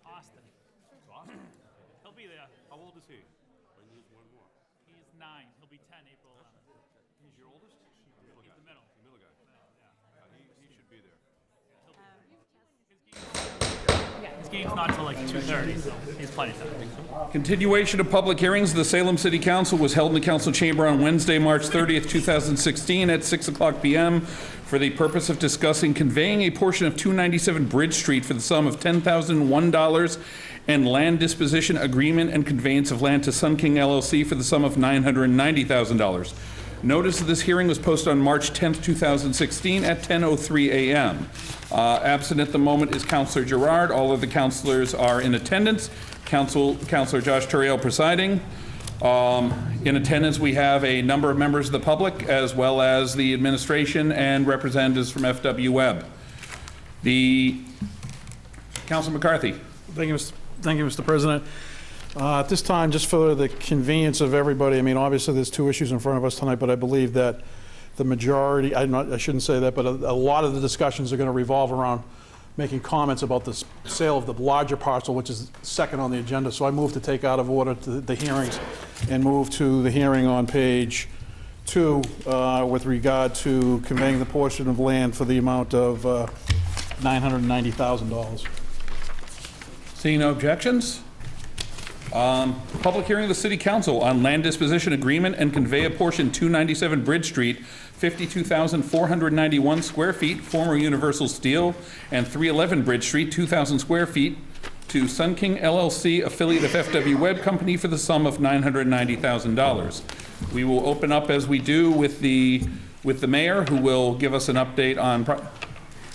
Austin. Austin? He'll be there. How old is he? I need one more. He's 9. He'll be 10 April 11th. He's your oldest? Middle guy. The middle. The middle guy. He should be there. His game's not till like 2:30, so he's plenty of time. Continuation of public hearings of the Salem City Council was held in the council chamber on Wednesday, March 30th, 2016 at 6:00 p.m. for the purpose of discussing conveying a portion of 297 Bridge Street for the sum of $10,001 and land disposition agreement and conveyance of land to Sun King LLC for the sum of $990,000. Notice of this hearing was posted on March 10th, 2016 at 10:03 a.m. Absent at the moment is Councilor Gerard. All of the councilors are in attendance. Councilor Josh Turiel presiding. In attendance, we have a number of members of the public, as well as the administration and representatives from FW Web. Councilor McCarthy. Thank you, Mr. President. At this time, just for the convenience of everybody, I mean, obviously there's two issues in front of us tonight, but I believe that the majority, I shouldn't say that, but a lot of the discussions are going to revolve around making comments about the sale of the larger parcel, which is second on the agenda. So I move to take out of order the hearings and move to the hearing on page 2 with regard to conveying the portion of land for the amount of $990,000. Seeing no objections? Public hearing of the City Council on land disposition agreement and convey a portion 297 Bridge Street, 52,491 square feet, former Universal Steel, and 311 Bridge Street, 2,000 square feet, to Sun King LLC, affiliate of FW Web Company, for the sum of $990,000. We will open up, as we do, with the mayor, who will give us an update on.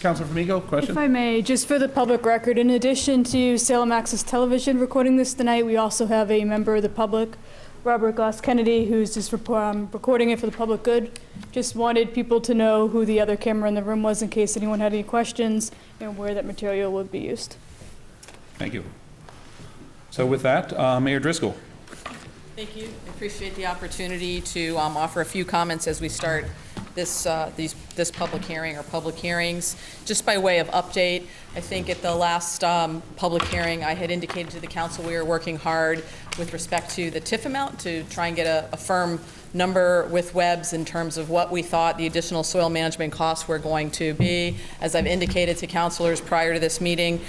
Councilor Famigo, question? If I may, just for the public record, in addition to Salem Access Television recording this tonight, we also have a member of the public, Robert Goss Kennedy, who's just recording it for the public good. Just wanted people to know who the other camera in the room was in case anyone had any questions and where that material would be used. Thank you. So with that, Mayor Driscoll. Thank you. I appreciate the opportunity to offer a few comments as we start this public hearing or public hearings. Just by way of update, I think at the last public hearing, I had indicated to the council we were working hard with respect to the TIF amount to try and get a firm number with Webb's in terms of what we thought the additional soil management costs were going to be. As I've indicated to councilors prior to this meeting,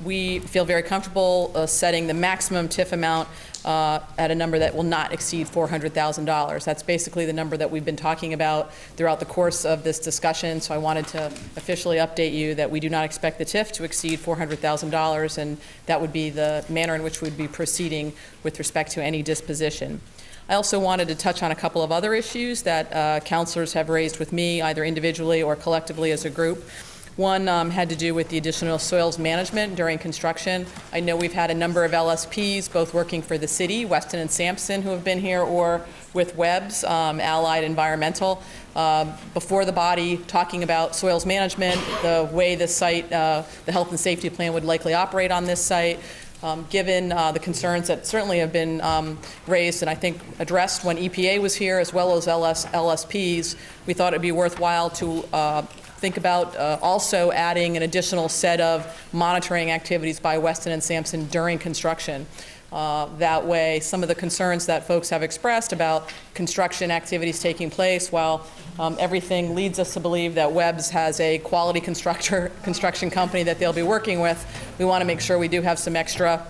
we feel very comfortable setting the maximum TIF amount at a number that will not exceed $400,000. That's basically the number that we've been talking about throughout the course of this discussion. So I wanted to officially update you that we do not expect the TIF to exceed $400,000, and that would be the manner in which we'd be proceeding with respect to any disposition. I also wanted to touch on a couple of other issues that councilors have raised with me, either individually or collectively as a group. One had to do with the additional soils management during construction. I know we've had a number of LSPs, both working for the city, Weston and Sampson, who have been here, or with Webb's, Allied Environmental, before the body, talking about soils management, the way the site, the health and safety plan would likely operate on this site. Given the concerns that certainly have been raised and I think addressed when EPA was here, as well as LSPs, we thought it would be worthwhile to think about also adding an additional set of monitoring activities by Weston and Sampson during construction. That way, some of the concerns that folks have expressed about construction activities taking place, while everything leads us to believe that Webb's has a quality construction company that they'll be working with, we want to make sure we do have some extra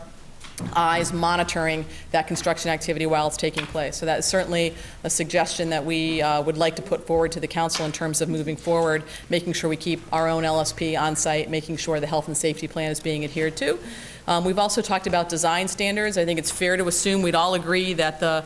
eyes monitoring that construction activity while it's taking place. So that is certainly a suggestion that we would like to put forward to the council in terms of moving forward, making sure we keep our own LSP on site, making sure the health and safety plan is being adhered to. We've also talked about design standards. I think it's fair to assume we'd all agree that the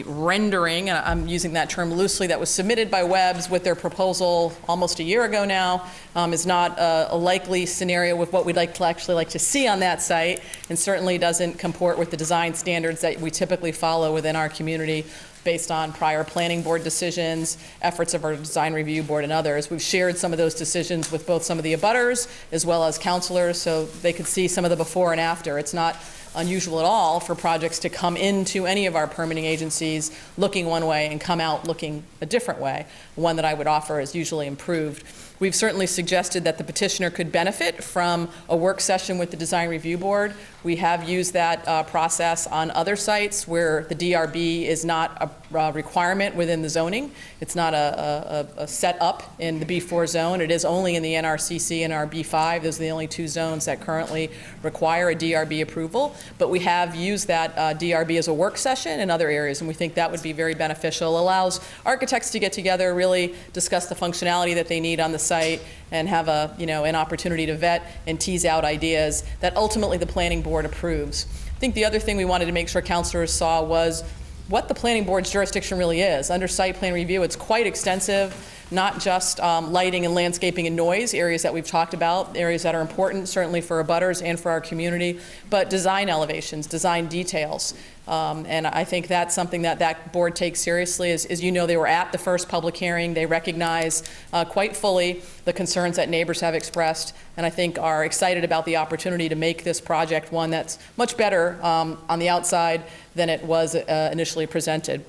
rendering, and I'm using that term loosely, that was submitted by Webb's with their proposal almost a year ago now, is not a likely scenario with what we'd actually like to see on that site, and certainly doesn't comport with the design standards that we typically follow within our community based on prior planning board decisions, efforts of our design review board and others. We've shared some of those decisions with both some of the abutters as well as councilors so they could see some of the before and after. It's not unusual at all for projects to come into any of our permitting agencies looking one way and come out looking a different way. One that I would offer is usually improved. We've certainly suggested that the petitioner could benefit from a work session with the Design Review Board. We have used that process on other sites where the DRB is not a requirement within the zoning. It's not a set up in the B4 zone. It is only in the NRCC and our B5. Those are the only two zones that currently require a DRB approval. But we have used that DRB as a work session in other areas, and we think that would be very beneficial. Allows architects to get together, really discuss the functionality that they need on the site, and have an opportunity to vet and tease out ideas that ultimately the planning board approves. I think the other thing we wanted to make sure councilors saw was what the planning board's jurisdiction really is. Under site plan review, it's quite extensive, not just lighting and landscaping and noise, areas that we've talked about, areas that are important certainly for abutters and for our community, but design elevations, design details. And I think that's something that that board takes seriously. As you know, they were at the first public hearing. They recognize quite fully the concerns that neighbors have expressed, and I think are excited about the opportunity to make this project one that's much better on the outside than it was initially presented.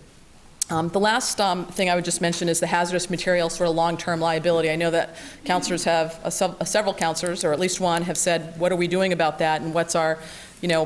The last thing I would just mention is the hazardous material sort of long-term liability. I know that councilors have, several councilors, or at least one, have said, what are we doing about that, and what's our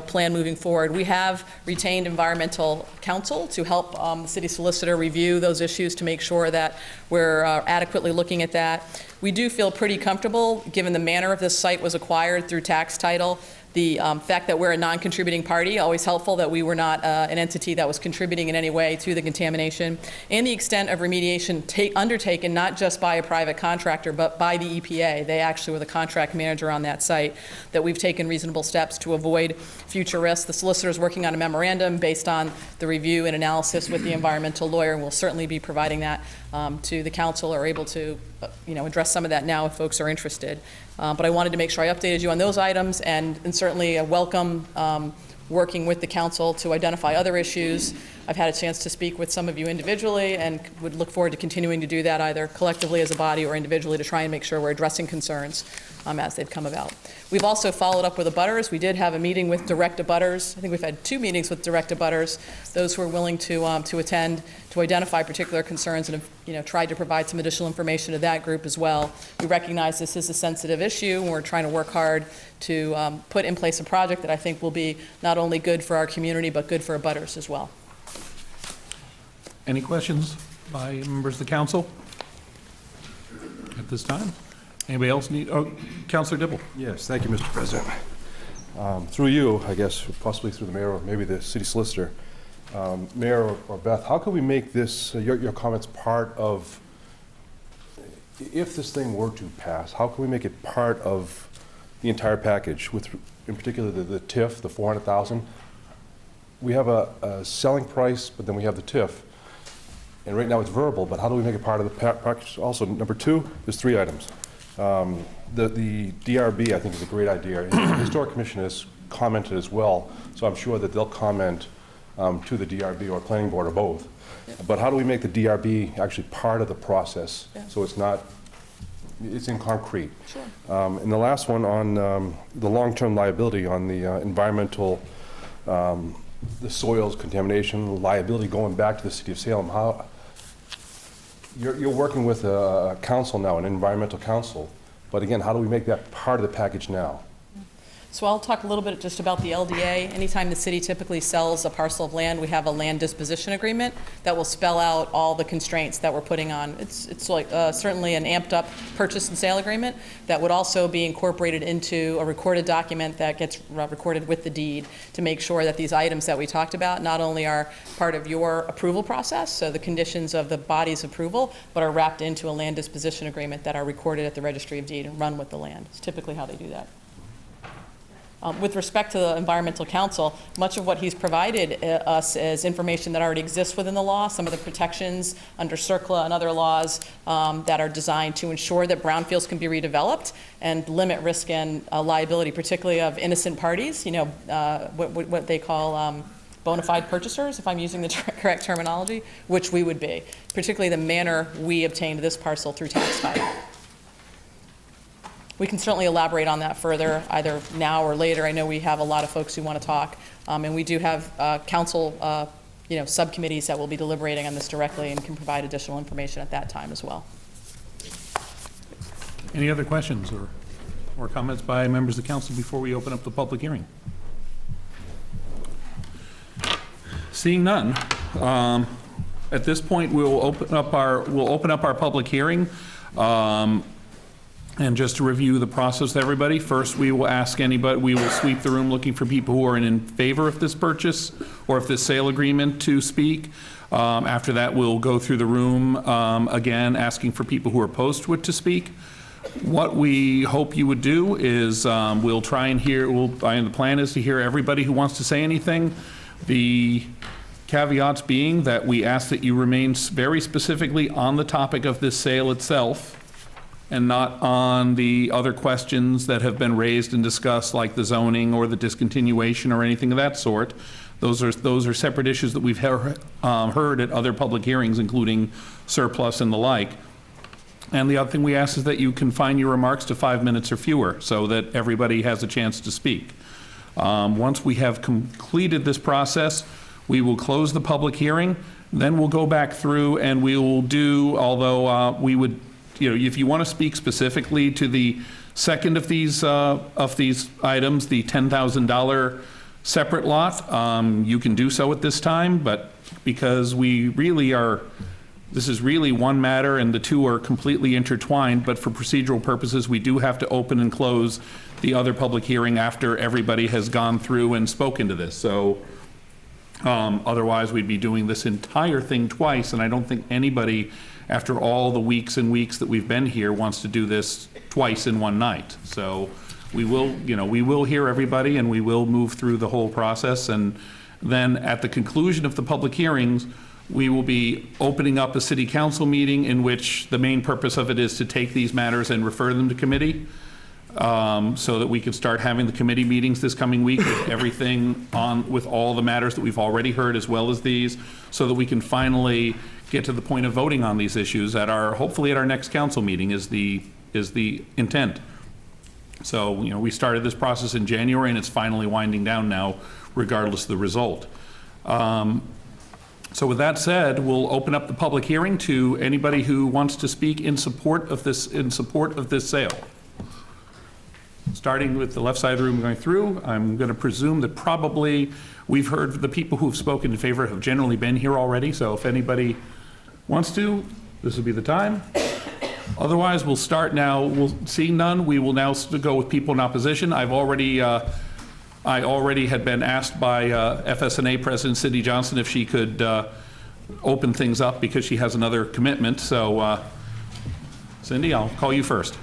plan moving forward? We have retained environmental counsel to help the city solicitor review those issues to make sure that we're adequately looking at that. We do feel pretty comfortable, given the manner of this site was acquired through tax title. The fact that we're a non-contributing party, always helpful that we were not an entity that was contributing in any way to the contamination, and the extent of remediation undertaken not just by a private contractor, but by the EPA. They actually were the contract manager on that site, that we've taken reasonable steps to avoid future risks. The solicitor is working on a memorandum based on the review and analysis with the environmental lawyer, and we'll certainly be providing that to the council, or able to address some of that now if folks are interested. But I wanted to make sure I updated you on those items, and certainly welcome working with the council to identify other issues. I've had a chance to speak with some of you individually, and would look forward to continuing to do that either collectively as a body or individually, to try and make sure we're addressing concerns as they've come about. We've also followed up with abutters. We did have a meeting with direct abutters. I think we've had 2 meetings with direct abutters, those who are willing to attend, to identify particular concerns, and have tried to provide some additional information to that group as well. We recognize this is a sensitive issue, and we're trying to work hard to put in place a project that I think will be not only good for our community, but good for abutters as well. Any questions by members of the council at this time? Anybody else need? Oh, Councilor Dibble. Yes, thank you, Mr. President. Through you, I guess, possibly through the mayor or maybe the city solicitor, Mayor or Beth, how can we make this, your comments, part of, if this thing were to pass, how can we make it part of the entire package, with, in particular, the TIF, the 400,000? We have a selling price, but then we have the TIF. And right now it's verbal, but how do we make it part of the package? Also, number 2, there's 3 items. The DRB, I think, is a great idea. The Historic Commission has commented as well, so I'm sure that they'll comment to the DRB or Planning Board or both. Yep. But how do we make the DRB actually part of the process, so it's not, it's in concrete? Sure. And the last one on the long-term liability on the environmental, the soils contamination liability going back to the city of Salem. How you're working with a council now, an environmental council, but again, how do we make that part of the package now? So I'll talk a little bit just about the LDA. Anytime the city typically sells a parcel of land, we have a land disposition agreement that will spell out all the constraints that we're putting on. It's like certainly an amped up purchase and sale agreement that would also be incorporated into a recorded document that gets recorded with the deed, to make sure that these items that we talked about not only are part of your approval process, so the conditions of the body's approval, but are wrapped into a land disposition agreement that are recorded at the registry of deed and run with the land. It's typically how they do that. With respect to the Environmental Council, much of what he's provided us is information that already exists within the law, some of the protections under CERCLA and other laws that are designed to ensure that brownfields can be redeveloped and limit risk and liability, particularly of innocent parties, what they call bona fide purchasers, if I'm using the correct terminology, which we would be, particularly the manner we obtained this parcel through tax title. we can certainly elaborate on that further, either now or later. I know we have a lot of folks who want to talk, and we do have council subcommittees that will be deliberating on this directly and can provide additional information at that time as well. Any other questions or comments by members of the council before we open up the public hearing? Seeing none, at this point we'll open up our public hearing. And just to review the process with everybody, first we will ask anybody, we will sweep the room looking for people who are in favor of this purchase or of this sale agreement to speak. After that, we'll go through the room again, asking for people who are opposed to it to speak. What we hope you would do is we'll try and hear, the plan is to hear everybody who wants to say anything. The caveats being that we ask that you remain very specifically on the topic of this sale itself and not on the other questions that have been raised and discussed, like the zoning or the discontinuation or anything of that sort. Those are separate issues that we've heard at other public hearings, including surplus and the like. And the other thing we ask is that you confine your remarks to 5 minutes or fewer so that everybody has a chance to speak. Once we have completed this process, we will close the public hearing. Then we'll go back through and we will do, although we would, if you want to speak specifically to the second of these items, the $10,000 separate lot, you can do so at this time, but because this is really one matter and the two are completely intertwined, but for procedural purposes, we do have to open and close the other public hearing after everybody has gone through and spoken to this. So otherwise, we'd be doing this entire thing twice, and I don't think anybody, after all the weeks and weeks that we've been here, wants to do this twice in one night. So we will hear everybody and we will move through the whole process, and then at the conclusion of the public hearings, we will be opening up a city council meeting in which the main purpose of it is to take these matters and refer them to committee, so that we can start having the committee meetings this coming week with everything on, with all the matters that we've already heard as well as these, so that we can finally get to the point of voting on these issues hopefully at our next council meeting is the intent. So, we started this process in January and it's finally winding down now, regardless of the result. So with that said, we'll open up the public hearing to anybody who wants to speak in support of this sale. Starting with the left side of the room going through, I'm going to presume that probably we've heard the people who've spoken in favor have generally been here already, so if anybody wants to, this would be the time. Otherwise, we'll start now. Seeing none, we will now go with people in opposition. I already had been asked by FSNA President Cindy Johnson if she could open things up because she has another commitment. So, Cindy, I'll call you first.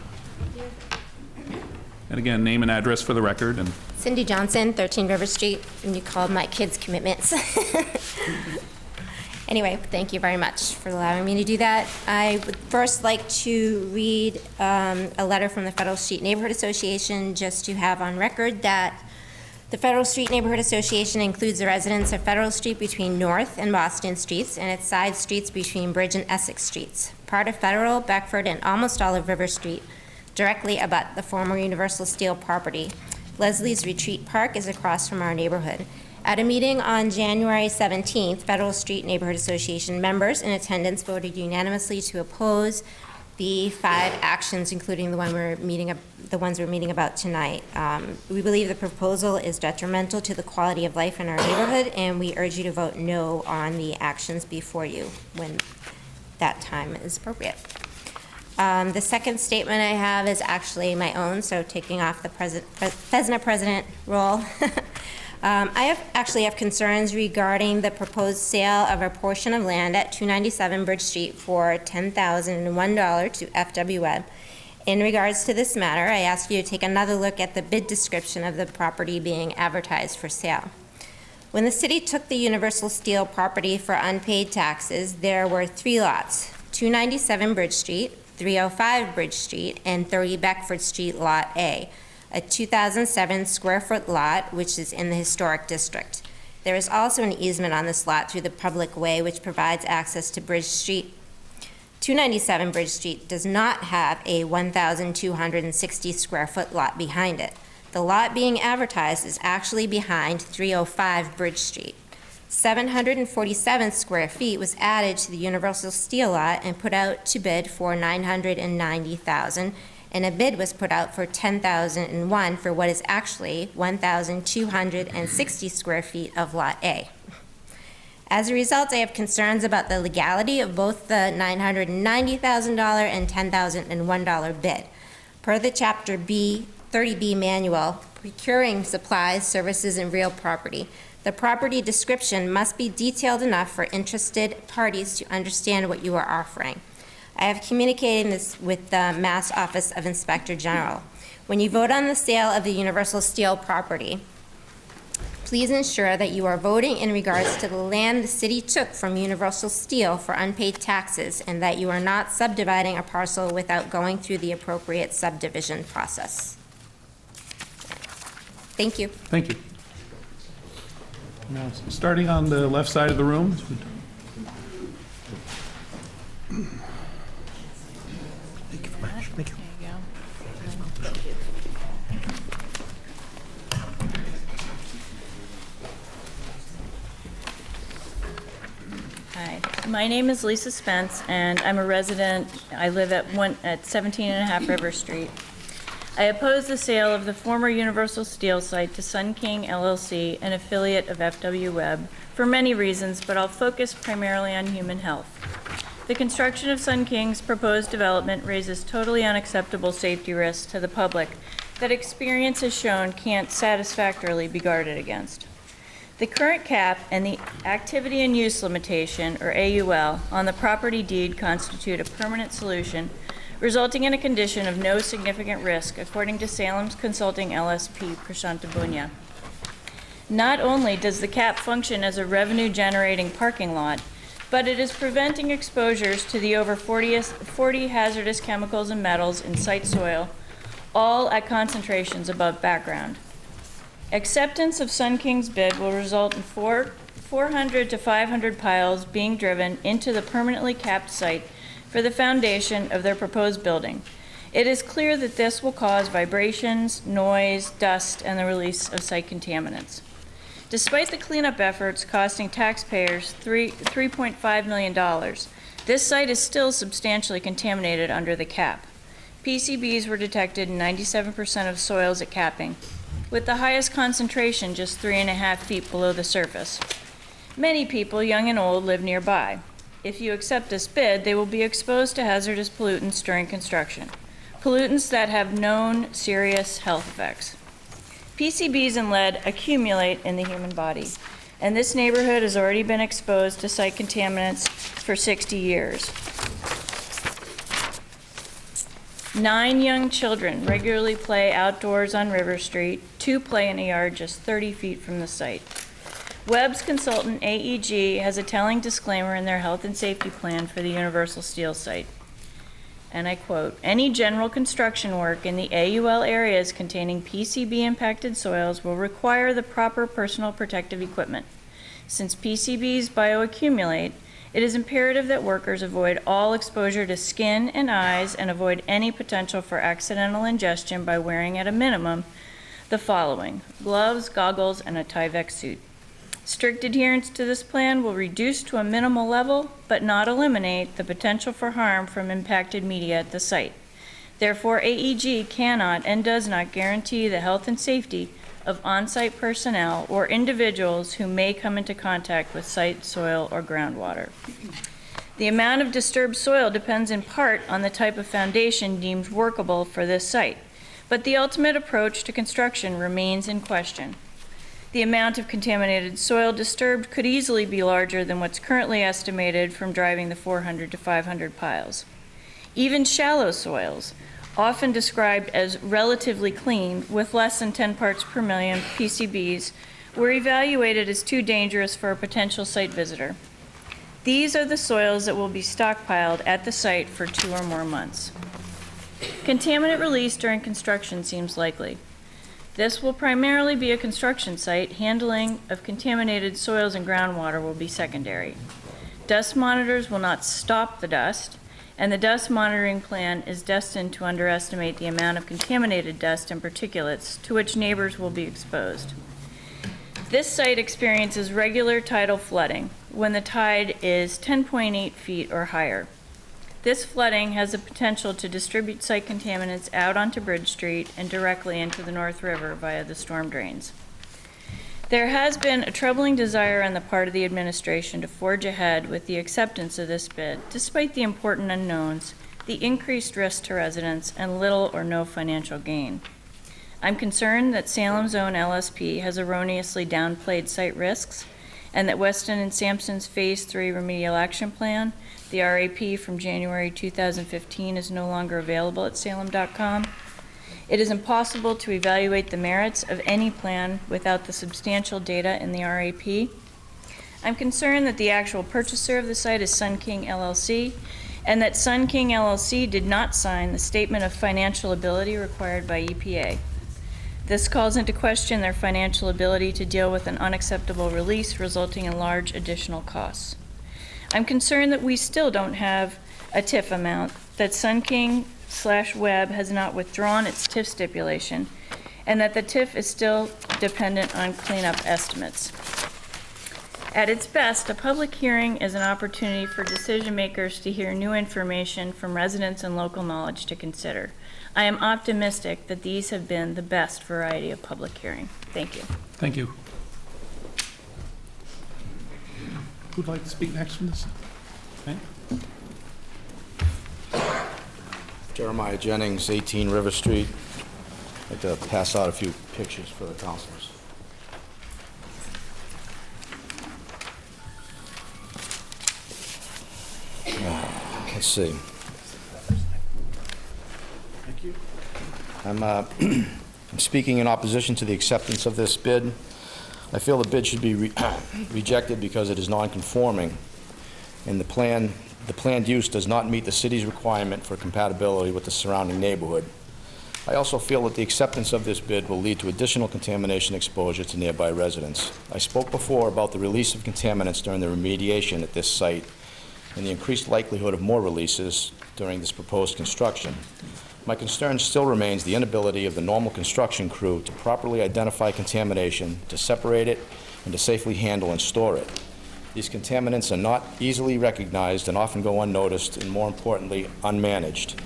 And again, name and address for the record. And Cindy Johnson, 13 River Street, and you called my kids' commitments. Anyway, thank you very much for allowing me to do that. I would first like to read a letter from the Federal Street Neighborhood Association, just to have on record that the Federal Street Neighborhood Association includes the residents of Federal Street between North and Boston Streets and its side streets between Bridge and Essex Streets. Part of Federal, Beckford, and almost all of River Street directly abut the former Universal Steel property. Leslie's Retreat Park is across from our neighborhood. At a meeting on January 17th, Federal Street Neighborhood Association members in attendance voted unanimously to oppose the 5 actions, including the ones we're meeting about tonight. We believe the proposal is detrimental to the quality of life in our neighborhood, and we urge you to vote no on the actions before you when that time is appropriate. The second statement I have is actually my own, so taking off the president role. I actually have concerns regarding the proposed sale of a portion of land at 297 Bridge Street for $10,001 to FW Webb. In regards to this matter, I ask you to take another look at the bid description of the property being advertised for sale. When the city took the Universal Steel property for unpaid taxes, there were 3 lots, 297 Bridge Street, 305 Bridge Street, and 30 Beckford Street, Lot A, a 2007 square foot lot which is in the historic district. There is also an easement on this lot through the public way which provides access to Bridge Street. 297 Bridge Street does not have a 1,260 square foot lot behind it. The lot being advertised is actually behind 305 Bridge Street. 747 square feet was added to the Universal Steel lot and put out to bid for $990,000, and a bid was put out for $10,001 for what is actually 1,260 square feet of Lot A. As a result, I have concerns about the legality of both the $990,000 and $10,001 bid. Per the Chapter B, 30B manual, procuring supplies, services, and real property, the property description must be detailed enough for interested parties to understand what you are offering. I have communicated this with the Mass Office of Inspector General. When you vote on the sale of the Universal Steel property, please ensure that you are voting in regards to the land the city took from Universal Steel for unpaid taxes, and that you are not subdividing a parcel without going through the appropriate subdivision process. Thank you. Thank you. Now, starting on the left side of the room. Thank you very much. Thank you. Hi, my name is Lisa Spence, and I'm a resident. I live at 17.5 River Street. I oppose the sale of the former Universal Steel site to Sun King LLC, an affiliate of FW Webb, for many reasons, but I'll focus primarily on human health. The construction of Sun King's proposed development raises totally unacceptable safety risks to the public that experience has shown can't satisfactorily be guarded against. The current cap and the activity and use limitation, or AUL, on the property deed constitute a permanent solution, resulting in a condition of no significant risk, according to Salem's consulting LSP, Prashanta Bunya. Not only does the cap function as a revenue-generating parking lot, but it is preventing exposures to the over 40 hazardous chemicals and metals in site soil, all at concentrations above background. Acceptance of Sun King's bid will result in 400 to 500 piles being driven into the permanently capped site for the foundation of their proposed building. It is clear that this will cause vibrations, noise, dust, and the release of site contaminants. Despite the cleanup efforts costing taxpayers $3.5 million, this site is still substantially contaminated under the cap. PCBs were detected in 97% of soils at capping, with the highest concentration just 3.5 feet below the surface. Many people, young and old, live nearby. If you accept this bid, they will be exposed to hazardous pollutants during construction, pollutants that have known serious health effects. PCBs and lead accumulate in the human body, and this neighborhood has already been exposed to site contaminants for 60 years. 9 young children regularly play outdoors on River Street. 2 play in a yard just 30 feet from the site. Webb's consultant, AEG, has a telling disclaimer in their health and safety plan for the Universal Steel site. And I quote, "Any general construction work in the AUL areas containing PCB-impacted soils will require the proper personal protective equipment. Since PCBs bioaccumulate, it is imperative that workers avoid all exposure to skin and eyes and avoid any potential for accidental ingestion by wearing at a minimum the following: gloves, goggles, and a Tyvek suit. Strict adherence to this plan will reduce to a minimal level, but not eliminate, the potential for harm from impacted media at the site. Therefore, AEG cannot and does not guarantee the health and safety of on-site personnel or individuals who may come into contact with site soil or groundwater. The amount of disturbed soil depends in part on the type of foundation deemed workable for this site, but the ultimate approach to construction remains in question. The amount of contaminated soil disturbed could easily be larger than what's currently estimated from driving the 400 to 500 piles. Even shallow soils, often described as relatively clean with less than 10 parts per million PCBs, were evaluated as too dangerous for a potential site visitor. These are the soils that will be stockpiled at the site for 2 or more months. Contaminant release during construction seems likely. This will primarily be a construction site. Handling of contaminated soils and groundwater will be secondary. Dust monitors will not stop the dust. and the dust monitoring plan is destined to underestimate the amount of contaminated dust and particulates to which neighbors will be exposed. This site experiences regular tidal flooding when the tide is 10.8 feet or higher. This flooding has the potential to distribute site contaminants out onto Bridge Street and directly into the North River via the storm drains. There has been a troubling desire on the part of the administration to forge ahead with the acceptance of this bid, despite the important unknowns, the increased risk to residents, and little or no financial gain. I'm concerned that Salem's own LSP has erroneously downplayed site risks, and that Weston and Sampson's Phase 3 Remedial Action Plan, the RAP from January 2015, is no longer available at salem.com. It is impossible to evaluate the merits of any plan without the substantial data in the RAP. I'm concerned that the actual purchaser of the site is Sun King LLC, and that Sun King LLC did not sign the Statement of Financial Ability required by EPA. This calls into question their financial ability to deal with an unacceptable release, resulting in large additional costs. I'm concerned that we still don't have a TIF amount, that Sun King/Webb has not withdrawn its TIF stipulation, and that the TIF is still dependent on cleanup estimates. At its best, a public hearing is an opportunity for decision makers to hear new information from residents and local knowledge to consider. I am optimistic that these have been the best variety of public hearing. Thank you. Thank you. Who'd like to speak next from this? Okay. Jeremiah Jennings, 18 River Street. I'd like to pass out a few pictures for the councilors. Let's see. Thank you. I'm speaking in opposition to the acceptance of this bid. I feel the bid should be rejected because it is non-conforming, and the planned use does not meet the city's requirement for compatibility with the surrounding neighborhood. I also feel that the acceptance of this bid will lead to additional contamination exposure to nearby residents. I spoke before about the release of contaminants during the remediation at this site and the increased likelihood of more releases during this proposed construction. My concern still remains the inability of the normal construction crew to properly identify contamination, to separate it, and to safely handle and store it. These contaminants are not easily recognized and often go unnoticed and, more importantly, unmanaged.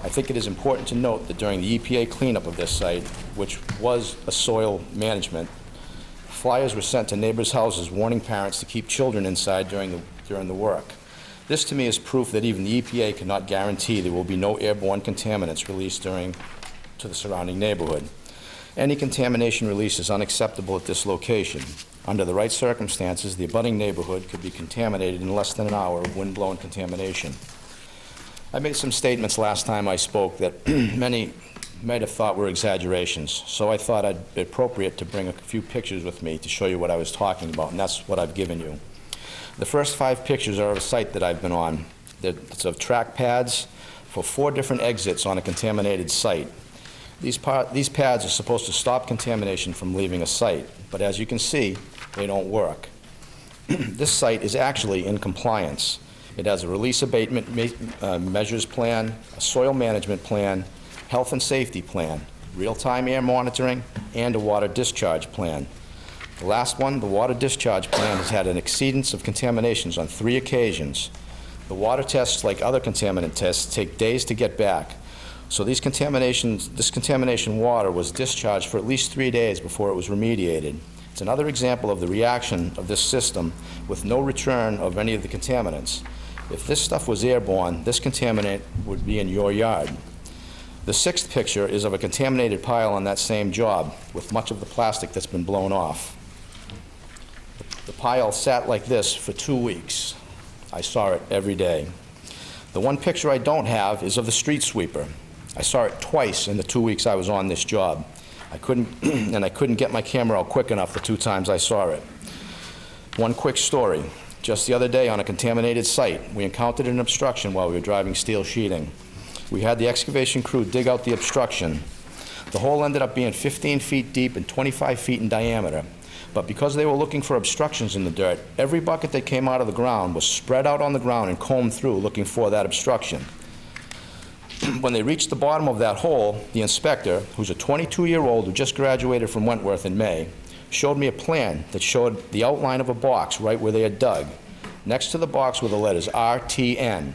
I think it is important to note that during the EPA cleanup of this site, which was a soil management, flyers were sent to neighbors' houses warning parents to keep children inside during the work. This, to me, is proof that even the EPA cannot guarantee there will be no airborne contaminants released to the surrounding neighborhood. Any contamination release is unacceptable at this location. Under the right circumstances, the abutting neighborhood could be contaminated in less than an hour of wind-blown contamination. I made some statements last time I spoke that many might have thought were exaggerations, so I thought it'd be appropriate to bring a few pictures with me to show you what I was talking about, and that's what I've given you. The first 5 pictures are of a site that I've been on. It's of track pads for 4 different exits on a contaminated site. These pads are supposed to stop contamination from leaving a site, but as you can see, they don't work. This site is actually in compliance. It has a release abatement measures plan, a soil management plan, health and safety plan, real-time air monitoring, and a water discharge plan. The last one, the water discharge plan, has had an exceedance of contaminations on 3 occasions. The water tests, like other contaminant tests, take days to get back. So this contamination water was discharged for at least 3 days before it was remediated. It's another example of the reaction of this system with no return of any of the contaminants. If this stuff was airborne, this contaminant would be in your yard. The 6th picture is of a contaminated pile on that same job with much of the plastic that's been blown off. The pile sat like this for 2 weeks. I saw it every day. The one picture I don't have is of the street sweeper. I saw it twice in the 2 weeks I was on this job. I couldn't get my camera out quick enough the 2 times I saw it. One quick story. Just the other day on a contaminated site, we encountered an obstruction while we were driving steel sheeting. We had the excavation crew dig out the obstruction. The hole ended up being 15 feet deep and 25 feet in diameter. But because they were looking for obstructions in the dirt, every bucket that came out of the ground was spread out on the ground and combed through looking for that obstruction. When they reached the bottom of that hole, the inspector, who's a 22-year-old who just graduated from Wentworth in May, showed me a plan that showed the outline of a box right where they had dug. Next to the box were the letters RTN.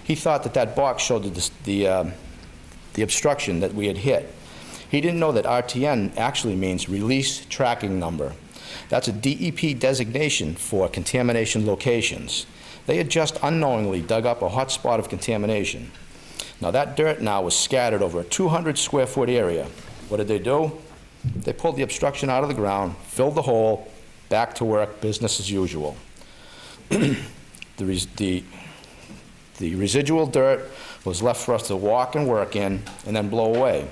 He thought that that box showed the obstruction that we had hit. He didn't know that RTN actually means Release Tracking Number. That's a DEP designation for contamination locations. They had just unknowingly dug up a hot spot of contamination. Now that dirt now was scattered over a 200-square-foot area. What did they do? They pulled the obstruction out of the ground, filled the hole, back to work, business as usual. The residual dirt was left for us to walk and work in and then blow away.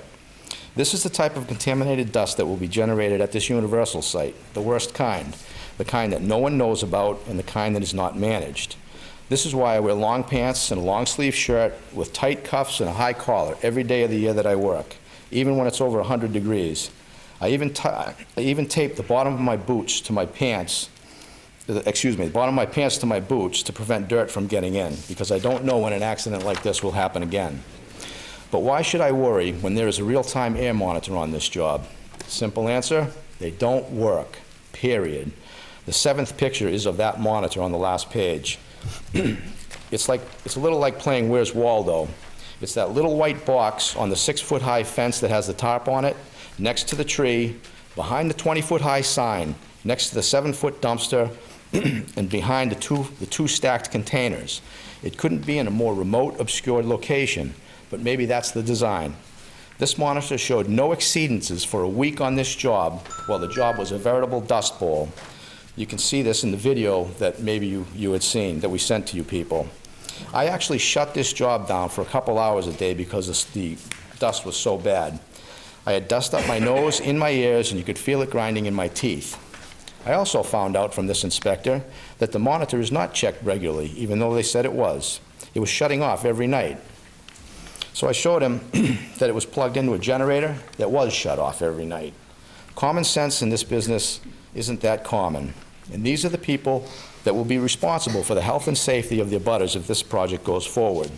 This is the type of contaminated dust that will be generated at this Universal site, the worst kind, the kind that no one knows about and the kind that is not managed. This is why I wear long pants and a long-sleeve shirt with tight cuffs and a high collar every day of the year that I work, even when it's over 100 degrees. I even tape the bottom of my boots to my pants, the bottom of my pants to my boots to prevent dirt from getting in, because I don't know when an accident like this will happen again. But why should I worry when there is a real-time air monitor on this job? Simple answer, they don't work, period. The 7th picture is of that monitor on the last page. It's a little like playing Where's Waldo. It's that little white box on the 6-foot-high fence that has the tarp on it, next to the tree, behind the 20-foot-high sign, next to the 7-foot dumpster, and behind the two stacked containers. It couldn't be in a more remote, obscure location, but maybe that's the design. This monitor showed no exceedances for a week on this job, while the job was a veritable dust bowl. You can see this in the video that maybe you had seen, that we sent to you people. I actually shut this job down for a couple hours a day because the dust was so bad. I had dust up my nose, in my ears, and you could feel it grinding in my teeth. I also found out from this inspector that the monitor is not checked regularly, even though they said it was. It was shutting off every night. So I showed him that it was plugged into a generator that was shut off every night. Common sense in this business isn't that common. And these are the people that will be responsible for the health and safety of the abutters if this project goes forward.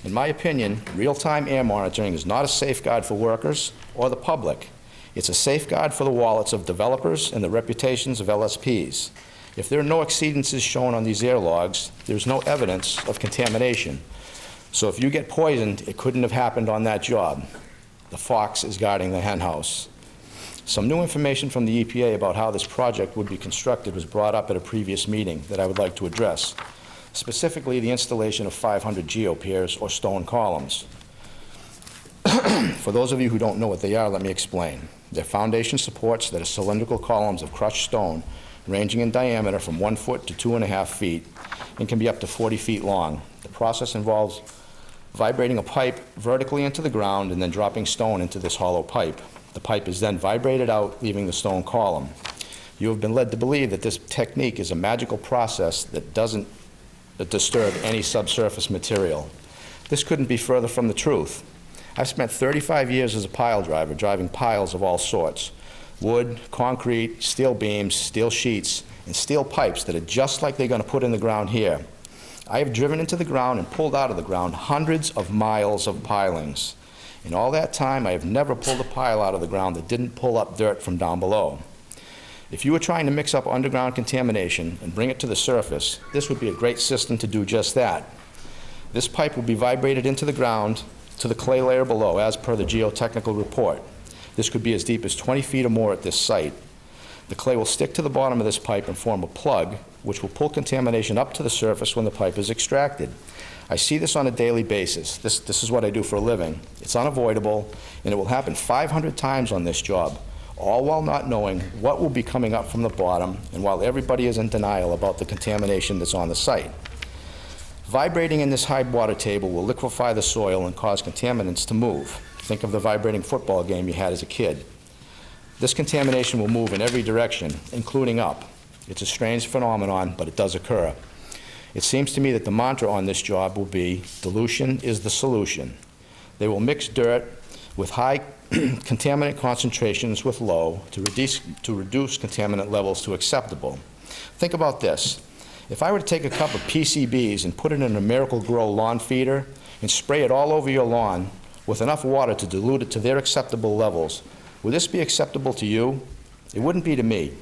In my opinion, real-time air monitoring is not a safeguard for workers or the public. It's a safeguard for the wallets of developers and the reputations of LSPs. If there are no exceedances shown on these air logs, there's no evidence of contamination. So if you get poisoned, it couldn't have happened on that job. The fox is guarding the hen house. Some new information from the EPA about how this project would be constructed was brought up at a previous meeting that I would like to address, specifically the installation of 500 geopiers or stone columns. For those of you who don't know what they are, let me explain. They're foundation supports that are cylindrical columns of crushed stone ranging in diameter from 1 foot to 2.5 feet and can be up to 40 feet long. The process involves vibrating a pipe vertically into the ground and then dropping stone into this hollow pipe. The pipe is then vibrated out, leaving the stone column. You have been led to believe that this technique is a magical process that doesn't disturb any subsurface material. This couldn't be further from the truth. I've spent 35 years as a pile driver, driving piles of all sorts. Wood, concrete, steel beams, steel sheets, and steel pipes that are just like they're going to put in the ground here. I have driven into the ground and pulled out of the ground hundreds of miles of pilings. In all that time, I have never pulled a pile out of the ground that didn't pull up dirt from down below. If you were trying to mix up underground contamination and bring it to the surface, this would be a great system to do just that. This pipe will be vibrated into the ground to the clay layer below, as per the geotechnical report. This could be as deep as 20 feet or more at this site. The clay will stick to the bottom of this pipe and form a plug, which will pull contamination up to the surface when the pipe is extracted. I see this on a daily basis. This is what I do for a living. It's unavoidable, and it will happen 500 times on this job, all while not knowing what will be coming up from the bottom and while everybody is in denial about the contamination that's on the site. Vibrating in this high water table will liquefy the soil and cause contaminants to move. Think of the vibrating football game you had as a kid. This contamination will move in every direction, including up. It's a strange phenomenon, but it does occur. It seems to me that the mantra on this job will be, dilution is the solution. They will mix dirt with high contaminant concentrations with low to reduce contaminant levels to acceptable. Think about this. If I were to take a cup of PCBs and put it in a Miracle-Gro lawn feeder and spray it all over your lawn with enough water to dilute it to their acceptable levels, would this be acceptable to you? It wouldn't be to me.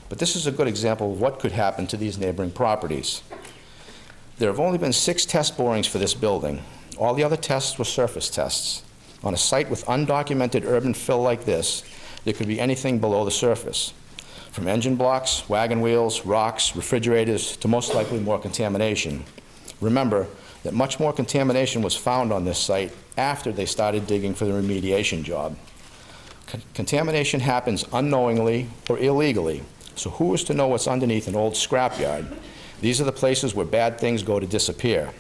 But this is a good example of what could happen to these neighboring properties. There have only been 6 test borings for this building. All the other tests were surface tests. On a site with undocumented urban fill like this, there could be anything below the surface, from engine blocks, wagon wheels, rocks, refrigerators, to most likely more contamination. Remember that much more contamination was found on this site after they started digging for the remediation job. Contamination happens unknowingly or illegally, so who is to know what's underneath an old scrapyard? These are the places where bad things go to disappear.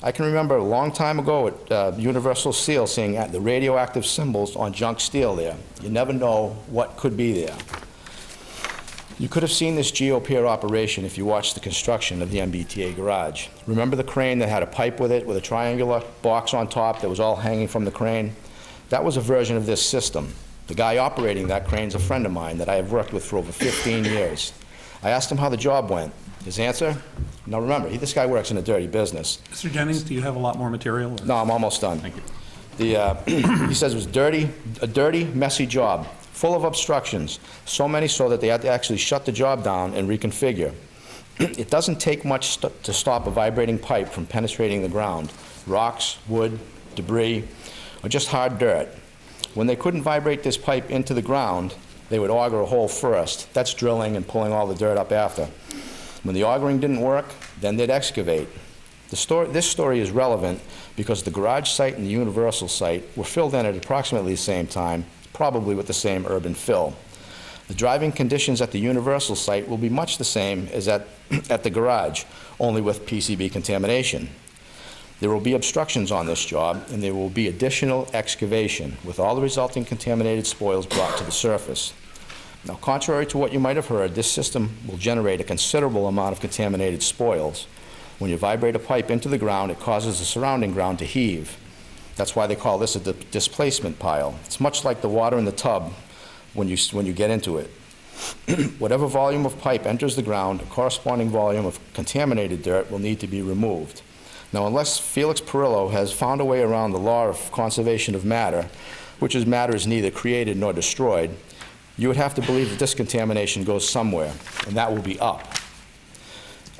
I can remember a long time ago at Universal Steel seeing the radioactive symbols on junk steel there. You never know what could be there. You could have seen this geopier operation if you watched the construction of the MBTA garage. Remember the crane that had a pipe with it with a triangular box on top that was all hanging from the crane? That was a version of this system. The guy operating that crane is a friend of mine that I have worked with for over 15 years. I asked him how the job went. His answer? Now remember, this guy works in a dirty business. Mr. Jennings, do you have a lot more material? Or? No, I'm almost done. Thank you. He says it was a dirty, messy job, full of obstructions, so many so that they had to actually shut the job down and reconfigure. It doesn't take much to stop a vibrating pipe from penetrating the ground. Rocks, wood, debris, or just hard dirt. When they couldn't vibrate this pipe into the ground, they would auger a hole first. That's drilling and pulling all the dirt up after. When the augering didn't work, then they'd excavate. This story is relevant because the garage site and the Universal site were filled in at approximately the same time, probably with the same urban fill. The driving conditions at the Universal site will be much the same as at the garage, only with PCB contamination. There will be obstructions on this job, and there will be additional excavation, with all the resulting contaminated spoils brought to the surface. Now, contrary to what you might have heard, this system will generate a considerable amount of contaminated spoils. When you vibrate a pipe into the ground, it causes the surrounding ground to heave. That's why they call this a displacement pile. It's much like the water in the tub when you get into it. Whatever volume of pipe enters the ground, a corresponding volume of contaminated dirt will need to be removed. Now, unless Felix Perillo has found a way around the law of conservation of matter, which is matter is neither created nor destroyed, you would have to believe that this contamination goes somewhere, and that will be up.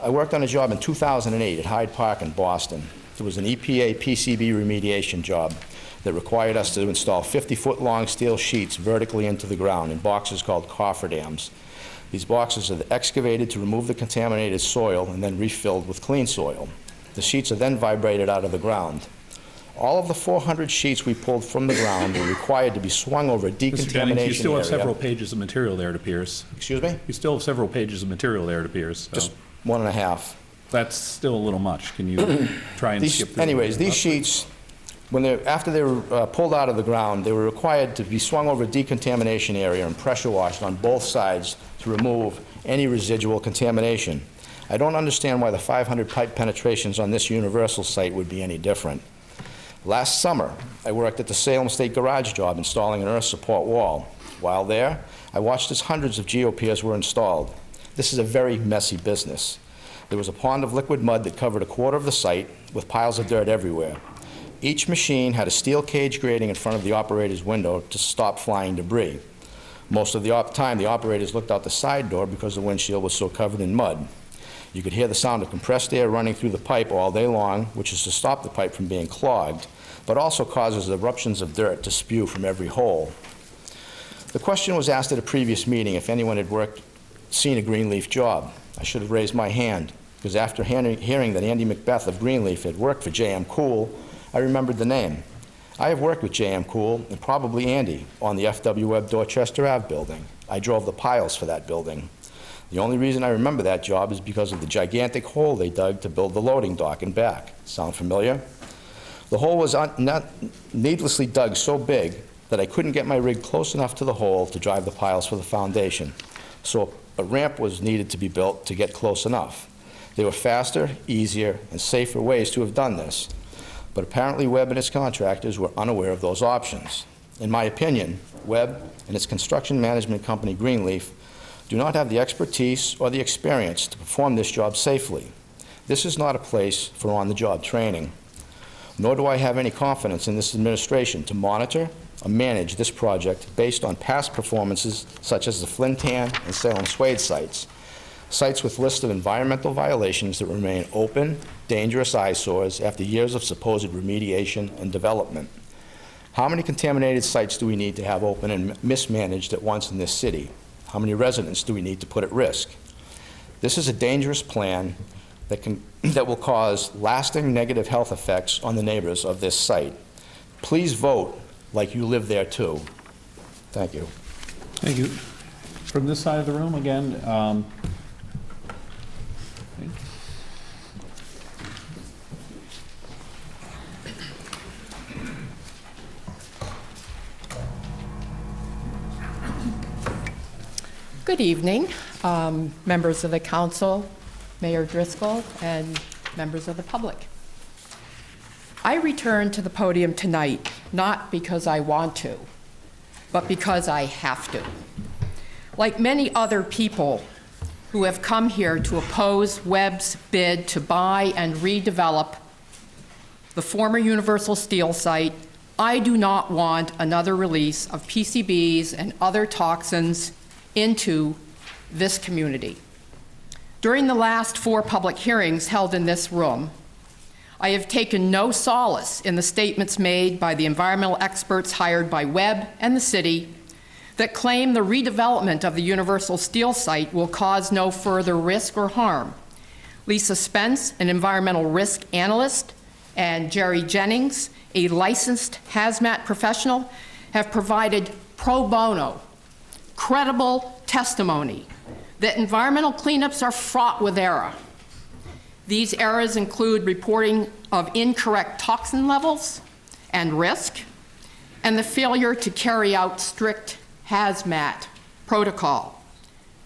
I worked on a job in 2008 at Hyde Park in Boston. It was an EPA PCB remediation job that required us to install 50-foot long steel sheets vertically into the ground in boxes called cofferdams. These boxes are excavated to remove the contaminated soil and then refilled with clean soil. The sheets are then vibrated out of the ground. All of the 400 sheets we pulled from the ground were required to be swung over a decontamination Mr. Jennings, you still have area. several pages of material there, it appears. Excuse me? You still have several pages of material there, it appears. So. Just 1.5. That's still a little much. Can you try and skip through? Anyways, these sheets, after they were pulled out of the ground, they were required to be swung over a decontamination area and pressure washed on both sides to remove any residual contamination. I don't understand why the 500 pipe penetrations on this Universal site would be any different. Last summer, I worked at the Salem State garage job installing an earth support wall. While there, I watched as hundreds of geopiers were installed. This is a very messy business. There was a pond of liquid mud that covered a quarter of the site with piles of dirt everywhere. Each machine had a steel cage grating in front of the operator's window to stop flying debris. Most of the time, the operators looked out the side door because the windshield was so covered in mud. You could hear the sound of compressed air running through the pipe all day long, which is to stop the pipe from being clogged, but also causes eruptions of dirt to spew from every hole. The question was asked at a previous meeting if anyone had seen a Greenleaf job. I should have raised my hand, because after hearing that Andy Macbeth of Greenleaf had worked for J.M. Cool, I remembered the name. I have worked with J.M. Cool, and probably Andy, on the F.W. Webb Dorchester Ave building. I drove the piles for that building. The only reason I remember that job is because of the gigantic hole they dug to build the loading dock and back. Sound familiar? The hole was needlessly dug so big that I couldn't get my rig close enough to the hole to drive the piles for the foundation. So a ramp was needed to be built to get close enough. There were faster, easier, and safer ways to have done this. But apparently Webb and its contractors were unaware of those options. In my opinion, Webb and its construction management company, Greenleaf, do not have the expertise or the experience to perform this job safely. This is not a place for on-the-job training, nor do I have any confidence in this administration to monitor or manage this project based on past performances such as the Flintan and Salem Suede sites with lists of environmental violations that remain open, dangerous eyesores after years of supposed remediation and development. How many contaminated sites do we need to have open and mismanaged at once in this city? How many residents do we need to put at risk? This is a dangerous plan that will cause lasting negative health effects on the neighbors of this site. Please vote like you live there too. Thank you. Thank you. From this side of the room, again, Good evening, members of the council, Mayor Driscoll, and members of the public. I return to the podium tonight not because I want to, but because I have to. Like many other people who have come here to oppose Webb's bid to buy and redevelop the former Universal Steel site, I do not want another release of PCBs and other toxins into this community. During the last 4 public hearings held in this room, I have taken no solace in the statements made by the environmental experts hired by Webb and the city that claim the redevelopment of the Universal Steel site will cause no further risk or harm. Lisa Spence, an environmental risk analyst, and Jerry Jennings, a licensed hazmat professional, have provided pro bono credible testimony that environmental cleanups are fraught with error. These errors include reporting of incorrect toxin levels and risk, and the failure to carry out strict hazmat protocol.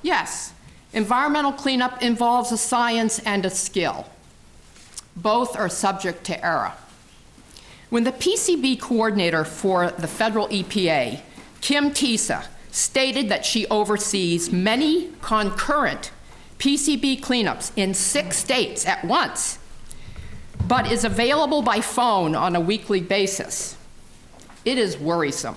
Yes, environmental cleanup involves a science and a skill. Both are subject to error. When the PCB coordinator for the federal EPA, Kim Tisa, stated that she oversees many concurrent PCB cleanups in 6 states at once, but is available by phone on a weekly basis, it is worrisome.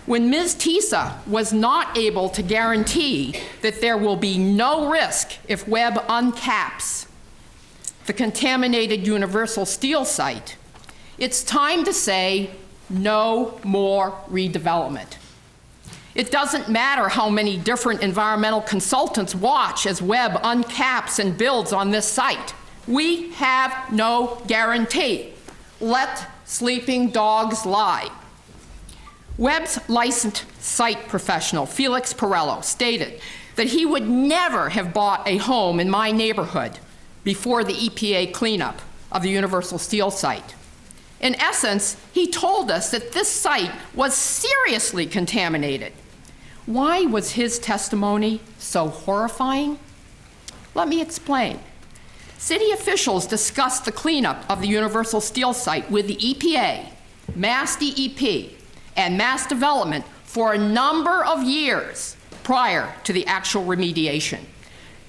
When Ms. Tisa was not able to guarantee that there will be no risk if Webb uncaps the contaminated Universal Steel site, it's time to say no more redevelopment. It doesn't matter how many different environmental consultants watch as Webb uncaps and builds on this site. We have no guarantee. Let sleeping dogs lie. Webb's licensed site professional, Felix Perello, stated that he would never have bought a home in my neighborhood before the EPA cleanup of the Universal Steel site. In essence, he told us that this site was seriously contaminated. Why was his testimony so horrifying? Let me explain. City officials discussed the cleanup of the Universal Steel site with the EPA, Mass DEP, and Mass Development for a number of years prior to the actual remediation.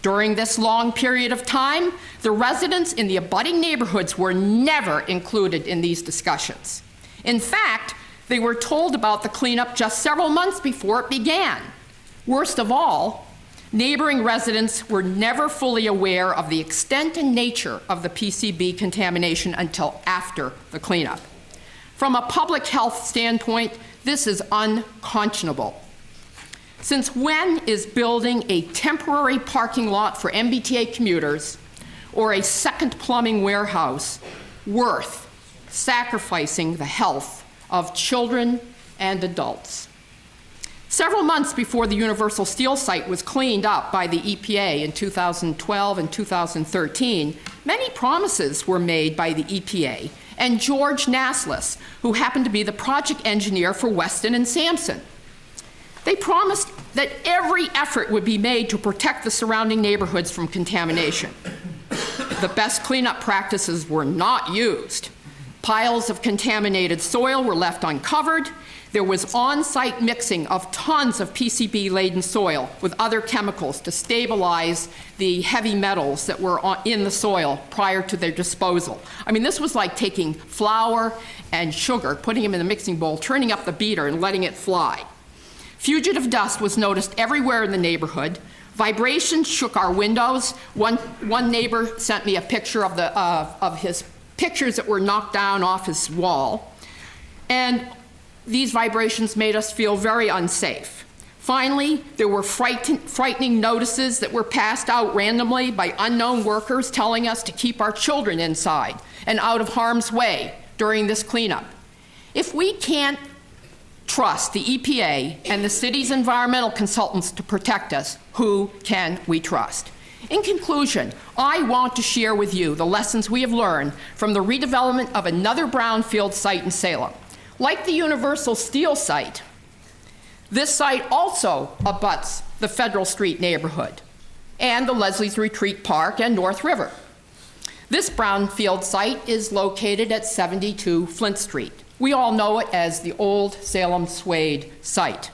During this long period of time, the residents in the abutting neighborhoods were never included in these discussions. In fact, they were told about the cleanup just several months before it began. Worst of all, neighboring residents were never fully aware of the extent and nature of the PCB contamination until after the cleanup. From a public health standpoint, this is unconscionable. Since when is building a temporary parking lot for MBTA commuters or a second plumbing warehouse worth sacrificing the health of children and adults? Several months before the Universal Steel site was cleaned up by the EPA in 2012 and 2013, many promises were made by the EPA and George Naslis, who happened to be the project engineer for Weston and Sampson. They promised that every effort would be made to protect the surrounding neighborhoods from contamination. The best cleanup practices were not used. Piles of contaminated soil were left uncovered. There was on-site mixing of tons of PCB-laden soil with other chemicals to stabilize the heavy metals that were in the soil prior to their disposal. I mean, this was like taking flour and sugar, putting them in the mixing bowl, turning up the beater, and letting it fly. Fugitive dust was noticed everywhere in the neighborhood. Vibrations shook our windows. One neighbor sent me a picture of his pictures that were knocked down off his wall. And these vibrations made us feel very unsafe. Finally, there were frightening notices that were passed out randomly by unknown workers telling us to keep our children inside and out of harm's way during this cleanup. If we can't trust the EPA and the city's environmental consultants to protect us, who can we trust? In conclusion, I want to share with you the lessons we have learned from the redevelopment of another brownfield site in Salem. Like the Universal Steel site, this site also abuts the Federal Street neighborhood and the Leslie's Retreat Park and North River. This brownfield site is located at 72 Flint Street. We all know it as the old Salem Suede site.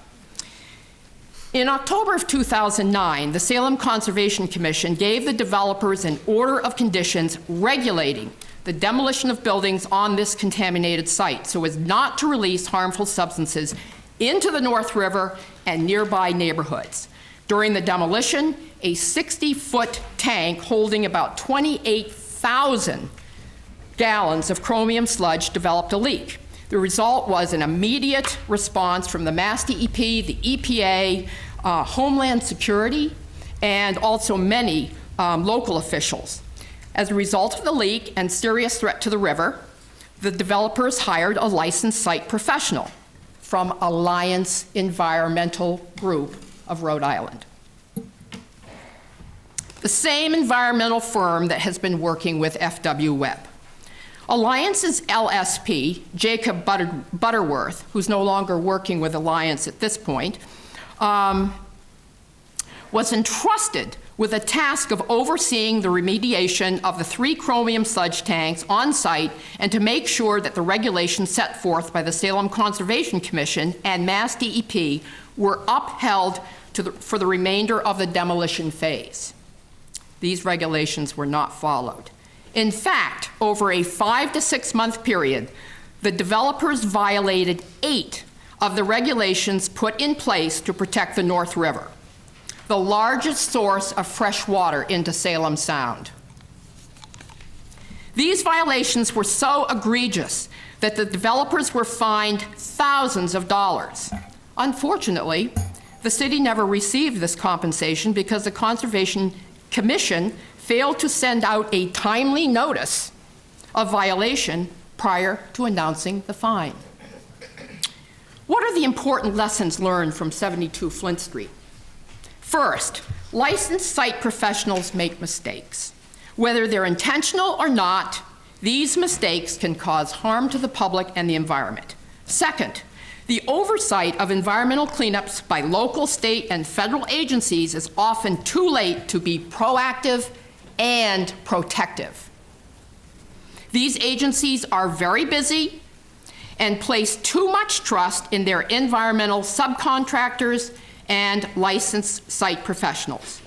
In October of 2009, the Salem Conservation Commission gave the developers an order of conditions regulating the demolition of buildings on this contaminated site so as not to release harmful substances into the North River and nearby neighborhoods. During the demolition, a 60-foot tank holding about 28,000 gallons of chromium sludge developed a leak. The result was an immediate response from the Mass DEP, the EPA, Homeland Security, and also many local officials. As a result of the leak and serious threat to the river, the developers hired a licensed site professional from Alliance Environmental Group of Rhode Island. The same environmental firm that has been working with FW Webb. Alliance's LSP, Jacob Butterworth, who's no longer working with Alliance at this point, was entrusted with a task of overseeing the remediation of the 3 chromium sludge tanks on site and to make sure that the regulations set forth by the Salem Conservation Commission and Mass DEP were upheld for the remainder of the demolition phase. These regulations were not followed. In fact, over a 5 to 6 month period, the developers violated 8 of the regulations put in place to protect the North River, the largest source of fresh water into Salem Sound. These violations were so egregious that the developers were fined thousands of dollars. Unfortunately, the city never received this compensation because the Conservation Commission failed to send out a timely notice of violation prior to announcing the fine. What are the important lessons learned from 72 Flint Street? First, licensed site professionals make mistakes. Whether they're intentional or not, these mistakes can cause harm to the public and the environment. Second, the oversight of environmental cleanups by local, state, and federal agencies is often too late to be proactive and protective. These agencies are very busy and place too much trust in their environmental subcontractors and licensed site professionals.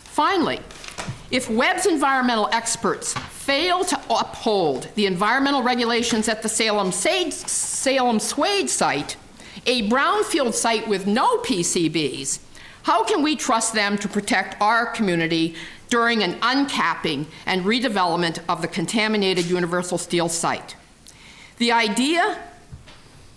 Finally, if Webb's environmental experts fail to uphold the environmental regulations at the Salem Suede site, a brownfield site with no PCBs, how can we trust them to protect our community during an uncapping and redevelopment of the contaminated Universal Steel site? The idea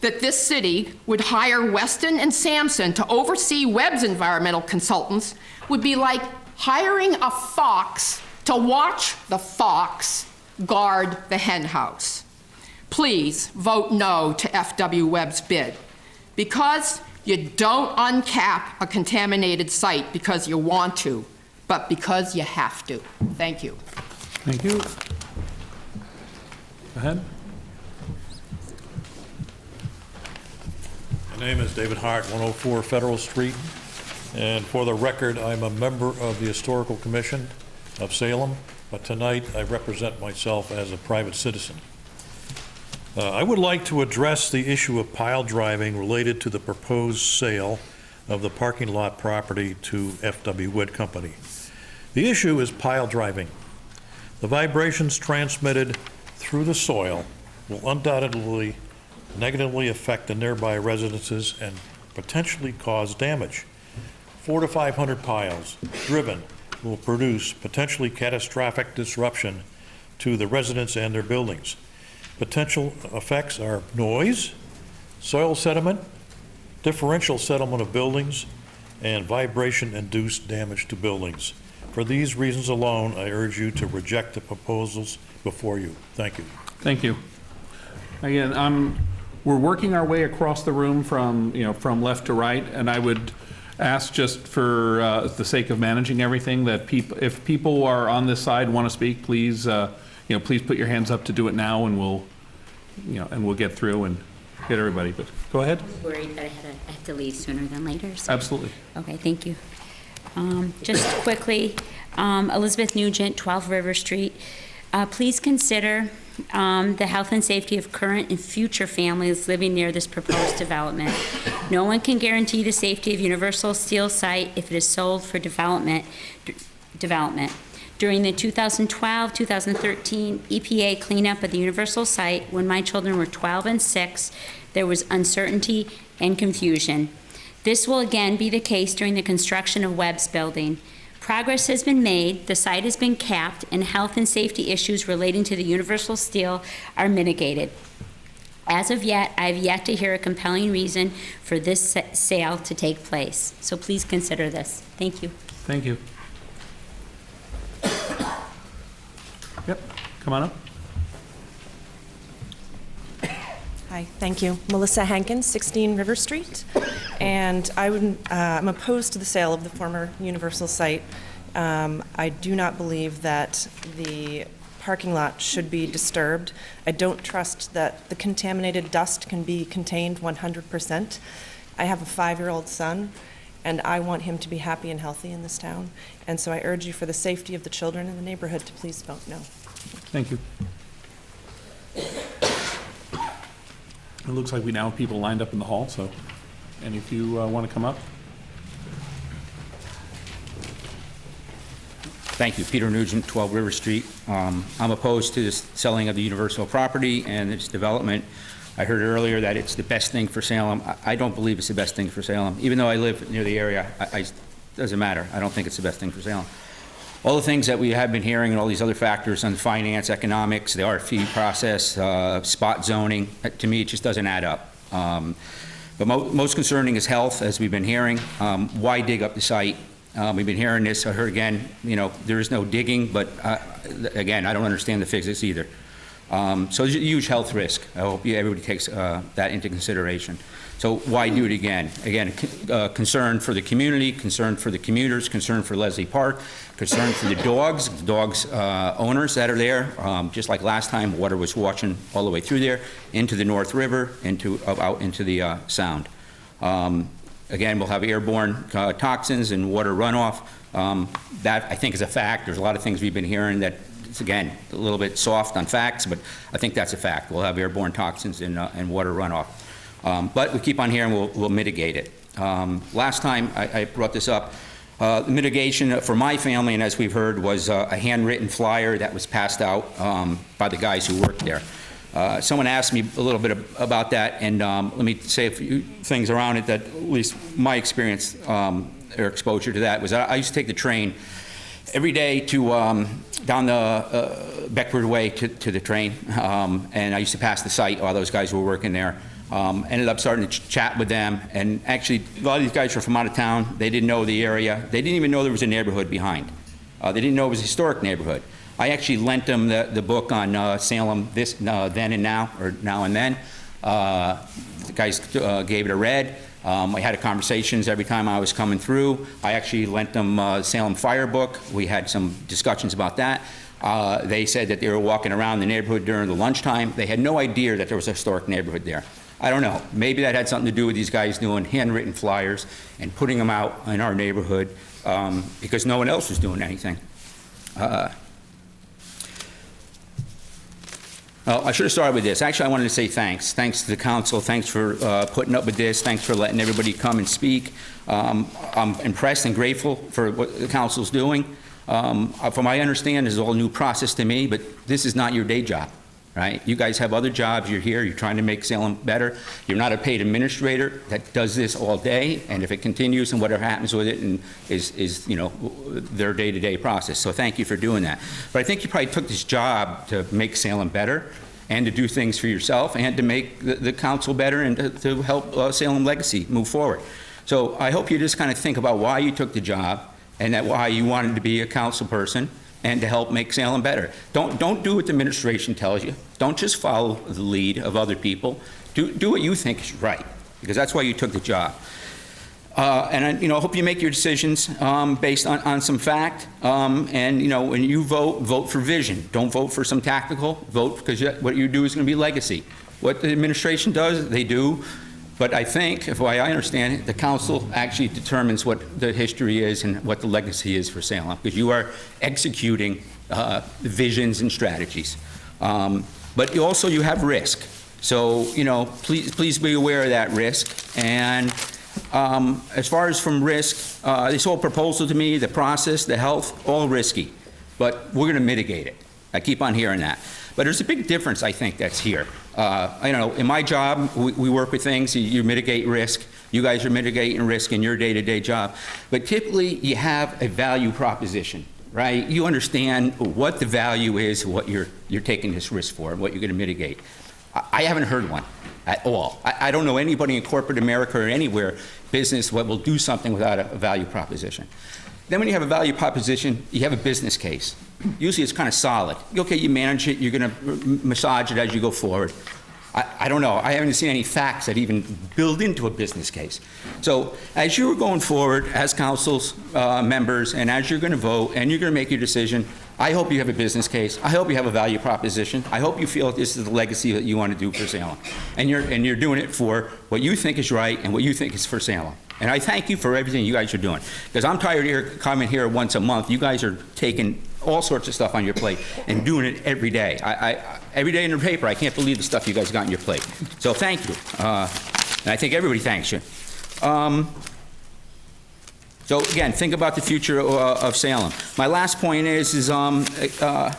that this city would hire Weston and Sampson to oversee Webb's environmental consultants would be like hiring a fox to watch the fox guard the hen house. Please vote no to FW Webb's bid, because you don't uncap a contaminated site because you want to, but because you have to. Thank you. Thank you. Go ahead. My name is David Hart, 104 Federal Street, and for the record, I'm a member of the Historical Commission of Salem, but tonight I represent myself as a private citizen. I would like to address the issue of pile driving related to the proposed sale of the parking lot property to F.W. Wood Company. The issue is pile driving. The vibrations transmitted through the soil will undoubtedly negatively affect the nearby residences and potentially cause damage. 400 to 500 piles driven will produce potentially catastrophic disruption to the residents and their buildings. Potential effects are noise, soil sediment, differential settlement of buildings, and vibration-induced damage to buildings. For these reasons alone, I urge you to reject the proposals before you. Thank you. Thank you. Again, we're working our way across the room from, from left to right, and I would ask, just for the sake of managing everything, that if people are on this side want to speak, please, please put your hands up to do it now, and we'll get through and get everybody. But go ahead. I was worried that I had to leave sooner than later. So. Absolutely. Okay, thank you. Just quickly, Elizabeth Nugent, 12 River Street. Please consider the health and safety of current and future families living near this proposed development. No one can guarantee the safety of Universal Steel site if it is sold for development. During the 2012-2013 EPA cleanup of the Universal site, when my children were 12 and 6, there was uncertainty and confusion. This will again be the case during the construction of Webb's building. Progress has been made, the site has been capped, and health and safety issues relating to the Universal Steel are mitigated. As of yet, I have yet to hear a compelling reason for this sale to take place. So please consider this. Thank you. Thank you. Yep, come on up. Hi, thank you. Melissa Hankins, 16 River Street. And I'm opposed to the sale of the former Universal site. I do not believe that the parking lot should be disturbed. I don't trust that the contaminated dust can be contained 100%. I have a 5-year-old son, and I want him to be happy and healthy in this town. And so I urge you, for the safety of the children in the neighborhood, to please vote no. Thank you. It looks like we now have people lined up in the hall, so any of you want to come up? Thank you. Peter Nugent, 12 River Street. I'm opposed to this selling of the Universal property and its development. I heard earlier that it's the best thing for Salem. I don't believe it's the best thing for Salem. Even though I live near the area, it doesn't matter. I don't think it's the best thing for Salem. All the things that we have been hearing and all these other factors on finance, economics, the RFP process, spot zoning, to me, it just doesn't add up. But most concerning is health, as we've been hearing. Why dig up the site? We've been hearing this. I heard again, there is no digging, but again, I don't understand the physics either. So there's a huge health risk. I hope everybody takes that into consideration. So why do it again? Again, concern for the community, concern for the commuters, concern for Leslie Park, concern for the dogs owners that are there. Just like last time, water was washing all the way through there, into the North River, out into the Sound. Again, we'll have airborne toxins and water runoff. That, I think, is a fact. There's a lot of things we've been hearing that, it's, again, a little bit soft on facts, but I think that's a fact. We'll have airborne toxins and water runoff. But we keep on hearing we'll mitigate it. Last time I brought this up, the mitigation for my family, and as we've heard, was a handwritten flyer that was passed out by the guys who worked there. Someone asked me a little bit about that, and let me say a few things around it that, at least my experience or exposure to that, was I used to take the train every day to down the Beckford Way to the train, and I used to pass the site while those guys were working there. Ended up starting to chat with them, and actually a lot of these guys were from out of town. They didn't know the area. They didn't even know there was a neighborhood behind. They didn't know it was a historic neighborhood. I actually lent them the book on Salem, then and now, or now and then. The guys gave it a read. I had conversations every time I was coming through. I actually lent them Salem Fire book. We had some discussions about that. They said that they were walking around the neighborhood during the lunchtime. They had no idea that there was a historic neighborhood there. I don't know. Maybe that had something to do with these guys doing handwritten flyers and putting them out in our neighborhood because no one else was doing anything. Well, I should have started with this. Actually, I wanted to say thanks. Thanks to the council. Thanks for putting up with this. Thanks for letting everybody come and speak. I'm impressed and grateful for what the council's doing. From my understanding, this is all a new process to me, but this is not your day job, right? You guys have other jobs. You're here. You're trying to make Salem better. You're not a paid administrator that does this all day, and if it continues and whatever happens with it and is you know, their day-to-day process. So thank you for doing that. But I think you probably took this job to make Salem better and to do things for yourself and to make the council better and to help Salem legacy move forward. So I hope you just kind of think about why you took the job and that why you wanted to be a council person and to help make Salem better. Don't do what the administration tells you. Don't just follow the lead of other people. Do what you think is right, because that's why you took the job. And I hope you make your decisions based on some fact. And when you vote for vision. Don't vote for some tactical. Vote because what you do is going to be legacy. What the administration does, they do. But I think, if I understand it, the council actually determines what the history is and what the legacy is for Salem, because you are executing visions and strategies. But you have risk. So, please be aware of that risk. And as far as from risk, this whole proposal to me, the process, the health, all risky. But we're going to mitigate it. I keep on hearing that. But there's a big difference, I think, that's here. In my job, we work with things, you mitigate risk. You guys are mitigating risk in your day-to-day job. But typically, you have a value proposition, right? You understand what the value is, what you're taking this risk for, and what you're going to mitigate. I haven't heard one at all. I don't know anybody in corporate America or anywhere, business, what will do something without a value proposition. Then when you have a value proposition, you have a business case. Usually it's kind of solid. Okay, you manage it, you're going to massage it as you go forward. I don't know. I haven't seen any facts that even build into a business case. So as you're going forward as council's members and as you're going to vote and you're going to make your decision, I hope you have a business case. I hope you have a value proposition. I hope you feel this is the legacy that you want to do for Salem. And you're doing it for what you think is right and what you think is for Salem. And I thank you for everything you guys are doing. Because I'm tired of coming here once a month. You guys are taking all sorts of stuff on your plate and doing it every day. Every day in the paper, I can't believe the stuff you guys got on your plate. So thank you. And I think everybody thanks you. So again, think about the future of Salem. My last point is I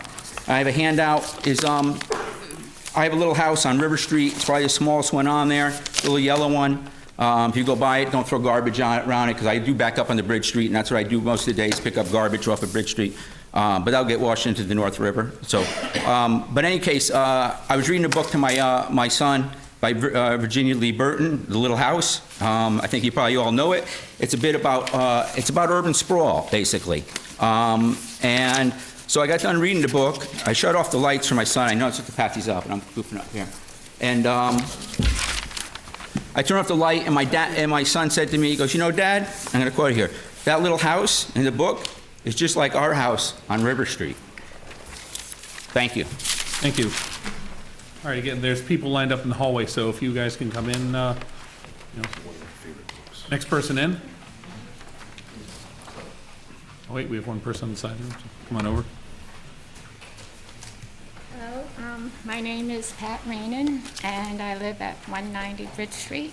have a handout, I have a little house on River Street. It's probably the smallest one on there, little yellow one. If you go by it, don't throw garbage around it, because I do back up on the Bridge Street, and that's what I do most of the days, pick up garbage off of Bridge Street. But that'll get washed into the North River. So, but in any case, I was reading a book to my son by Virginia Lee Burton, The Little House. I think you probably all know it. It's a bit about, it's about urban sprawl, basically. And so I got done reading the book. I shut off the lights for my son. I know it's to pat these up, and I'm goofing up here. And I turned off the light, and my son said to me, he goes, Dad, I'm going to quote here, that little house in the book is just like our house on River Street. Thank you. Thank you. All right, again, there's people lined up in the hallway, so if you guys can come in, next person in. Oh, wait, we have one person on the side here. Come on over. Hello, my name is Pat Rainin, and I live at 190 Bridge Street,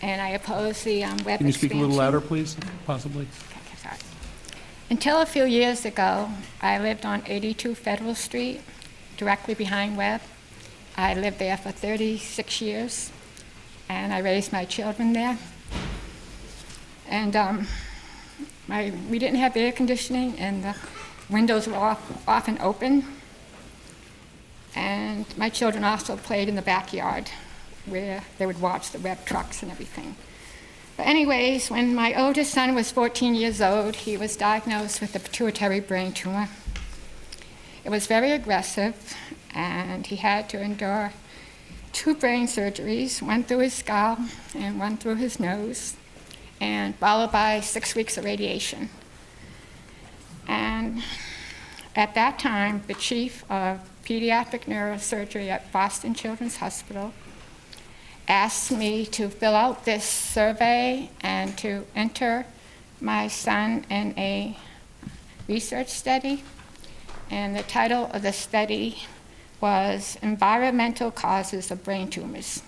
and I oppose the web expansion. Can you speak a little louder, please, possibly? Okay, sorry. Until a few years ago, I lived on 82 Federal Street, directly behind Webb. I lived there for 36 years, and I raised my children there. And we didn't have air conditioning, and the windows were often open. And my children also played in the backyard, where they would watch the Webb trucks and everything. But anyways, when my oldest son was 14 years old, he was diagnosed with a pituitary brain tumor. It was very aggressive, and he had to endure 2 brain surgeries, one through his skull and one through his nose, and followed by 6 weeks of radiation. And at that time, the chief of pediatric neurosurgery at Boston Children's Hospital asked me to fill out this survey and to enter my son in a research study. And the title of the study was environmental causes of brain tumors.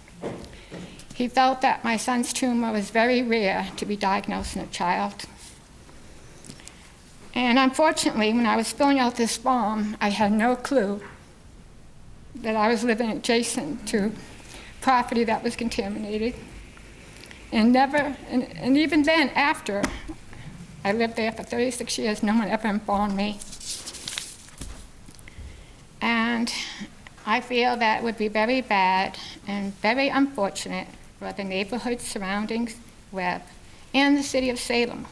He felt that my son's tumor was very rare to be diagnosed in a child. And unfortunately, when I was filling out this form, I had no clue that I was living adjacent to property that was contaminated. And even then, after I lived there for 36 years, no one ever informed me. And I feel that it would be very bad and very unfortunate for the neighborhood surrounding Webb and the city of Salem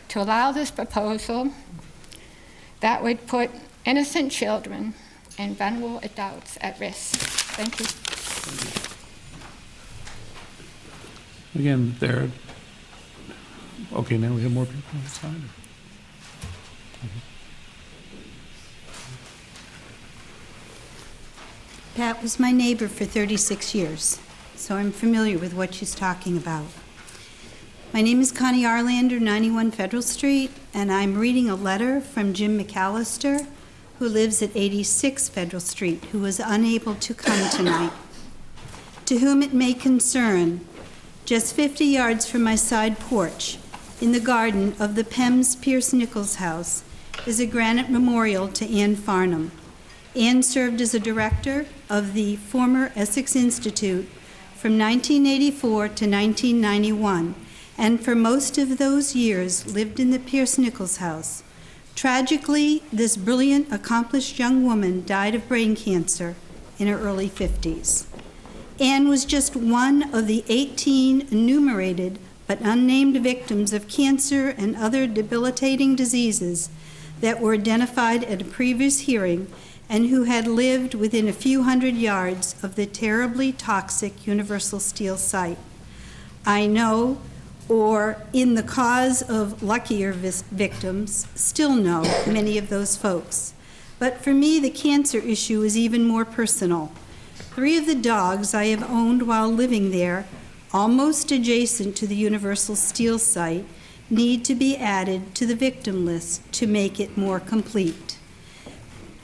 to allow this proposal that would put innocent children and vulnerable adults at risk. Thank you. Again, there. Okay, now we have more people on the side. Pat was my neighbor for 36 years, so I'm familiar with what she's talking about. My name is Connie Arlander, 91 Federal Street, and I'm reading a letter from Jim McAllister, who lives at 86 Federal Street, who was unable to come tonight. To whom it may concern, just 50 yards from my side porch, in the garden of the Pems Pierce Nichols house, is a granite memorial to Anne Farnham. Anne served as a director of the former Essex Institute from 1984 to 1991, and for most of those years lived in the Pierce Nichols house. Tragically, this brilliant, accomplished young woman died of brain cancer in her early 50s. Anne was just one of the 18 enumerated but unnamed victims of cancer and other debilitating diseases that were identified at a previous hearing and who had lived within a few hundred yards of the terribly toxic Universal Steel site. I know, or in the cause of luckier victims, still know many of those folks. But for me, the cancer issue is even more personal. 3 of the dogs I have owned while living there, almost adjacent to the Universal Steel site, need to be added to the victim list to make it more complete.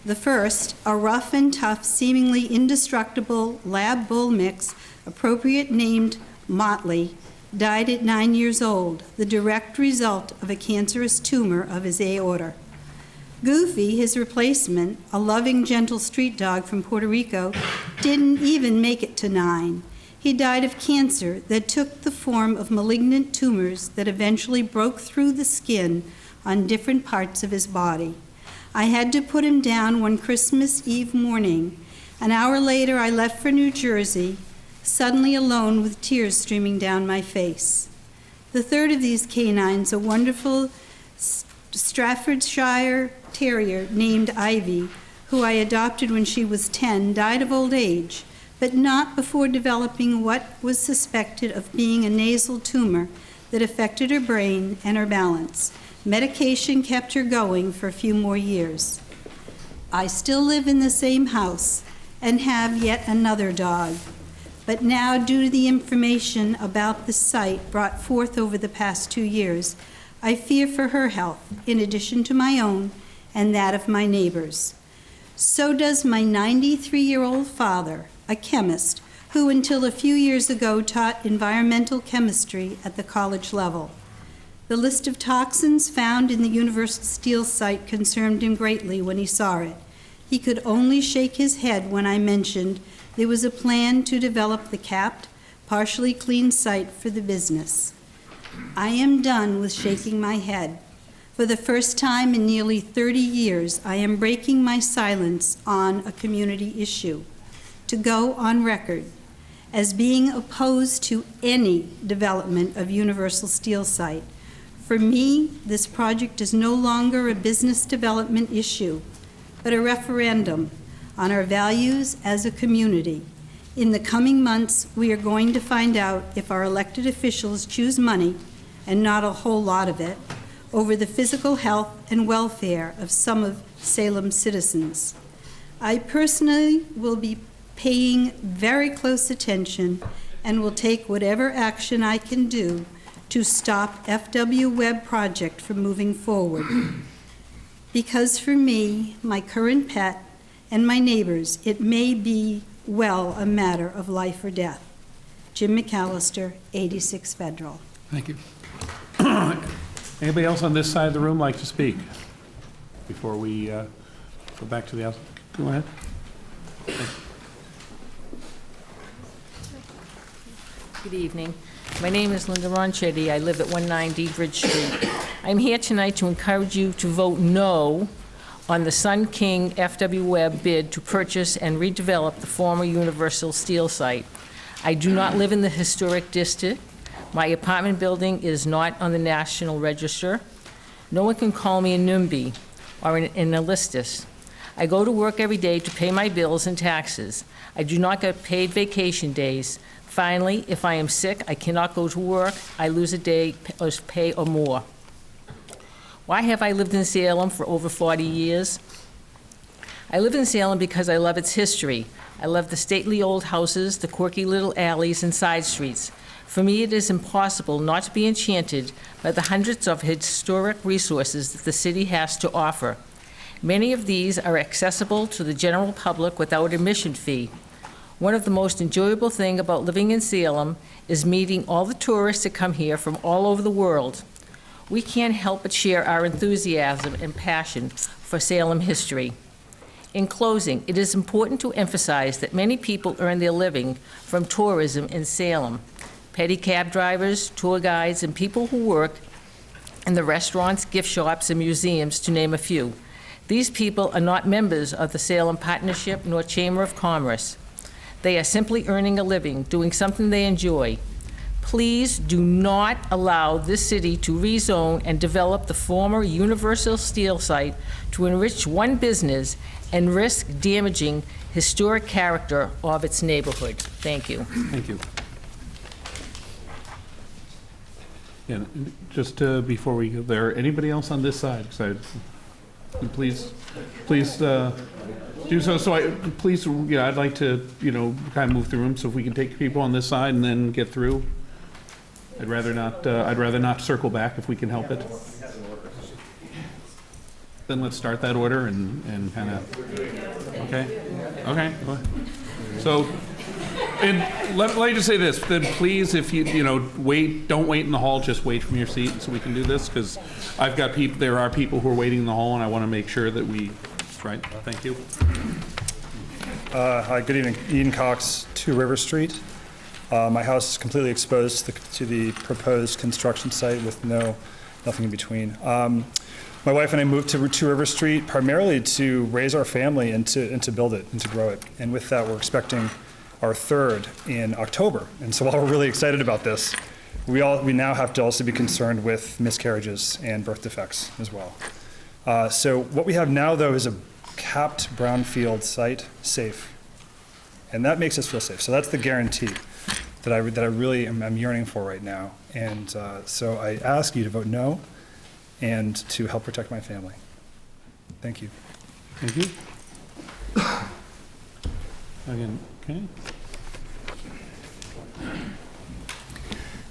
The first, a rough and tough, seemingly indestructible lab bull mix, appropriate named Motley, died at 9 years old, the direct result of a cancerous tumor of his aorta. Goofy, his replacement, a loving, gentle street dog from Puerto Rico, didn't even make it to 9. He died of cancer that took the form of malignant tumors that eventually broke through the skin on different parts of his body. I had to put him down one Christmas Eve morning. An hour later, I left for New Jersey, suddenly alone with tears streaming down my face. The third of these canines, a wonderful Staffordshire Terrier named Ivy, who I adopted when she was 10, died of old age, but not before developing what was suspected of being a nasal tumor that affected her brain and her balance. Medication kept her going for a few more years. I still live in the same house and have yet another dog. But now, due to the information about the site brought forth over the past 2 years, I fear for her health, in addition to my own and that of my neighbors. So does my 93-year-old father, a chemist, who until a few years ago taught environmental chemistry at the college level. The list of toxins found in the Universal Steel site concerned him greatly when he saw it. He could only shake his head when I mentioned there was a plan to develop the capped, partially clean site for the business. I am done with shaking my head. For the first time in nearly 30 years, I am breaking my silence on a community issue, to go on record as being opposed to any development of Universal Steel site. For me, this project is no longer a business development issue, but a referendum on our values as a community. In the coming months, we are going to find out if our elected officials choose money, and not a whole lot of it, over the physical health and welfare of some of Salem's citizens. I personally will be paying very close attention and will take whatever action I can do to stop FW Webb project from moving forward. Because for me, my current pet, and my neighbors, it may be well a matter of life or death. Jim McAllister, 86 Federal. Thank you. Anybody else on this side of the room like to speak before we go back to the outside? Go ahead. Good evening. My name is Linda Ronchetti. I live at 190 Bridge Street. I'm here tonight to encourage you to vote no on the Sun King FW Webb bid to purchase and redevelop the former Universal Steel site. I do not live in the historic district. My apartment building is not on the National Register. No one can call me a NIMBY or an illistus. I go to work every day to pay my bills and taxes. I do not get paid vacation days. Finally, if I am sick, I cannot go to work. I lose a day of pay or more. Why have I lived in Salem for over 40 years? I live in Salem because I love its history. I love the stately old houses, the quirky little alleys and side streets. For me, it is impossible not to be enchanted by the hundreds of historic resources that the city has to offer. Many of these are accessible to the general public without admission fee. One of the most enjoyable things about living in Salem is meeting all the tourists that come here from all over the world. We can't help but share our enthusiasm and passion for Salem history. In closing, it is important to emphasize that many people earn their living from tourism in Salem. Petty cab drivers, tour guides, and people who work in the restaurants, gift shops, and museums, to name a few. These people are not members of the Salem Partnership nor Chamber of Commerce. They are simply earning a living, doing something they enjoy. Please do not allow this city to rezone and develop the former Universal Steel site to enrich one business and risk damaging historic character of its neighborhood. Thank you. Thank you. And just before we go there, anybody else on this side? Please do so. So please, yeah, I'd like to, kind of move through them so if we can take people on this side and then get through. I'd rather not circle back if we can help it. Then let's start that order and kind of, okay? Okay. So, and let me just say this, then please, if wait, don't wait in the hall, just wait from your seat so we can do this, because I've got people, there are people who are waiting in the hall, and I want to make sure that right, thank you. Hi, good evening. Ian Cox, 2 River Street. My house is completely exposed to the proposed construction site with nothing in between. My wife and I moved to 2 River Street primarily to raise our family and to build it and to grow it. And with that, we're expecting our 3rd in October. And so while we're really excited about this, we now have to also be concerned with miscarriages and birth defects as well. So what we have now, though, is a capped brownfield site, safe. And that makes us feel safe. So that's the guarantee that I really am yearning for right now. And so I ask you to vote no and to help protect my family. Thank you. Thank you. Again, okay.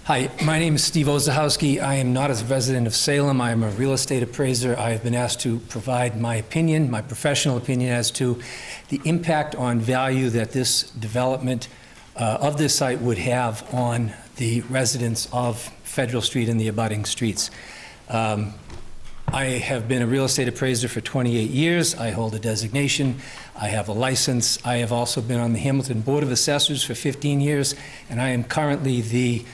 Hi, my name is Steve Ozahowski. I am not a resident of Salem. I am a real estate appraiser. I have been asked to provide my opinion, my professional opinion, as to the impact on value that this development of this site would have on the residents of Federal Street and the abutting streets. I have been a real estate appraiser for 28 years. I hold a designation. I have a license. I have also been on the Hamilton Board of Assessors for 15 years, and I am currently the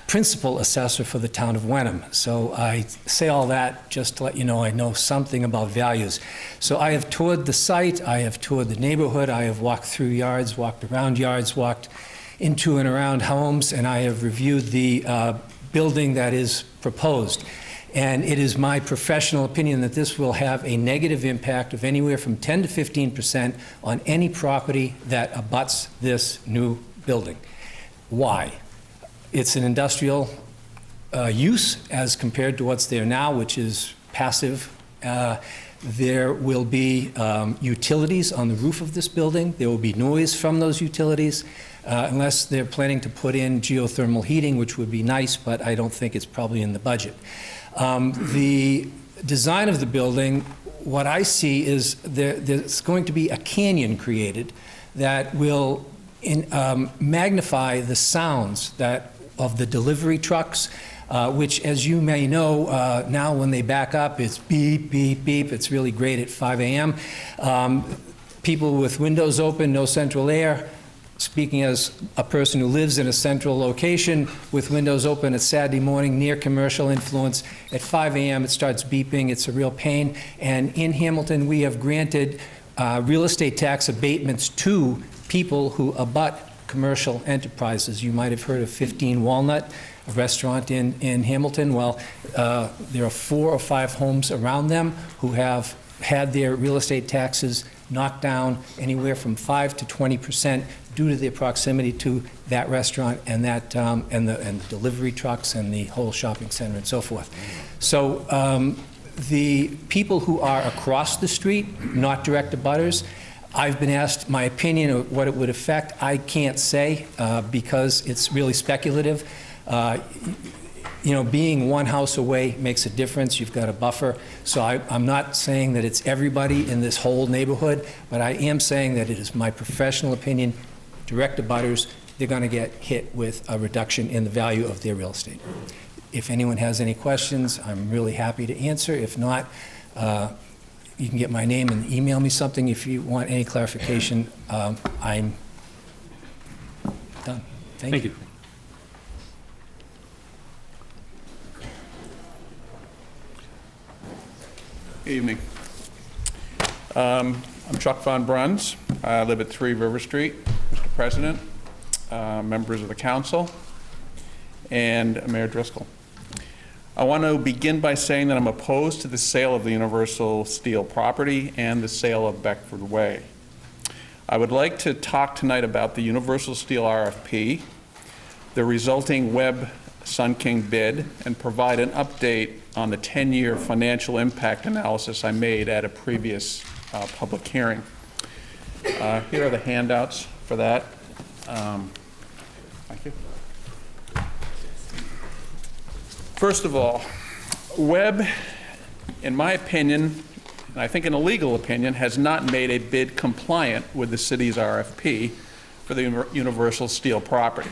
principal assessor for the town of Wenham. So I say all that just to let you know I know something about values. So I have toured the site, I have toured the neighborhood, I have walked through yards, walked around yards, walked into and around homes, and I have reviewed the building that is proposed. And it is my professional opinion that this will have a negative impact of anywhere from 10 to 15% on any property that abuts this new building. Why? It's an industrial use as compared to what's there now, which is passive. There will be utilities on the roof of this building. There will be noise from those utilities, unless they're planning to put in geothermal heating, which would be nice, but I don't think it's probably in the budget. The design of the building what I see is there's going to be a canyon created that will magnify the sounds of the delivery trucks, which, as you may know, now when they back up, it's beep, beep, beep. It's really great at 5 a.m. People with windows open, no central air. Speaking as a person who lives in a central location with windows open at Saturday morning near commercial influence, at 5 a.m. it starts beeping. It's a real pain. And in Hamilton, we have granted real estate tax abatements to people who abut commercial enterprises. You might have heard of 15 Walnut, a restaurant in Hamilton. Well, there are 4 or 5 homes around them who have had their real estate taxes knocked down anywhere from 5 to 20% due to their proximity to that restaurant and that and the delivery trucks and the whole shopping center and so forth. So the people who are across the street, not direct abutters, I've been asked my opinion of what it would affect. I can't say because it's really speculative. You know, being one house away makes a difference. You've got a buffer. So I'm not saying that it's everybody in this whole neighborhood, but I am saying that it is my professional opinion, direct abutters, they're going to get hit with a reduction in the value of their real estate. If anyone has any questions, I'm really happy to answer. If not, you can get my name and email me something if you want any clarification. I'm done. Thank you. Evening. I'm Chuck Von Bruns. I live at 3 River Street, Mr. President, members of the council, and Mayor Driscoll. I want to begin by saying that I'm opposed to the sale of the Universal Steel property and the sale of Beckford Way. I would like to talk tonight about the Universal Steel RFP, the resulting Webb Sun King bid, and provide an update on the 10-year financial impact analysis I made at a previous public hearing. Here are the handouts for that. Thank you. First of all, Webb, in my opinion, and I think in a legal opinion, has not made a bid compliant with the city's RFP for the Universal Steel property.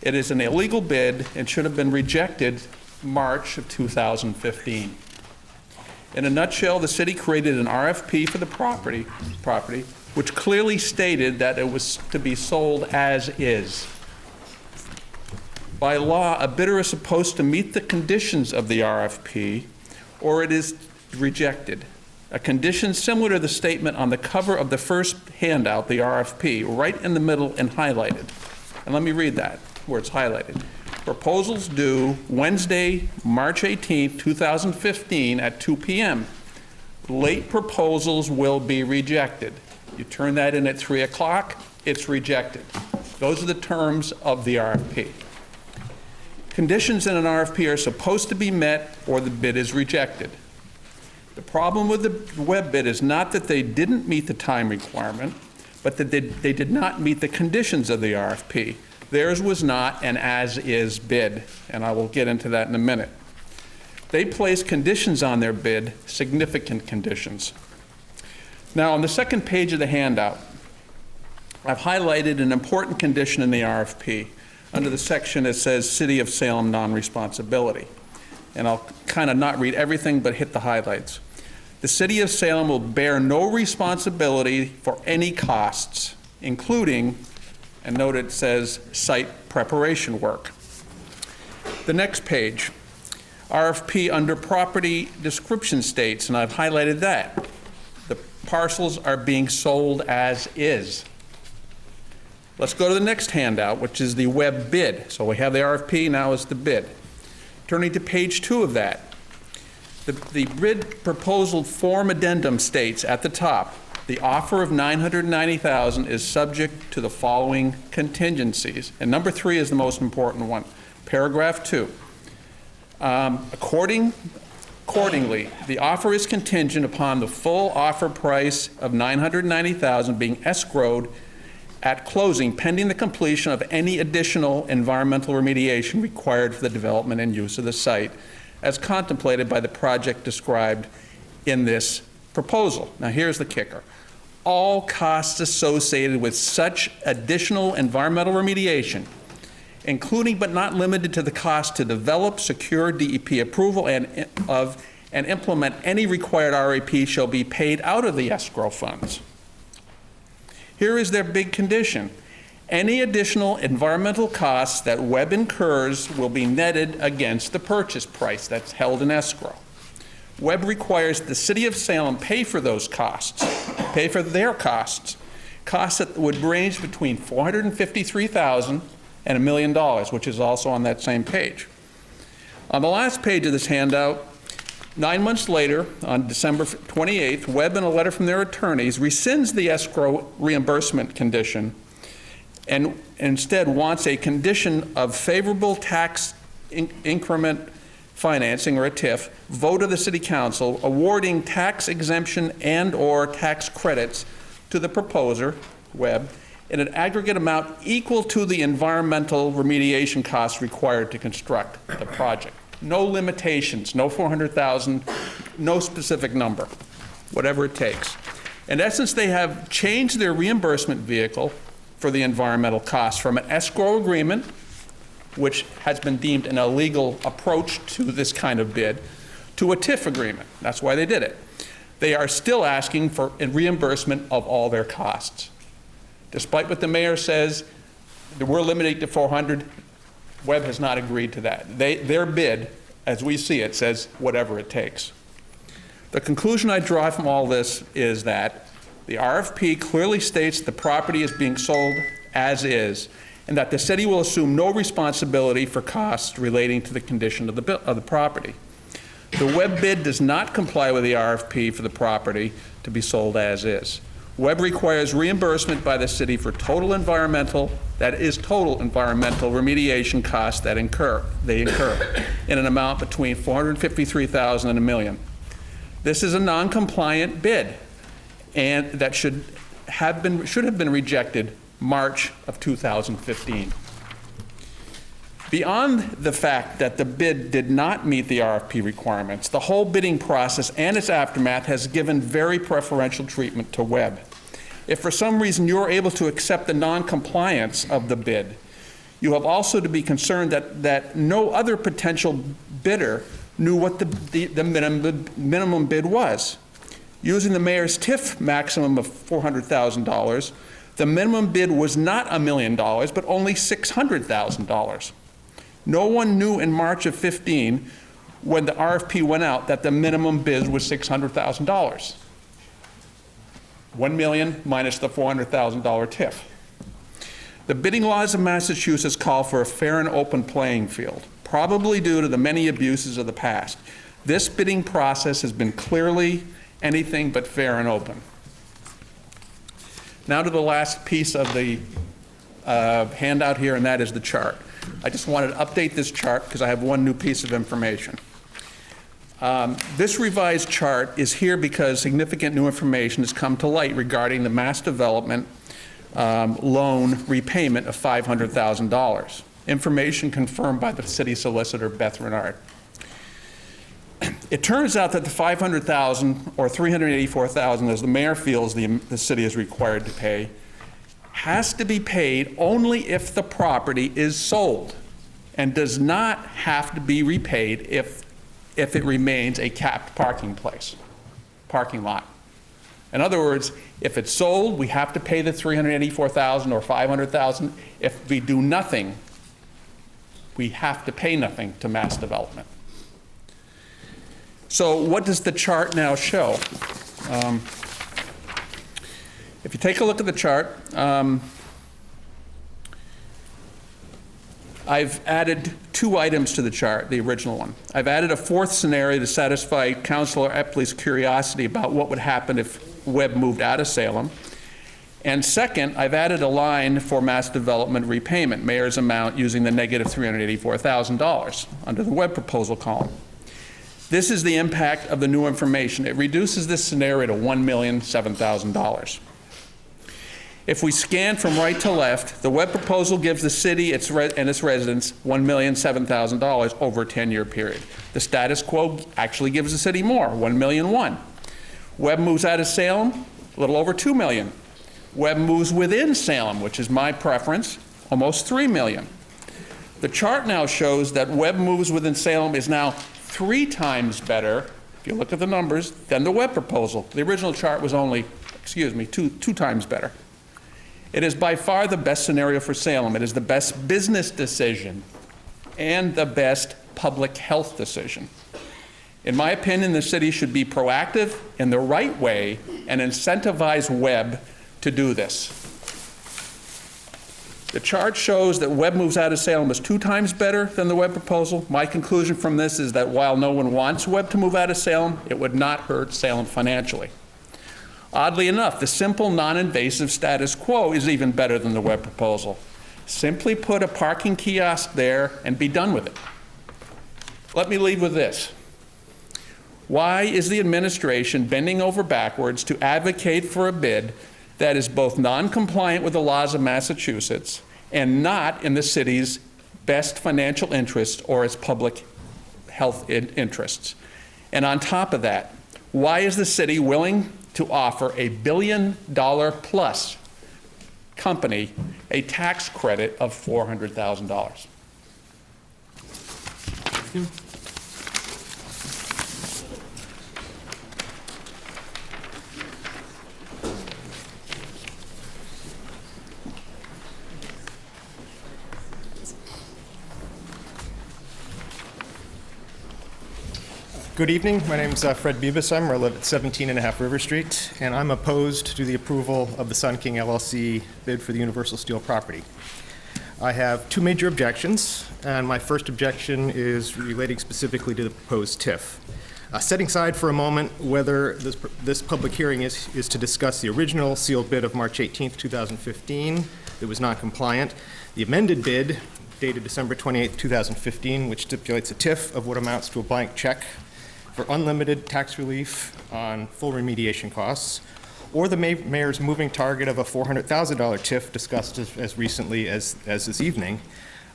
It is an illegal bid and should have been rejected March of 2015. In a nutshell, the city created an RFP for the property, which clearly stated that it was to be sold as is. By law, a bidder is supposed to meet the conditions of the RFP, or it is rejected. A condition similar to the statement on the cover of the first handout, the RFP, right in the middle and highlighted. And let me read that, where it's highlighted. Proposals due Wednesday, March 18th, 2015 at 2 p.m. Late proposals will be rejected. You turn that in at 3 o'clock, it's rejected. Those are the terms of the RFP. Conditions in an RFP are supposed to be met or the bid is rejected. The problem with the Webb bid is not that they didn't meet the time requirement, but that they did not meet the conditions of the RFP. Theirs was not an as-is bid, and I will get into that in a minute. They placed conditions on their bid, significant conditions. Now, on the second page of the handout, I've highlighted an important condition in the RFP under the section that says City of Salem non-responsibility. And I'll kind of not read everything, but hit the highlights. The City of Salem will bear no responsibility for any costs, including, and note it says, site preparation work. The next page, RFP under property description states, and I've highlighted that. The parcels are being sold as is. Let's go to the next handout, which is the Webb bid. So we have the RFP, now is the bid. Turning to page 2 of that, the bid proposal form addendum states at the top, the offer of $990,000 is subject to the following contingencies. And number 3 is the most important one. Paragraph 2. Accordingly, the offer is contingent upon the full offer price of $990,000 being escrowed at closing pending the completion of any additional environmental remediation required for the development and use of the site as contemplated by the project described in this proposal. Now here's the kicker. All costs associated with such additional environmental remediation, including but not limited to the cost to develop, secure DEP approval and implement any required RAP, shall be paid out of the escrow funds. Here is their big condition. Any additional environmental costs that Webb incurs will be netted against the purchase price that's held in escrow. Webb requires the City of Salem pay for those costs, pay for their costs that would range between $453,000 and $1 million, which is also on that same page. On the last page of this handout, 9 months later, on December 28th, Webb, in a letter from their attorneys, rescinds the escrow reimbursement condition and instead wants a condition of favorable tax increment financing, or a TIF, vote of the City Council awarding tax exemption and/or tax credits to the proposer, Webb, in an aggregate amount equal to the environmental remediation costs required to construct the project. No limitations, no 400,000, no specific number, whatever it takes. In essence, they have changed their reimbursement vehicle for the environmental costs from an escrow agreement, which has been deemed an illegal approach to this kind of bid, to a TIF agreement. That's why they did it. They are still asking for a reimbursement of all their costs. Despite what the mayor says, we're limited to 400, Webb has not agreed to that. Their bid, as we see it, says whatever it takes. The conclusion I draw from all this is that the RFP clearly states the property is being sold as is, and that the city will assume no responsibility for costs relating to the condition of the property. The Webb bid does not comply with the RFP for the property to be sold as is. Webb requires reimbursement by the city for total environmental remediation costs that they incur in an amount between $453,000 and $1 million. This is a non-compliant bid, and that should have been rejected March of 2015. Beyond the fact that the bid did not meet the RFP requirements, the whole bidding process and its aftermath has given very preferential treatment to Webb. If for some reason you're able to accept the non-compliance of the bid, you have also to be concerned that no other potential bidder knew what the minimum bid was. Using the mayor's TIF maximum of $400,000, the minimum bid was not $1 million, but only $600,000. No one knew in March of 15, when the RFP went out, that the minimum bid was $600,000. $1 million minus the $400,000 TIF. The bidding laws of Massachusetts call for a fair and open playing field, probably due to the many abuses of the past. This bidding process has been clearly anything but fair and open. Now to the last piece of the handout here, and that is the chart. I just wanted to update this chart because I have one new piece of information. This revised chart is here because significant new information has come to light regarding the mass development loan repayment of $500,000. Information confirmed by the city solicitor, Beth Renard. It turns out that the $500,000 or $384,000, as the mayor feels the city is required to pay, has to be paid only if the property is sold, and does not have to be repaid if it remains a capped parking lot. In other words, if it's sold, we have to pay the $384,000 or $500,000. If we do nothing, we have to pay nothing to mass development. So what does the chart now show? If you take a look at the chart, I've added two items to the chart, the original one. I've added a fourth scenario to satisfy Councilor Epley's curiosity about what would happen if Webb moved out of Salem. And second, I've added a line for mass development repayment, mayor's amount, using the negative $384,000 under the Webb proposal column. This is the impact of the new information. It reduces this scenario to $1,007,000. If we scan from right to left, the Webb proposal gives the city and its residents $1,007,000 over a 10-year period. The status quo actually gives the city more, $1,001,000. Webb moves out of Salem, a little over $2 million. Webb moves within Salem, which is my preference, almost $3 million. The chart now shows that Webb moves within Salem is now 3 times better, if you look at the numbers, than the Webb proposal. The original chart was only, two times better. It is by far the best scenario for Salem. It is the best business decision and the best public health decision. In my opinion, the city should be proactive in the right way and incentivize Webb to do this. The chart shows that Webb moves out of Salem is 2 times better than the Webb proposal. My conclusion from this is that while no one wants Webb to move out of Salem, it would not hurt Salem financially. Oddly enough, the simple, non-invasive status quo is even better than the Webb proposal. Simply put a parking kiosk there and be done with it. Let me leave with this. Why is the administration bending over backwards to advocate for a bid that is both non-compliant with the laws of Massachusetts and not in the city's best financial interests or its public health interests? And on top of that, why is the city willing to offer a $1 billion plus company a tax credit of $400,000? Good evening. My name is Fred Bibesheimer. I live at 17.5 River Street, and I'm opposed to the approval of the Sun King LLC bid for the Universal Steel property. I have 2 major objections, and my first objection is relating specifically to the proposed TIF. Setting aside for a moment whether this public hearing is to discuss the original sealed bid of March 18th, 2015 that was non-compliant, the amended bid dated December 28th, 2015, which stipulates a TIF of what amounts to a blank check for unlimited tax relief on full remediation costs, or the mayor's moving target of a $400,000 TIF discussed as recently as this evening,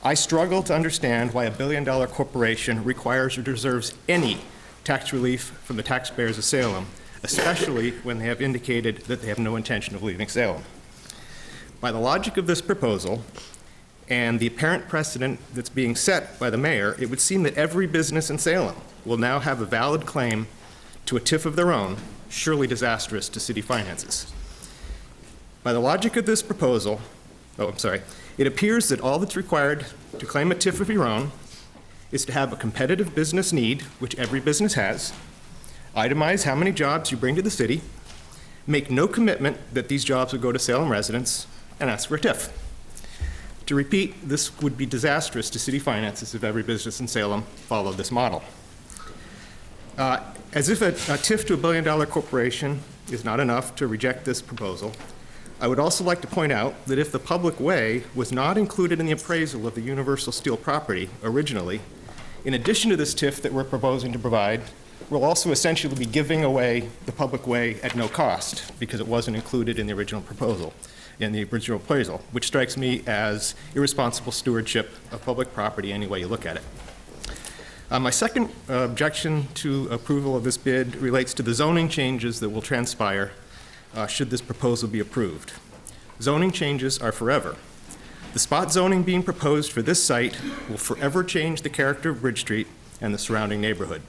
I struggle to understand why a $1 billion corporation requires or deserves any tax relief from the taxpayers of Salem, especially when they have indicated that they have no intention of leaving Salem. By the logic of this proposal, and the apparent precedent that's being set by the mayor, it would seem that every business in Salem will now have a valid claim to a TIF of their own, surely disastrous to city finances. By the logic of this proposal, it appears that all that's required to claim a TIF of your own is to have a competitive business need, which every business has, itemize how many jobs you bring to the city, make no commitment that these jobs will go to Salem residents, and ask for a TIF. To repeat, this would be disastrous to city finances if every business in Salem followed this model. As if a TIF to $1 billion corporation is not enough to reject this proposal, I would also like to point out that if the public way was not included in the appraisal of the Universal Steel property originally, in addition to this TIF that we're proposing to provide, we'll also essentially be giving away the public way at no cost because it wasn't included in the original proposal, in the original appraisal, which strikes me as irresponsible stewardship of public property any way you look at it. My second objection to approval of this bid relates to the zoning changes that will transpire should this proposal be approved. Zoning changes are forever. The spot zoning being proposed for this site will forever change the character of Bridge Street and the surrounding neighborhood.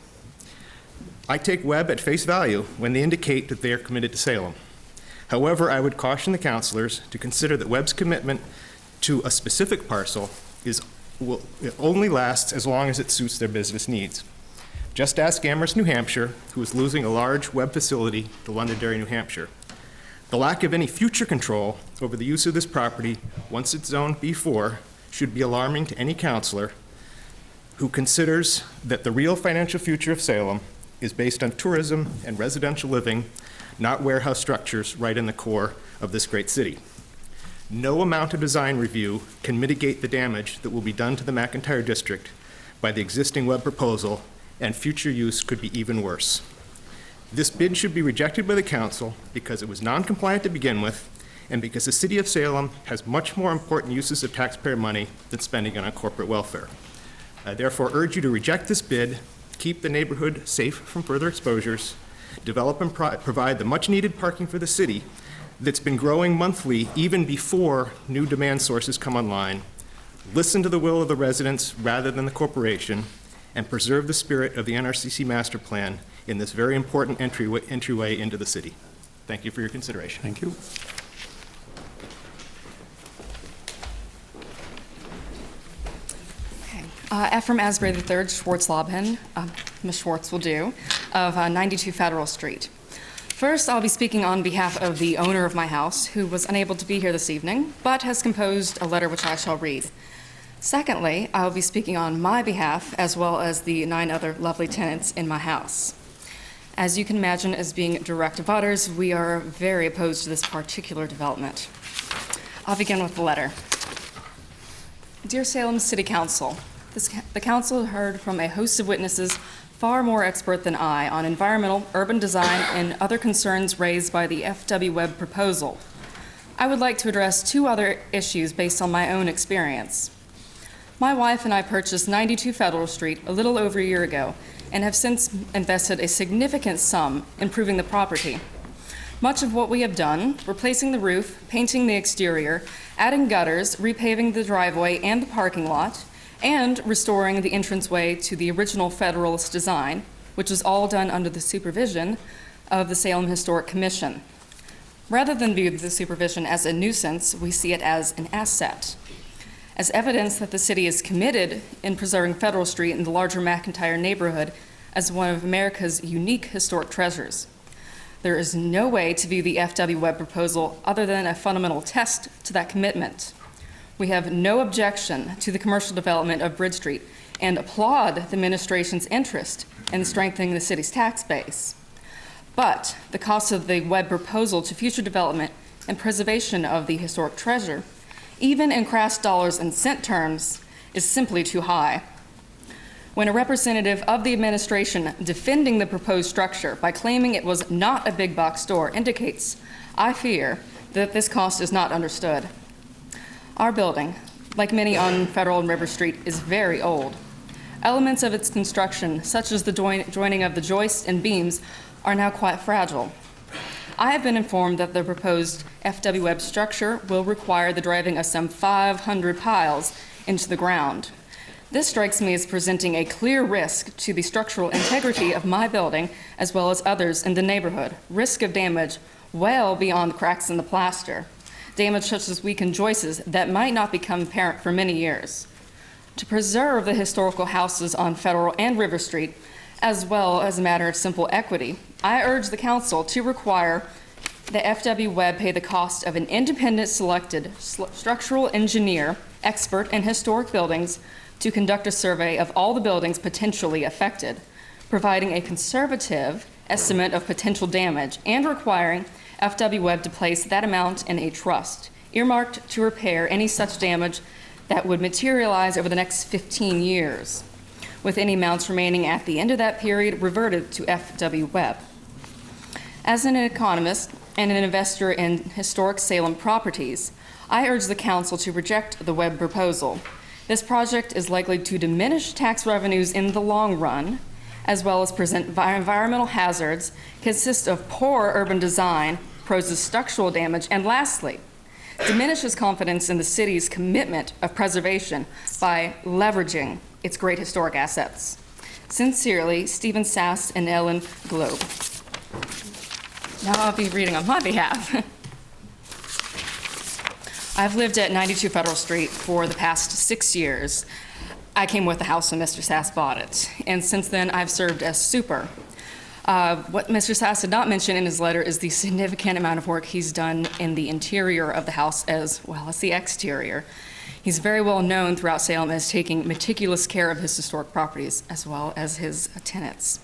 I take Webb at face value when they indicate that they are committed to Salem. However, I would caution the councilors to consider that Webb's commitment to a specific parcel it only lasts as long as it suits their business needs. Just ask Amherst, New Hampshire, who is losing a large Webb facility to Londonderry, New Hampshire. The lack of any future control over the use of this property once it's zoned B4 should be alarming to any councilor who considers that the real financial future of Salem is based on tourism and residential living, not warehouse structures right in the core of this great city. No amount of design review can mitigate the damage that will be done to the McIntyre district by the existing Webb proposal, and future use could be even worse. This bid should be rejected by the council because it was non-compliant to begin with, and because the city of Salem has much more important uses of taxpayer money than spending it on corporate welfare. I therefore urge you to reject this bid, keep the neighborhood safe from further exposures, develop and provide the much-needed parking for the city that's been growing monthly even before new demand sources come online, listen to the will of the residents rather than the corporation, and preserve the spirit of the NRCC master plan in this very important entryway into the city. Thank you for your consideration. Thank you. Ephraim Asbury III, Schwartz Lobhen, Ms. Schwartz will do, of 92 Federal Street. First, I'll be speaking on behalf of the owner of my house, who was unable to be here this evening, but has composed a letter which I shall read. Secondly, I will be speaking on my behalf, as well as the 9 other lovely tenants in my house. As you can imagine, as being direct abutters, we are very opposed to this particular development. I'll begin with the letter. Dear Salem City Council, the council heard from a host of witnesses far more expert than I on environmental, urban design, and other concerns raised by the FW Webb proposal. I would like to address 2 other issues based on my own experience. My wife and I purchased 92 Federal Street a little over a year ago and have since invested a significant sum improving the property. Much of what we have done, replacing the roof, painting the exterior, adding gutters, repaving the driveway and the parking lot, and restoring the entranceway to the original Federalist design, which is all done under the supervision of the Salem Historic Commission. Rather than view the supervision as a nuisance, we see it as an asset, as evidence that the city is committed in preserving Federal Street and the larger McIntyre neighborhood as one of America's unique historic treasures. There is no way to view the FW Webb proposal other than a fundamental test to that commitment. We have no objection to the commercial development of Bridge Street and applaud the administration's interest in strengthening the city's tax base. But the cost of the Webb proposal to future development and preservation of the historic treasure, even in crass dollars and cent terms, is simply too high. When a representative of the administration defending the proposed structure by claiming it was not a big box store indicates, I fear, that this cost is not understood. Our building, like many on Federal and River Street, is very old. Elements of its construction, such as the joining of the joists and beams, are now quite fragile. I have been informed that the proposed FW Webb structure will require the driving of some 500 piles into the ground. This strikes me as presenting a clear risk to the structural integrity of my building as well as others in the neighborhood, risk of damage well beyond cracks in the plaster, damage such as weakened joists that might not become apparent for many years. To preserve the historical houses on Federal and River Street, as well as a matter of simple equity, I urge the council to require that FW Webb pay the cost of an independent selected structural engineer, expert in historic buildings, to conduct a survey of all the buildings potentially affected, providing a conservative estimate of potential damage, and requiring FW Webb to place that amount in a trust, earmarked to repair any such damage that would materialize over the next 15 years, with any amounts remaining at the end of that period reverted to FW Webb. As an economist and an investor in historic Salem properties, I urge the council to reject the Webb proposal. This project is likely to diminish tax revenues in the long run, as well as present environmental hazards, consist of poor urban design, poses structural damage, and lastly, diminishes confidence in the city's commitment of preservation by leveraging its great historic assets. Sincerely, Stephen Sass and Ellen Globe. Now I'll be reading on my behalf. I've lived at 92 Federal Street for the past 6 years. I came with the house when Mr. Sass bought it, and since then I've served as super. What Mr. Sass did not mention in his letter is the significant amount of work he's done in the interior of the house as well as the exterior. He's very well known throughout Salem as taking meticulous care of his historic properties as well as his tenants.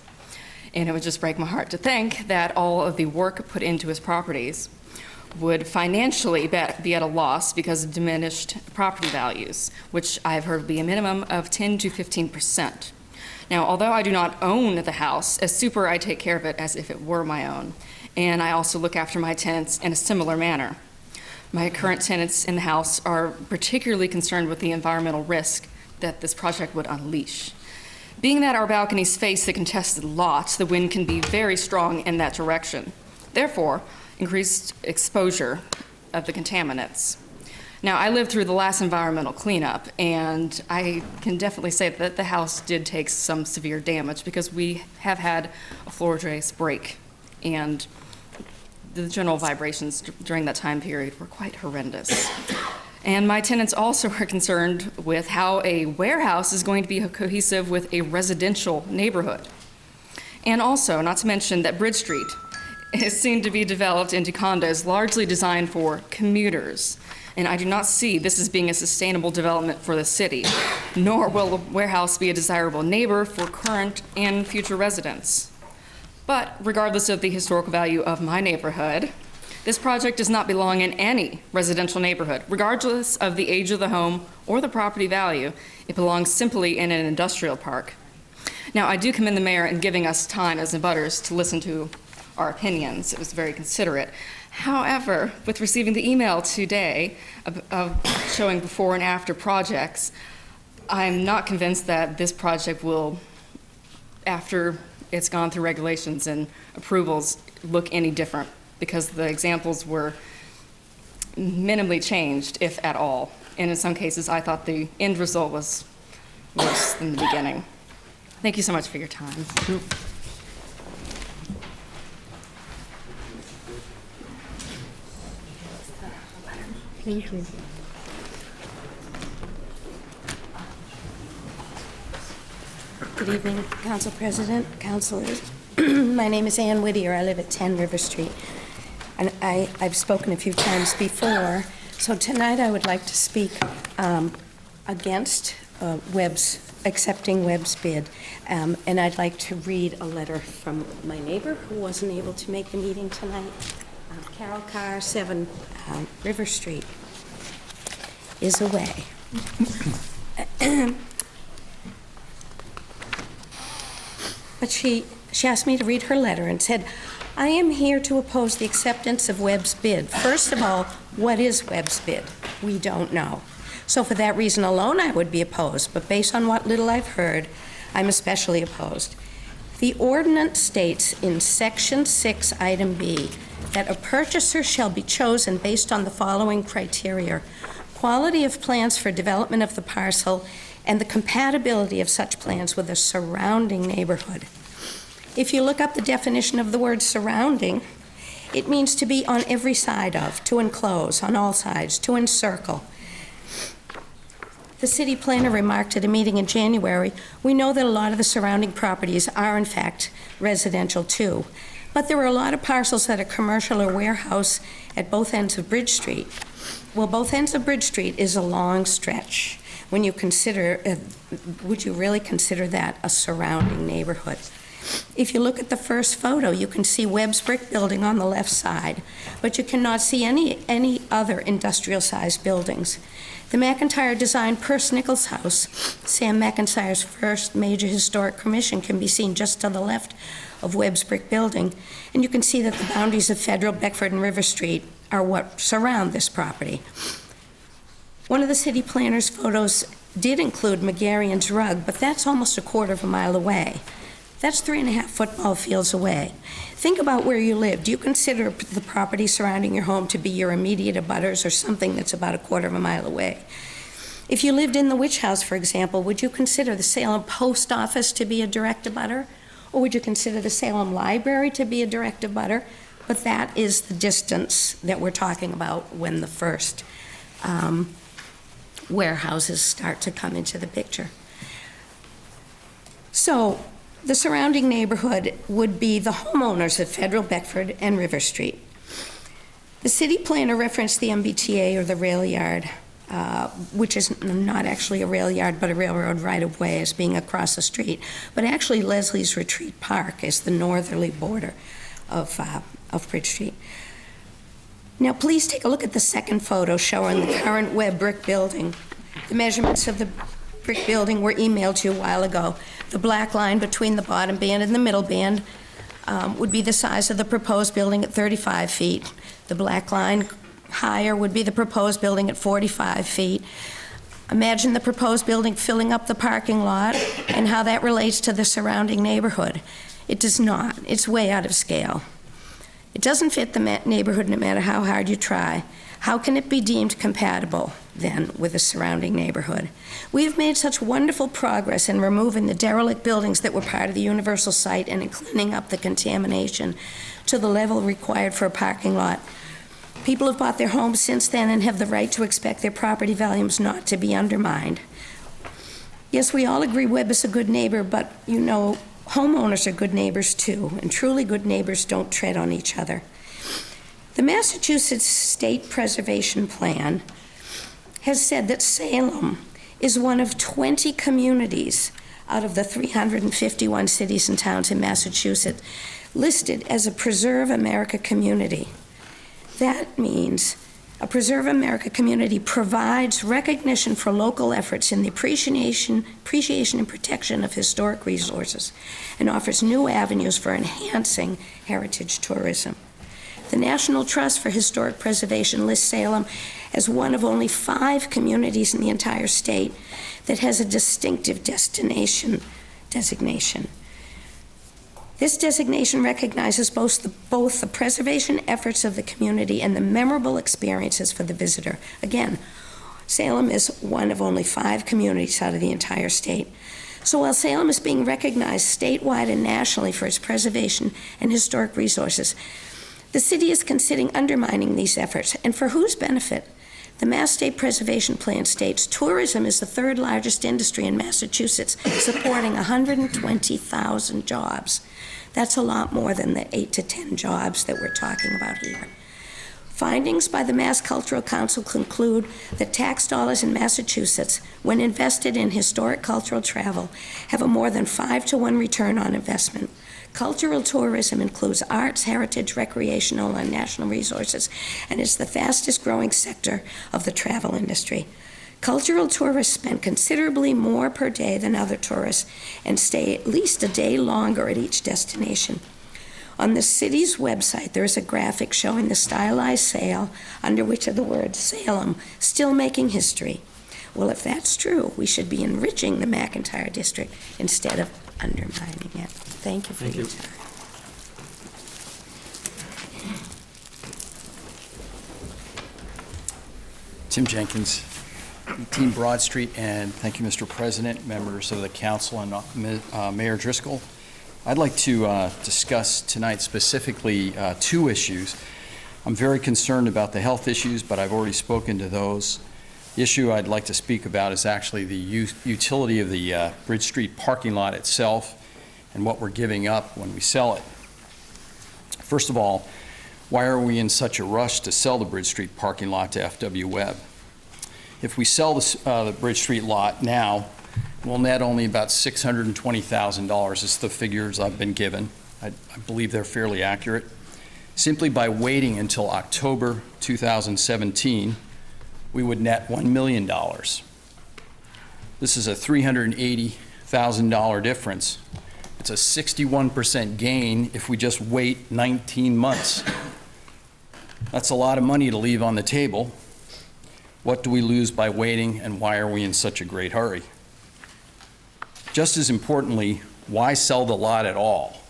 And it would just break my heart to think that all of the work put into his properties would financially be at a loss because of diminished property values, which I've heard would be a minimum of 10 to 15%. Now, although I do not own the house, as super I take care of it as if it were my own, and I also look after my tenants in a similar manner. My current tenants in the house are particularly concerned with the environmental risk that this project would unleash. Being that our balconies face the contested lot, the wind can be very strong in that direction. Therefore, increased exposure of the contaminants. Now, I lived through the last environmental cleanup, and I can definitely say that the house did take some severe damage because we have had a floor brace break, and the general vibrations during that time period were quite horrendous. And my tenants also are concerned with how a warehouse is going to be cohesive with a residential neighborhood. And also, not to mention that Bridge Street is soon to be developed into condos largely designed for commuters. And I do not see this as being a sustainable development for the city, nor will the warehouse be a desirable neighbor for current and future residents. But regardless of the historical value of my neighborhood, this project does not belong in any residential neighborhood. Regardless of the age of the home or the property value, it belongs simply in an industrial park. Now, I do commend the mayor in giving us time as abutters to listen to our opinions. It was very considerate. However, with receiving the email today of showing before and after projects, I'm not convinced that this project will, after it's gone through regulations and approvals, look any different, because the examples were minimally changed, if at all. And in some cases, I thought the end result was worse than the beginning. Thank you so much for your time. Thank you. Good evening, Council President, councilors. My name is Ann Whittier. I live at 10 River Street. And I've spoken a few times before. So tonight I would like to speak against accepting Webb's bid. And I'd like to read a letter from my neighbor who wasn't able to make the meeting tonight. Carol Carr, 7 River Street, is away. But she asked me to read her letter and said, I am here to oppose the acceptance of Webb's bid. First of all, what is Webb's bid? We don't know. So for that reason alone, I would be opposed. But based on what little I've heard, I'm especially opposed. The ordinance states in Section 6, Item B, that a purchaser shall be chosen based on the following criteria: quality of plans for development of the parcel and the compatibility of such plans with the surrounding neighborhood. If you look up the definition of the word surrounding, it means to be on every side of, to enclose, on all sides, to encircle. The city planner remarked at a meeting in January, we know that a lot of the surrounding properties are in fact residential too. But there are a lot of parcels that are commercial or warehouse at both ends of Bridge Street. Well, both ends of Bridge Street is a long stretch. When you consider, would you really consider that a surrounding neighborhood? If you look at the first photo, you can see Webb's brick building on the left side, but you cannot see any other industrial-sized buildings. The McIntyre designed Perce Nichols House, Sam McIntyre's first major historic commission, can be seen just to the left of Webb's brick building, and you can see that the boundaries of Federal, Beckford, and River Street are what surround this property. One of the city planner's photos did include McGarion's Rug, but that's almost a quarter of a mile away. That's 3.5 football fields away. Think about where you live. Do you consider the property surrounding your home to be your immediate abutters or something that's about a quarter of a mile away? If you lived in the Witch House, for example, would you consider the Salem Post Office to be a direct abutter? Or would you consider the Salem Library to be a direct abutter? But that is the distance that we're talking about when the first warehouses start to come into the picture. So the surrounding neighborhood would be the homeowners of Federal, Beckford, and River Street. The city planner referenced the MBTA or the rail yard, which is not actually a rail yard but a railroad right-of-way, as being across the street. But actually Leslie's Retreat Park is the northerly border of Bridge Street. Now please take a look at the second photo showing the current Webb brick building. The measurements of the brick building were emailed to you a while ago. The black line between the bottom band and the middle band would be the size of the proposed building at 35 feet. The black line higher would be the proposed building at 45 feet. Imagine the proposed building filling up the parking lot and how that relates to the surrounding neighborhood. It does not. It's way out of scale. It doesn't fit the neighborhood no matter how hard you try. How can it be deemed compatible, then, with the surrounding neighborhood? We've made such wonderful progress in removing the derelict buildings that were part of the Universal site and in cleaning up the contamination to the level required for a parking lot. People have bought their homes since then and have the right to expect their property values not to be undermined. Yes, we all agree Webb is a good neighbor, but you know, homeowners are good neighbors too, and truly good neighbors don't tread on each other. The Massachusetts State Preservation Plan has said that Salem is one of 20 communities out of the 351 cities and towns in Massachusetts listed as a Preserve America community. That means a Preserve America community provides recognition for local efforts in the appreciation and protection of historic resources and offers new avenues for enhancing heritage tourism. The National Trust for Historic Preservation lists Salem as one of only 5 communities in the entire state that has a distinctive destination designation. This designation recognizes both the preservation efforts of the community and the memorable experiences for the visitor. Again, Salem is one of only 5 communities out of the entire state. So while Salem is being recognized statewide and nationally for its preservation and historic resources, the city is considering undermining these efforts. And for whose benefit? The Mass State Preservation Plan states tourism is the 3rd largest industry in Massachusetts, supporting 120,000 jobs. That's a lot more than the 8 to 10 jobs that we're talking about here. Findings by the Mass Cultural Council conclude that tax dollars in Massachusetts, when invested in historic cultural travel, have a more than 5-to-1 return on investment. Cultural tourism includes arts, heritage, recreational, and national resources, and is the fastest growing sector of the travel industry. Cultural tourists spend considerably more per day than other tourists and stay at least a day longer at each destination. On the city's website, there is a graphic showing the stylized sail under which are the words Salem, still making history. Well, if that's true, we should be enriching the McIntyre district instead of undermining it. Thank you for your time. Tim Jenkins, 18 Broad Street, and thank you, Mr. President, members of the council, and Mayor Driscoll. I'd like to discuss tonight specifically 2 issues. I'm very concerned about the health issues, but I've already spoken to those. The issue I'd like to speak about is actually the utility of the Bridge Street parking lot itself and what we're giving up when we sell it. First of all, why are we in such a rush to sell the Bridge Street parking lot to FW Webb? If we sell the Bridge Street lot now, we'll net only about $620,000. It's the figures I've been given. I believe they're fairly accurate. Simply by waiting until October 2017, we would net $1 million. This is a $380,000 difference. It's a 61% gain if we just wait 19 months. That's a lot of money to leave on the table. What do we lose by waiting, and why are we in such a great hurry? Just as importantly, why sell the lot at all?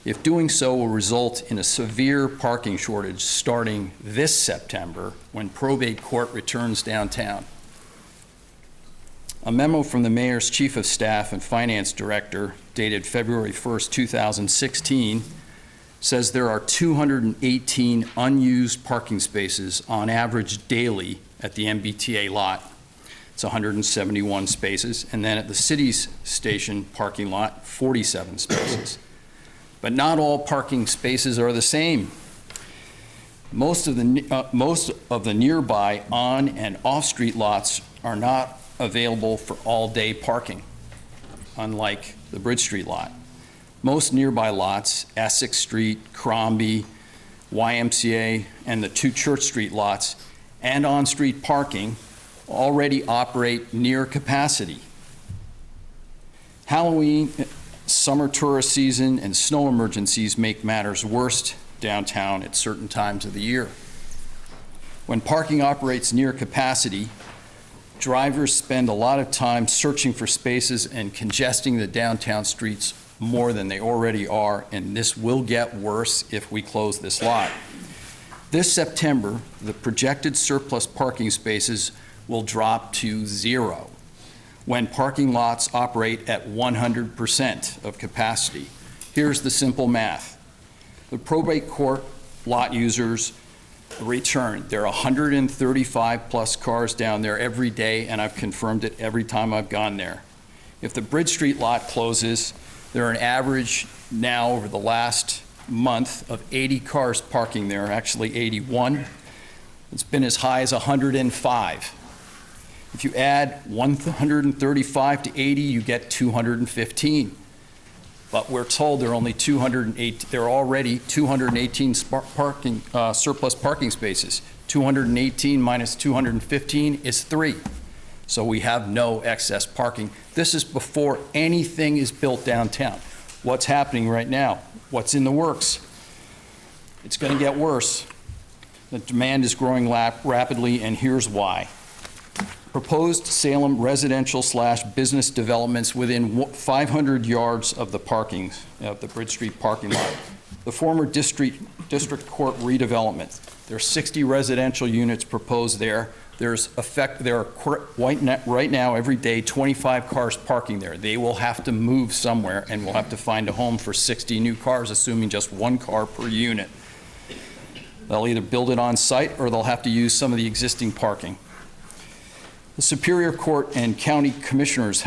If doing so will result in a severe parking shortage starting this September when probate court returns downtown. A memo from the Mayor's Chief of Staff and Finance Director dated February 1st, 2016 says there are 218 unused parking spaces on average daily at the MBTA lot. It's 171 spaces, and then at the city's station parking lot, 47 spaces. But not all parking spaces are the same. Most of the nearby on and off-street lots are not available for all-day parking, unlike the Bridge Street lot. Most nearby lots, Essex Street, Crombie, YMCA, and the 2 Church Street lots, and on-street parking already operate near capacity. Halloween, summer tourist season, and snow emergencies make matters worse downtown at certain times of the year. When parking operates near capacity, Drivers spend a lot of time searching for spaces and congesting the downtown streets more than they already are, and this will get worse if we close this lot. This September, the projected surplus parking spaces will drop to 0 when parking lots operate at 100% of capacity. Here's the simple math. The probate court lot users return. There are 135 plus cars down there every day, and I've confirmed it every time I've gone there. If the Bridge Street lot closes, there are an average now over the last month of 80 cars parking there, actually 81. It's been as high as 105. If you add 135 to 80, you get 215. But we're told there are only 208. There are already 218 surplus parking spaces. 218 minus 215 is 3. So we have no excess parking. This is before anything is built downtown. What's happening right now? What's in the works? It's going to get worse. The demand is growing rapidly, and here's why. Proposed Salem residential/business developments within 500 yards of the Bridge Street parking lot. The former district court redevelopment. There are 60 residential units proposed there. There are right now every day 25 cars parking there. They will have to move somewhere, and we'll have to find a home for 60 new cars, assuming just 1 car per unit. They'll either build it on site or they'll have to use some of the existing parking. The Superior Court and County Commissioners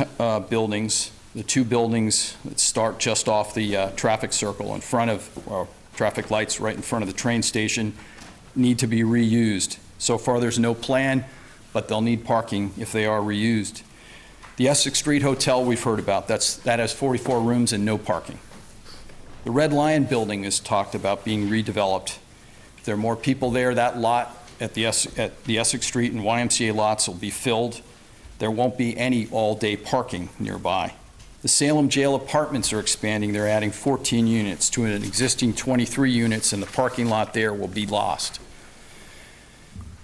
buildings, the 2 buildings that start just off the traffic circle in front of traffic lights right in front of the train station, need to be reused. So far, there's no plan, but they'll need parking if they are reused. The Essex Street Hotel we've heard about, that has 44 rooms and no parking. The Red Lion building is talked about being redeveloped. If there are more people there, that lot at the Essex Street and YMCA lots will be filled. There won't be any all-day parking nearby. The Salem Jail apartments are expanding. They're adding 14 units to an existing 23 units, and the parking lot there will be lost.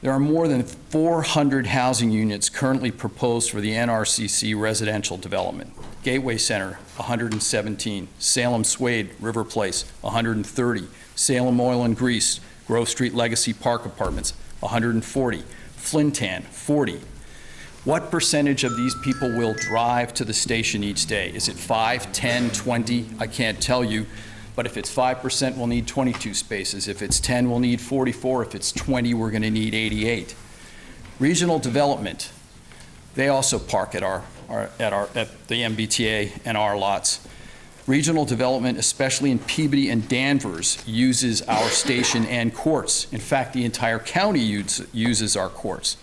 There are more than 400 housing units currently proposed for the NRCC residential development. Gateway Center, 117. Salem Swade, River Place, 130. Salem Oil and Grease, Grove Street Legacy Park Apartments, 140. Flintan, 40. What percentage of these people will drive to the station each day? Is it 5, 10, 20? I can't tell you. But if it's 5%, we'll need 22 spaces. If it's 10, we'll need 44. If it's 20, we're going to need 88. Regional development, they also park at the MBTA and our lots. Regional development, especially in Peabody and Danvers, uses our station and courts. In fact, the entire county uses our courts.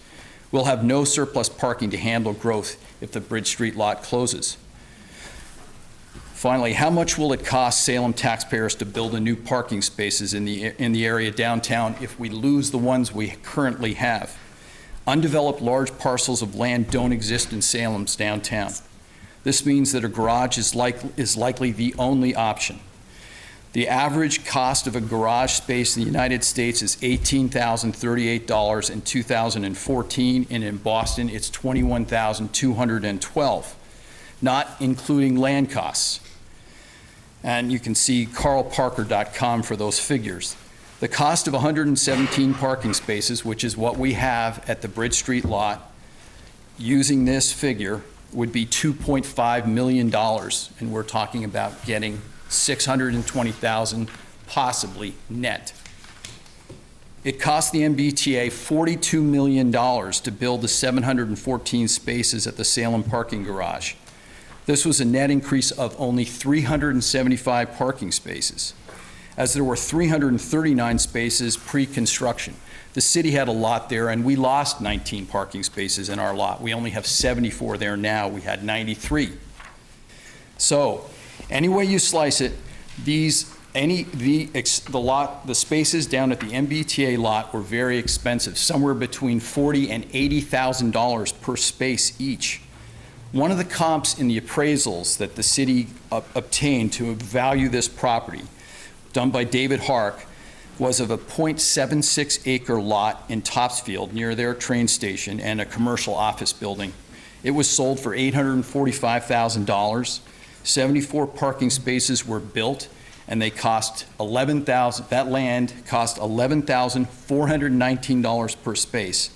We'll have no surplus parking to handle growth if the Bridge Street lot closes. Finally, how much will it cost Salem taxpayers to build a new parking spaces in the area downtown if we lose the ones we currently have? Undeveloped large parcels of land don't exist in Salem's downtown. This means that a garage is likely the only option. The average cost of a garage space in the United States is $18,038 in 2014, and in Boston it's $21,212, not including land costs. And you can see carlparker.com for those figures. The cost of 117 parking spaces, which is what we have at the Bridge Street lot, using this figure, would be $2.5 million, and we're talking about getting $620,000 possibly net. It cost the MBTA $42 million to build the 714 spaces at the Salem parking garage. This was a net increase of only 375 parking spaces, as there were 339 spaces pre-construction. The city had a lot there, and we lost 19 parking spaces in our lot. We only have 74 there now. We had 93. So, any way you slice it, the spaces down at the MBTA lot were very expensive, somewhere between $40,000 and $80,000 per space each. One of the comps in the appraisals that the city obtained to value this property, done by David Hark, was of a .76 acre lot in Topsfield near their train station and a commercial office building. It was sold for $845,000. 74 parking spaces were built, and they cost that land cost $11,419 per space,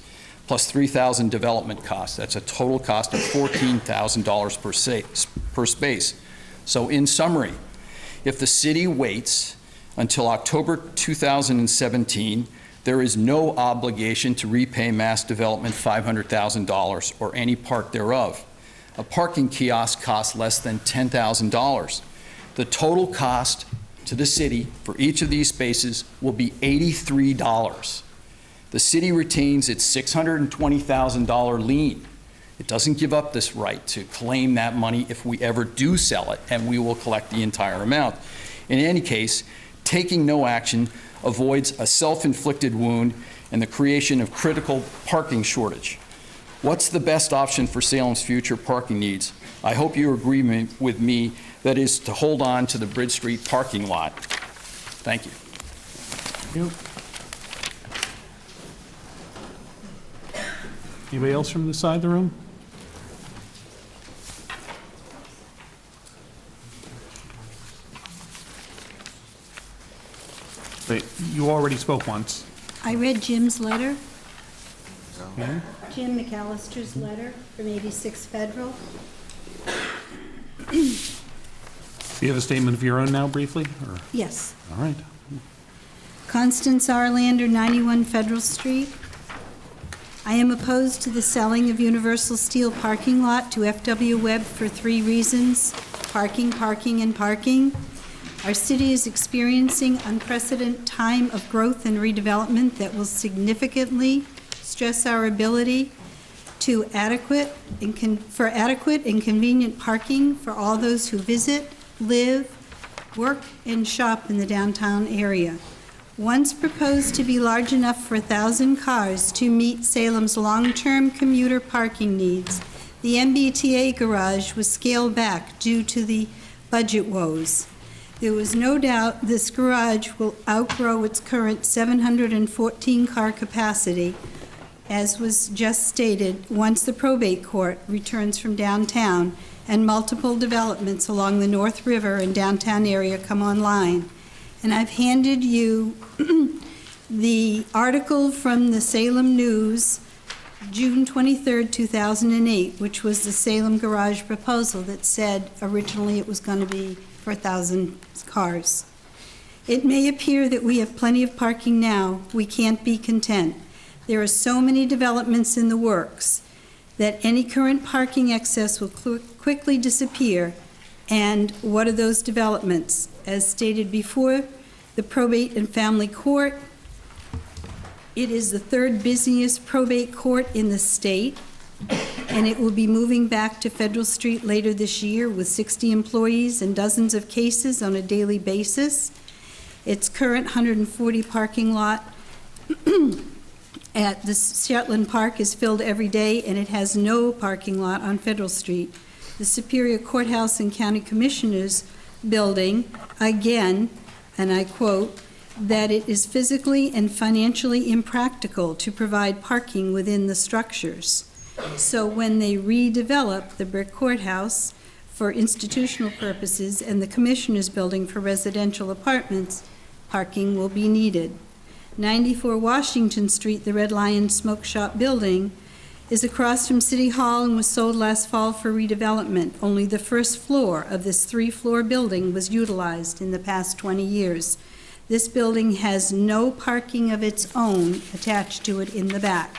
plus $3,000 development costs. That's a total cost of $14,000 per space. So in summary, if the city waits until October 2017, there is no obligation to repay Mass Development $500,000 or any part thereof. A parking kiosk costs less than $10,000. The total cost to the city for each of these spaces will be $83. The city retains its $620,000 lien. It doesn't give up this right to claim that money if we ever do sell it, and we will collect the entire amount. In any case, taking no action avoids a self-inflicted wound and the creation of critical parking shortage. What's the best option for Salem's future parking needs? I hope you agree with me that is to hold on to the Bridge Street parking lot. Thank you. Anybody else from this side of the room? Wait, you already spoke once. I read Jim's letter, Yeah? Jim McAllister's letter from 86 Federal. Do you have a statement of your own now, briefly? Or? Yes. All right. Constance R. Lander, 91 Federal Street. I am opposed to the selling of Universal Steel parking lot to F.W. Webb for 3 reasons: parking, parking, and parking. Our city is experiencing unprecedented time of growth and redevelopment that will significantly stress our ability to adequate and convenient parking for all those who visit, live, work, and shop in the downtown area. Once proposed to be large enough for 1,000 cars to meet Salem's long-term commuter parking needs, the MBTA garage was scaled back due to the budget woes. There was no doubt this garage will outgrow its current 714-car capacity, as was just stated, once the probate court returns from downtown and multiple developments along the North River and downtown area come online. And I've handed you the article from the Salem News, June 23rd, 2008, which was the Salem garage proposal that said originally it was going to be for 1,000 cars. It may appear that we have plenty of parking now. We can't be content. There are so many developments in the works that any current parking excess will quickly disappear. And what are those developments? As stated before, the probate and family court. It is the 3rd busiest probate court in the state, and it will be moving back to Federal Street later this year with 60 employees and dozens of cases on a daily basis. Its current 140 parking lot at the Shetland Park is filled every day, and it has no parking lot on Federal Street. The Superior Courthouse and County Commissioners building, again, and I quote, that it is physically and financially impractical to provide parking within the structures. So when they redevelop the brick courthouse for institutional purposes and the Commissioners building for residential apartments, parking will be needed. 94 Washington Street, the Red Lion Smoke Shop building, is across from City Hall and was sold last fall for redevelopment. Only the first floor of this 3-floor building was utilized in the past 20 years. This building has no parking of its own attached to it in the back.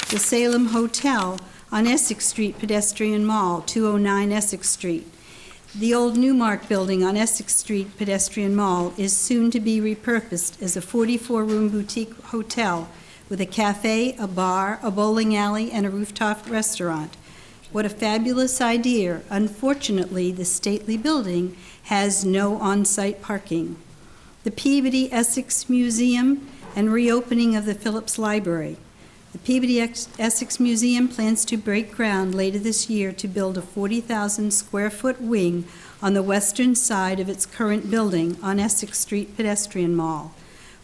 The Salem Hotel on Essex Street Pedestrian Mall, 209 Essex Street. The old Newmark building on Essex Street Pedestrian Mall is soon to be repurposed as a 44-room boutique hotel with a cafe, a bar, a bowling alley, and a rooftop restaurant. What a fabulous idea. Unfortunately, the stately building has no on-site parking. The Peabody Essex Museum and reopening of the Phillips Library. The Peabody Essex Museum plans to break ground later this year to build a 40,000 square foot wing on the western side of its current building on Essex Street Pedestrian Mall.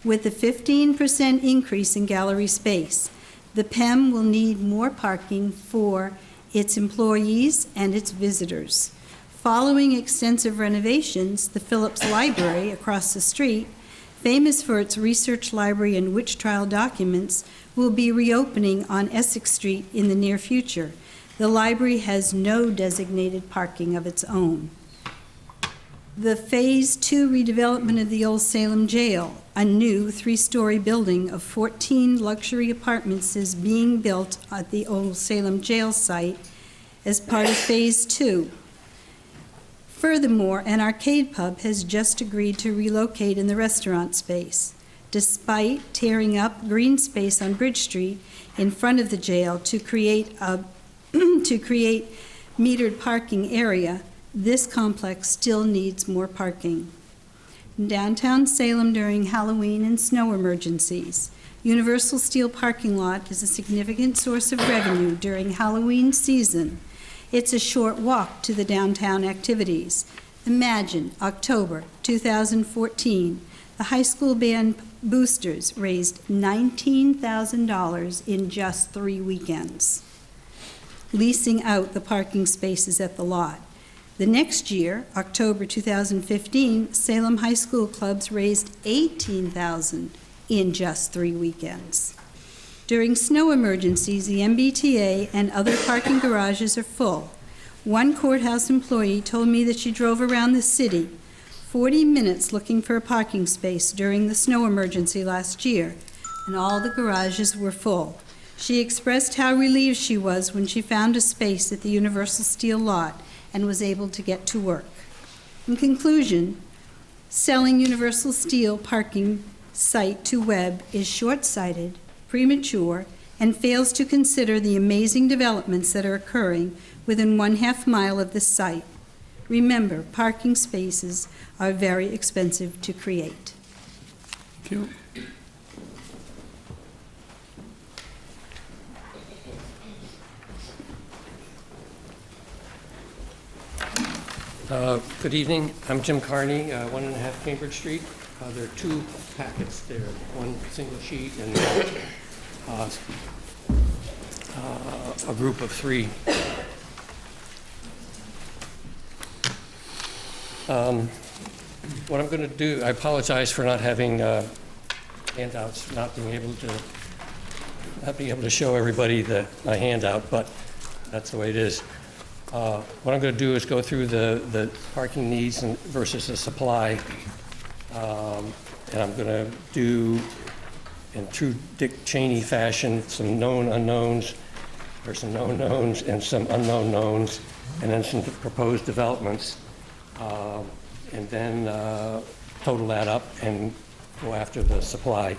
With a 15% increase in gallery space, the PEM will need more parking for its employees and its visitors. Following extensive renovations, the Phillips Library across the street, famous for its research library and witch trial documents, will be reopening on Essex Street in the near future. The library has no designated parking of its own. The Phase 2 redevelopment of the Old Salem Jail, a new 3-story building of 14 luxury apartments, is being built at the Old Salem Jail site as part of Phase 2. Furthermore, an arcade pub has just agreed to relocate in the restaurant space. Despite tearing up green space on Bridge Street in front of the jail to create metered parking area, this complex still needs more parking. Downtown Salem during Halloween and snow emergencies. Universal Steel parking lot is a significant source of revenue during Halloween season. It's a short walk to the downtown activities. Imagine October 2014, the high school band boosters raised $19,000 in just 3 weekends, leasing out the parking spaces at the lot. The next year, October 2015, Salem High School clubs raised $18,000 in just 3 weekends. During snow emergencies, the MBTA and other parking garages are full. One courthouse employee told me that she drove around the city 40 minutes looking for a parking space during the snow emergency last year, and all the garages were full. She expressed how relieved she was when she found a space at the Universal Steel lot and was able to get to work. In conclusion, selling Universal Steel parking site to Webb is short-sighted, premature, and fails to consider the amazing developments that are occurring within 1/2 mile of the site. Remember, parking spaces are very expensive to create. Thank you. Good evening. I'm Jim Carney, 1.5 Cambridge Street. There are 2 packets there, one single sheet and a group of 3. What I'm going to do, I apologize for not having handouts, not being able to show everybody my handout, but that's the way it is. What I'm going to do is go through the parking needs versus the supply, and I'm going to do, in true Dick Cheney fashion, some known unknowns, or some known knowns and some unknown knowns, and then some proposed developments, and then total that up and go after the supply.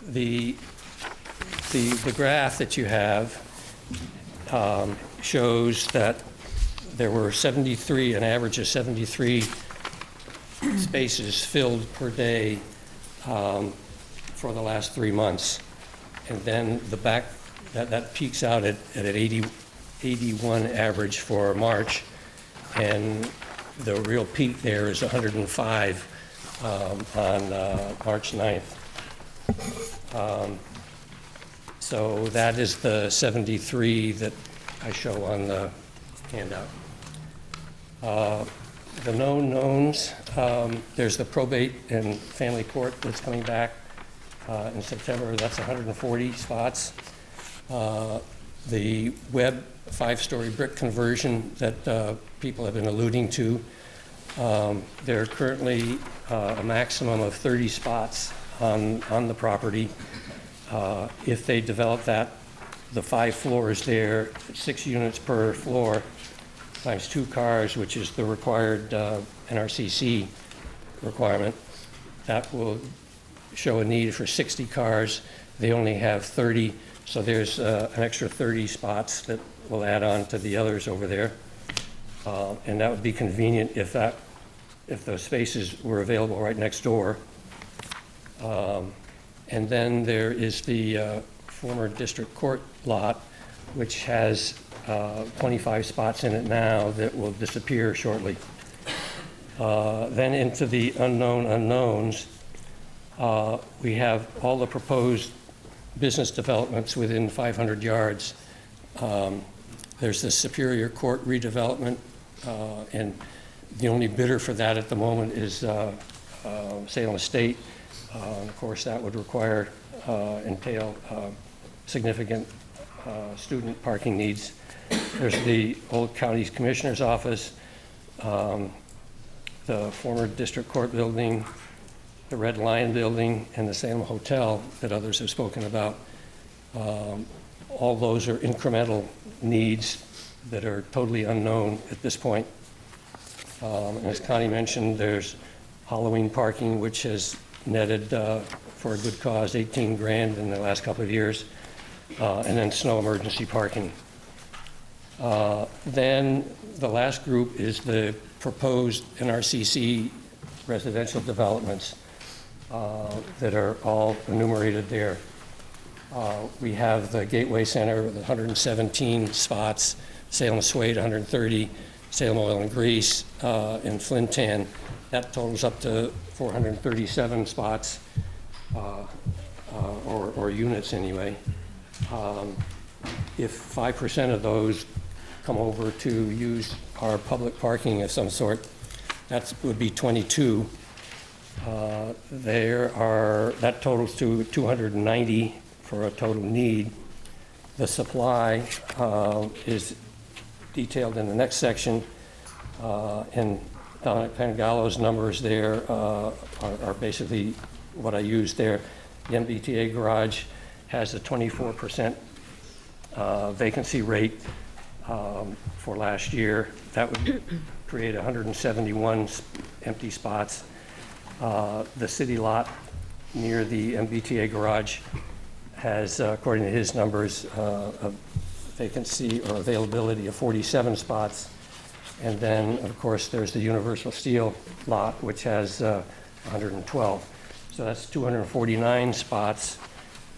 The graph that you have shows that there were an average of 73 spaces filled per day for the last 3 months. And then that peaks out at an 81 average for March, and the real peak there is 105 on March 9th. So that is the 73 that I show on the handout. The known knowns, there's the probate and family court that's coming back in September. That's 140 spots. The Webb 5-story brick conversion that people have been alluding to, there are currently a maximum of 30 spots on the property. If they develop that, the 5 floors there, 6 units per floor, times 2 cars, which is the required NRCC requirement, that will show a need for 60 cars. They only have 30, so there's an extra 30 spots that will add on to the others over there. And that would be convenient if those spaces were available right next door. And then there is the former district court lot, which has 25 spots in it now that will disappear shortly. Then into the unknown unknowns, we have all the proposed business developments within 500 yards. There's the Superior Court redevelopment, and the only bidder for that at the moment is Salem Estate. And of course, that would entail significant student parking needs. There's the old county commissioner's office, the former district court building, the Red Lion building, and the Salem Hotel that others have spoken about. All those are incremental needs that are totally unknown at this point. And as Connie mentioned, there's Halloween parking, which has netted for a good cause 18 grand in the last couple of years, and then snow emergency parking. Then the last group is the proposed NRCC residential developments that are all enumerated there. We have the Gateway Center with 117 spots, Salem Suede 130, Salem Oil and Grease, and Flynn Tan. That totals up to 437 spots, or units anyway. If 5% of those come over to use our public parking of some sort, that would be 22. That totals to 290 for a total need. The supply is detailed in the next section, and Donna Pangallo's numbers there are basically what I used there. The MBTA garage has a 24% vacancy rate for last year. That would create 171 empty spots. The city lot near the MBTA garage has, according to his numbers, a vacancy or availability of 47 spots. And then, of course, there's the Universal Steel lot, which has 112. So that's 249 spots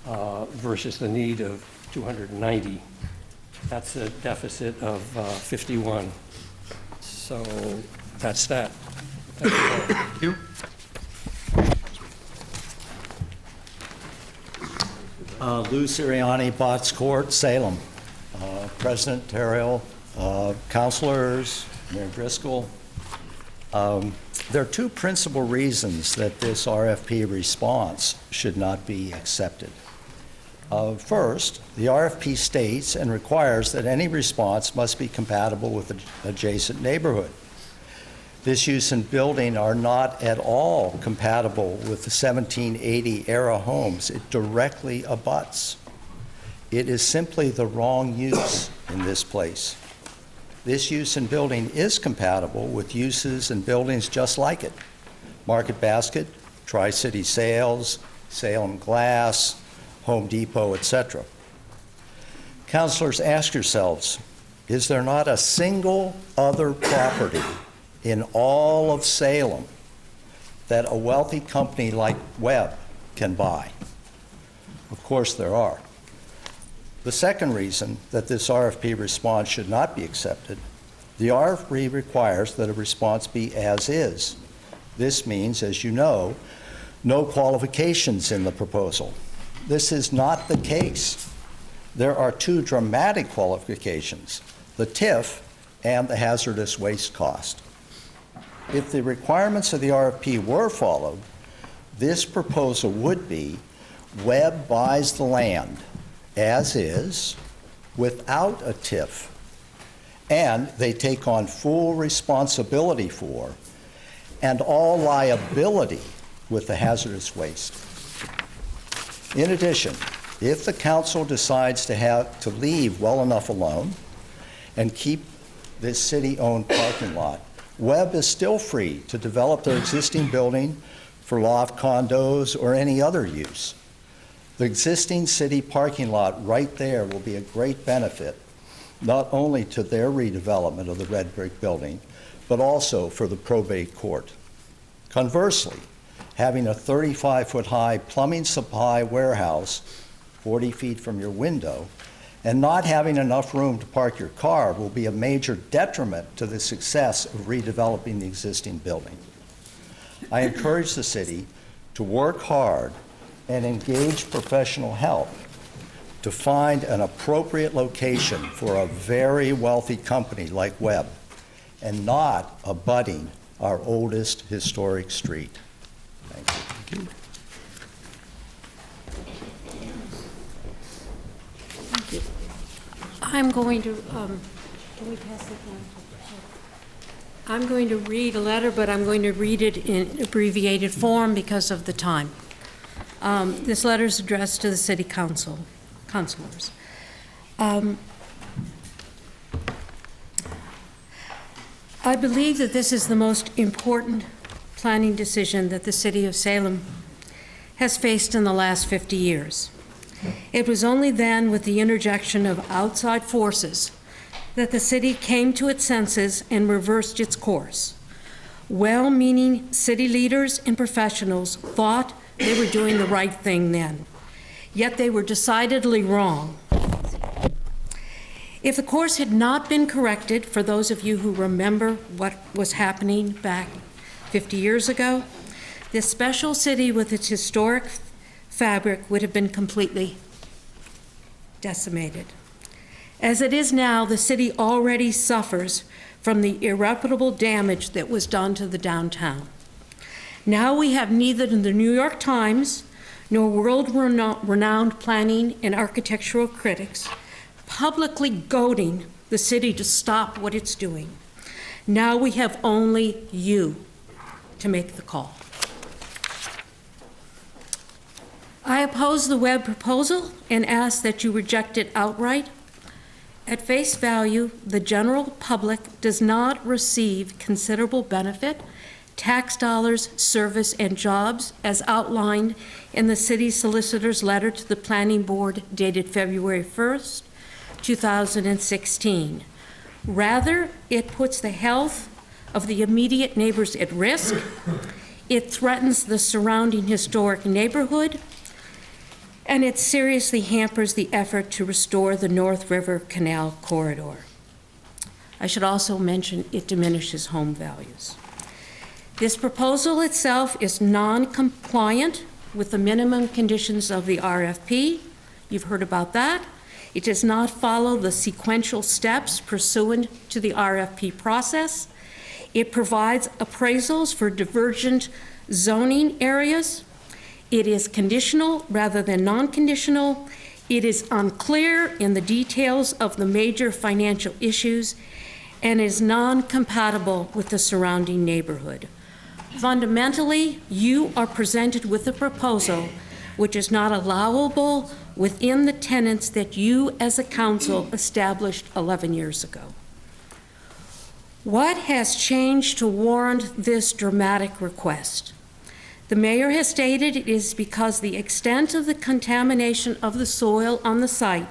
versus the need of 290. That's a deficit of 51. So that's that. Thank you. Lou Sirianni, Botts Court, Salem. President Terrell, councilors, Mayor Driscoll. There are two principal reasons that this RFP response should not be accepted. First, the RFP states and requires that any response must be compatible with the adjacent neighborhood. This use and building are not at all compatible with the 1780 era homes it directly abuts. It is simply the wrong use in this place. This use and building is compatible with uses and buildings just like it: Market Basket, Tri-City Sales, Salem Glass, Home Depot, etc. Councilors, ask yourselves, is there not a single other property in all of Salem that a wealthy company like Webb can buy? Of course there are. The second reason that this RFP response should not be accepted, the RFP requires that a response be as is. This means, as you know, no qualifications in the proposal. This is not the case. There are two dramatic qualifications: the TIF and the hazardous waste cost. If the requirements of the RFP were followed, this proposal would be Webb buys the land as is without a TIF, and they take on full responsibility for and all liability with the hazardous waste. In addition, if the council decides to leave well enough alone and keep this city-owned parking lot, Webb is still free to develop their existing building for loft condos or any other use. The existing city parking lot right there will be a great benefit, not only to their redevelopment of the red brick building, but also for the probate court. Conversely, having a 35-foot high plumbing supply warehouse 40 feet from your window And not having enough room to park your car will be a major detriment to the success of redeveloping the existing building. I encourage the city to work hard and engage professional help to find an appropriate location for a very wealthy company like Webb, and not abutting our oldest historic street. Thank you. I'm going to, can we pass it down? I'm going to read a letter, but I'm going to read it in abbreviated form because of the time. This letter is addressed to the city councilors. I believe that this is the most important planning decision that the city of Salem has faced in the last 50 years. It was only then, with the interjection of outside forces, that the city came to its senses and reversed its course. Well-meaning city leaders and professionals thought they were doing the right thing then, yet they were decidedly wrong. If the course had not been corrected, for those of you who remember what was happening back 50 years ago, this special city with its historic fabric would have been completely decimated. As it is now, the city already suffers from the irreparable damage that was done to the downtown. Now we have neither the New York Times nor world-renowned planning and architectural critics publicly goading the city to stop what it's doing. Now we have only you to make the call. I oppose the Webb proposal and ask that you reject it outright. At face value, the general public does not receive considerable benefit, tax dollars, service, and jobs as outlined in the city solicitor's letter to the planning board dated February 1st, 2016. Rather, it puts the health of the immediate neighbors at risk. It threatens the surrounding historic neighborhood, and it seriously hampers the effort to restore the North River Canal corridor. I should also mention it diminishes home values. This proposal itself is non-compliant with the minimum conditions of the RFP. You've heard about that. It does not follow the sequential steps pursuant to the RFP process. It provides appraisals for divergent zoning areas. It is conditional rather than non-conditional. It is unclear in the details of the major financial issues and is non-compatible with the surrounding neighborhood. Fundamentally, you are presented with a proposal which is not allowable within the tenets that you as a council established 11 years ago. What has changed to warrant this dramatic request? The mayor has stated it is because the extent of the contamination of the soil on the site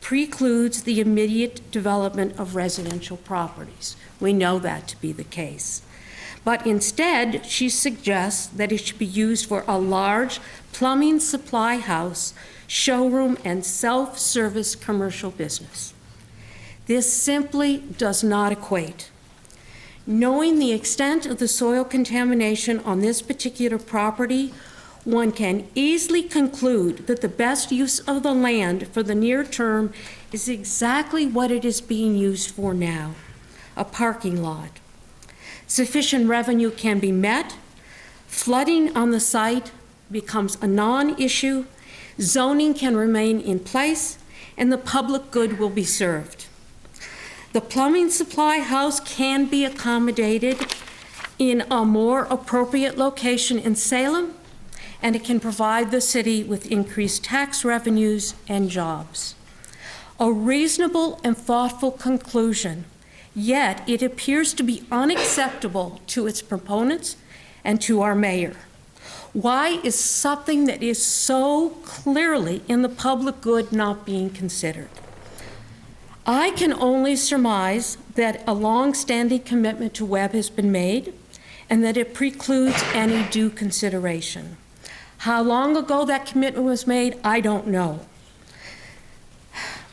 precludes the immediate development of residential properties. We know that to be the case. But instead, she suggests that it should be used for a large plumbing supply house, showroom, and self-service commercial business. This simply does not equate. Knowing the extent of the soil contamination on this particular property, one can easily conclude that the best use of the land for the near term is exactly what it is being used for now, a parking lot. Sufficient revenue can be met, flooding on the site becomes a non-issue, zoning can remain in place, and the public good will be served. The plumbing supply house can be accommodated in a more appropriate location in Salem, and it can provide the city with increased tax revenues and jobs. A reasonable and thoughtful conclusion, yet it appears to be unacceptable to its proponents and to our mayor. Why is something that is so clearly in the public good not being considered? I can only surmise that a long-standing commitment to Webb has been made and that it precludes any due consideration. How long ago that commitment was made, I don't know.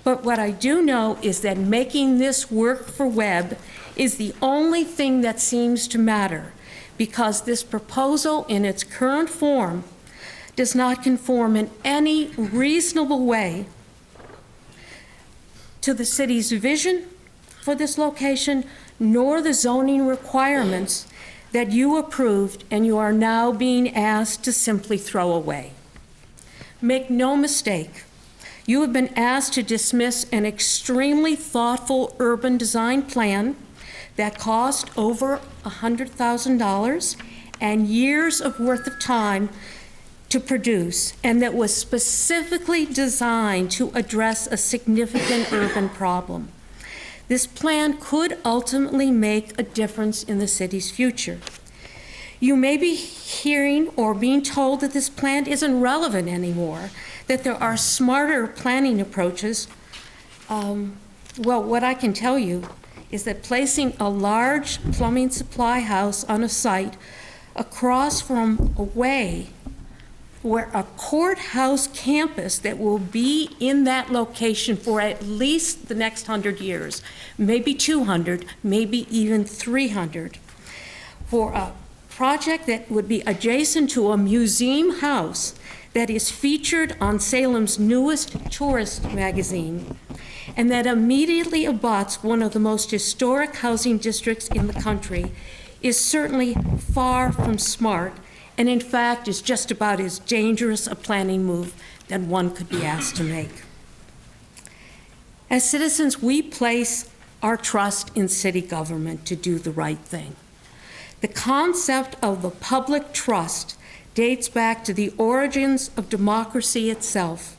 But what I do know is that making this work for Webb is the only thing that seems to matter, because this proposal in its current form does not conform in any reasonable way to the city's vision for this location, nor the zoning requirements that you approved and you are now being asked to simply throw away. Make no mistake, you have been asked to dismiss an extremely thoughtful urban design plan that cost over $100,000 and years of worth of time to produce, and that was specifically designed to address a significant urban problem. This plan could ultimately make a difference in the city's future. You may be hearing or being told that this plan isn't relevant anymore, that there are smarter planning approaches. Well, what I can tell you is that placing a large plumbing supply house on a site across from away where a courthouse campus that will be in that location for at least the next 100 years, maybe 200, maybe even 300, for a project that would be adjacent to a museum house that is featured on Salem's newest tourist magazine, and that immediately abuts one of the most historic housing districts in the country, is certainly far from smart, and in fact is just about as dangerous a planning move that one could be asked to make. As citizens, we place our trust in city government to do the right thing. The concept of the public trust dates back to the origins of democracy itself.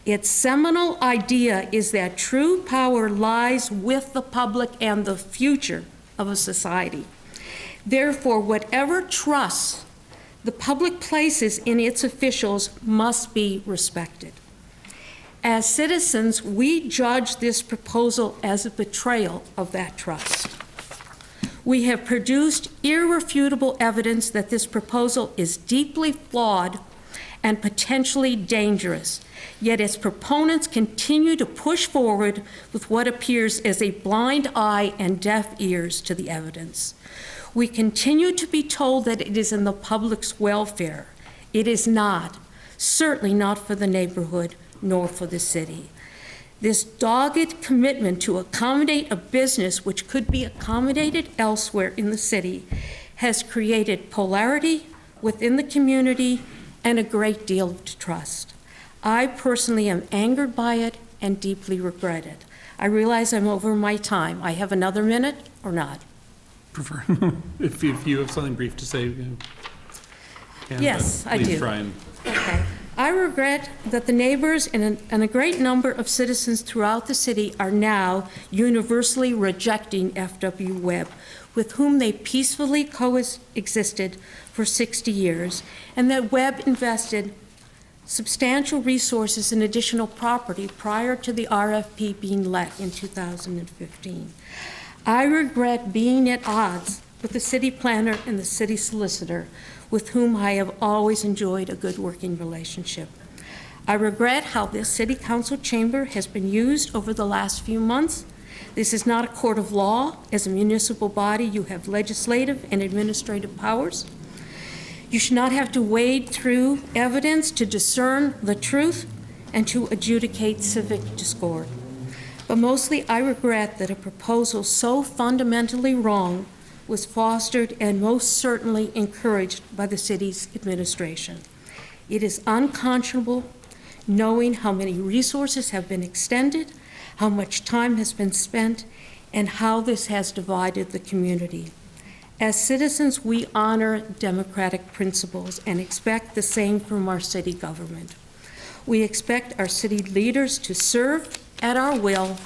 Its seminal idea is that true power lies with the public and the future of a society. Therefore, whatever trust the public places in its officials must be respected. As citizens, we judge this proposal as a betrayal of that trust. We have produced irrefutable evidence that this proposal is deeply flawed and potentially dangerous, yet its proponents continue to push forward with what appears as a blind eye and deaf ears to the evidence. We continue to be told that it is in the public's welfare. It is not, certainly not for the neighborhood, nor for the city. This dogged commitment to accommodate a business which could be accommodated elsewhere in the city has created polarity within the community and a great deal of trust. I personally am angered by it and deeply regret it. I realize I'm over my time. I have another minute or not? Prefer, if you have something brief to say. Yes, I do. Please try and. Okay. I regret that the neighbors and a great number of citizens throughout the city are now universally rejecting FW Webb, with whom they peacefully coexisted for 60 years, and that Webb invested substantial resources in additional property prior to the RFP being let in 2015. I regret being at odds with the city planner and the city solicitor, with whom I have always enjoyed a good working relationship. I regret how this city council chamber has been used over the last few months. This is not a court of law. As a municipal body, you have legislative and administrative powers. You should not have to wade through evidence to discern the truth and to adjudicate civic discord. But mostly, I regret that a proposal so fundamentally wrong was fostered and most certainly encouraged by the city's administration. It is unconscionable knowing how many resources have been extended, how much time has been spent, and how this has divided the community. As citizens, we honor democratic principles and expect the same from our city government. We expect our city leaders to serve at our will,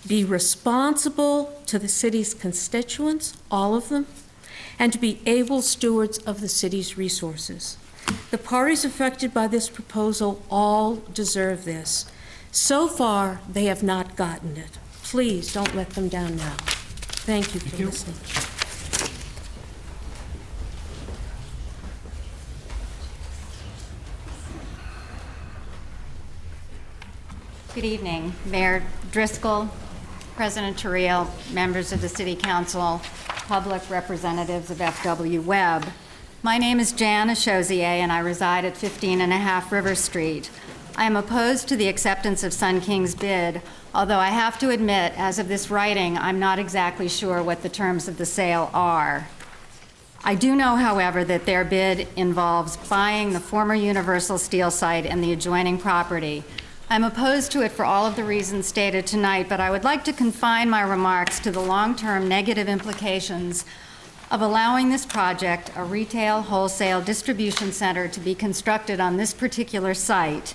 be responsible to the city's constituents, all of them, and to be able stewards of the city's resources. The parties affected by this proposal all deserve this. So far, they have not gotten it. Please don't let them down now. Thank you for listening. Good evening, Mayor Driscoll, President Terrell, members of the City Council, public representatives of FW Webb. My name is Jan Ashozier, and I reside at 15.5 River Street. I am opposed to the acceptance of Sun King's bid, although I have to admit, as of this writing, I'm not exactly sure what the terms of the sale are. I do know, however, that their bid involves buying the former Universal Steel site and the adjoining property. I'm opposed to it for all of the reasons stated tonight, but I would like to confine my remarks to the long-term negative implications of allowing this project, a retail wholesale distribution center, to be constructed on this particular site.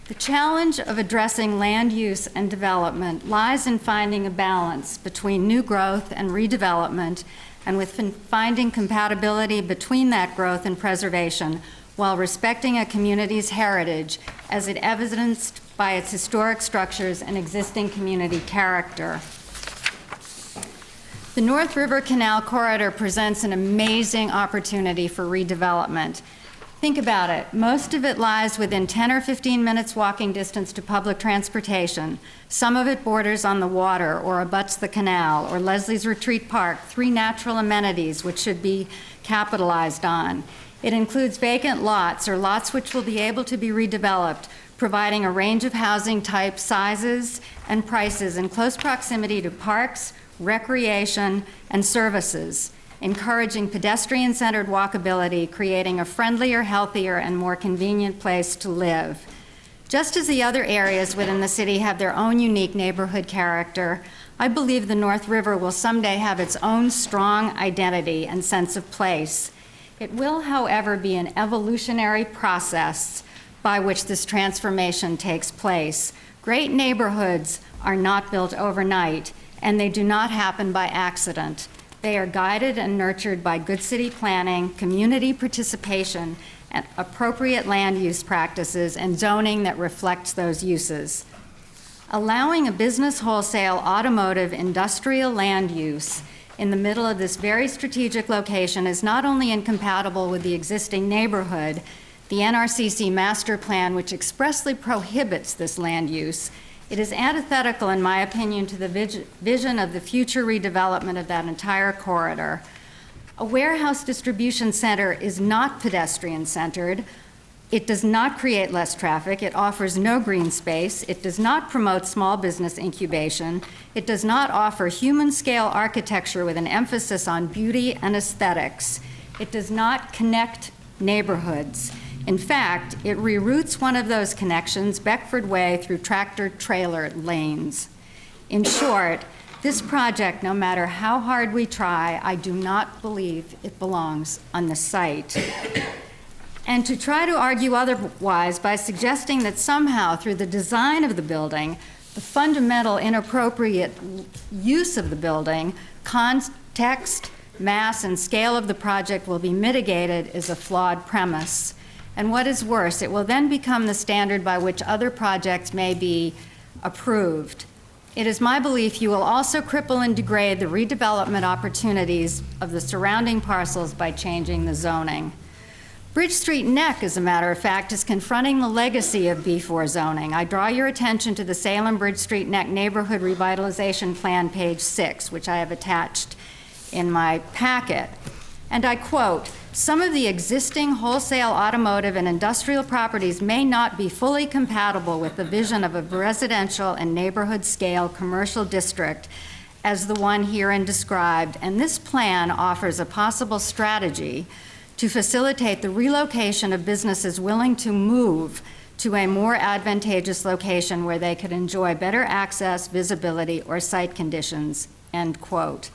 The challenge of addressing land use and development lies in finding a balance between new growth and redevelopment, and with finding compatibility between that growth and preservation while respecting a community's heritage as it evidenced by its historic structures and existing community character. The North River Canal Corridor presents an amazing opportunity for redevelopment. Think about it. Most of it lies within 10 or 15 minutes walking distance to public transportation. Some of it borders on the water or abuts the canal or Leslie's Retreat Park, 3 natural amenities which should be capitalized on. It includes vacant lots or lots which will be able to be redeveloped, providing a range of housing types, sizes, and prices in close proximity to parks, recreation, and services, encouraging pedestrian-centered walkability, creating a friendlier, healthier, and more convenient place to live. Just as the other areas within the city have their own unique neighborhood character, I believe the North River will someday have its own strong identity and sense of place. It will, however, be an evolutionary process by which this transformation takes place. Great neighborhoods are not built overnight, and they do not happen by accident. They are guided and nurtured by good city planning, community participation, and appropriate land use practices and zoning that reflects those uses. Allowing a business, wholesale, automotive, industrial land use in the middle of this very strategic location is not only incompatible with the existing neighborhood, the NRCC master plan, which expressly prohibits this land use, it is antithetical, in my opinion, to the vision of the future redevelopment of that entire corridor. A warehouse distribution center is not pedestrian-centered. It does not create less traffic. It offers no green space. It does not promote small business incubation. It does not offer human-scale architecture with an emphasis on beauty and aesthetics. It does not connect neighborhoods. In fact, it reroutes one of those connections, Beckford Way, through tractor-trailer lanes. In short, this project, no matter how hard we try, I do not believe it belongs on the site. And to try to argue otherwise by suggesting that somehow through the design of the building, the fundamental inappropriate use of the building, context, mass, and scale of the project will be mitigated is a flawed premise. And what is worse, it will then become the standard by which other projects may be approved. It is my belief you will also cripple and degrade the redevelopment opportunities of the surrounding parcels by changing the zoning. Bridge Street Neck, as a matter of fact, is confronting the legacy of B4 zoning. I draw your attention to the Salem Bridge Street Neck Neighborhood Revitalization Plan, page 6, which I have attached in my packet. And I quote, "Some of the existing wholesale automotive and industrial properties may not be fully compatible with the vision of a residential and neighborhood scale commercial district as the one herein described, and this plan offers a possible strategy to facilitate the relocation of businesses willing to move to a more advantageous location where they could enjoy better access, visibility, or site conditions," end quote.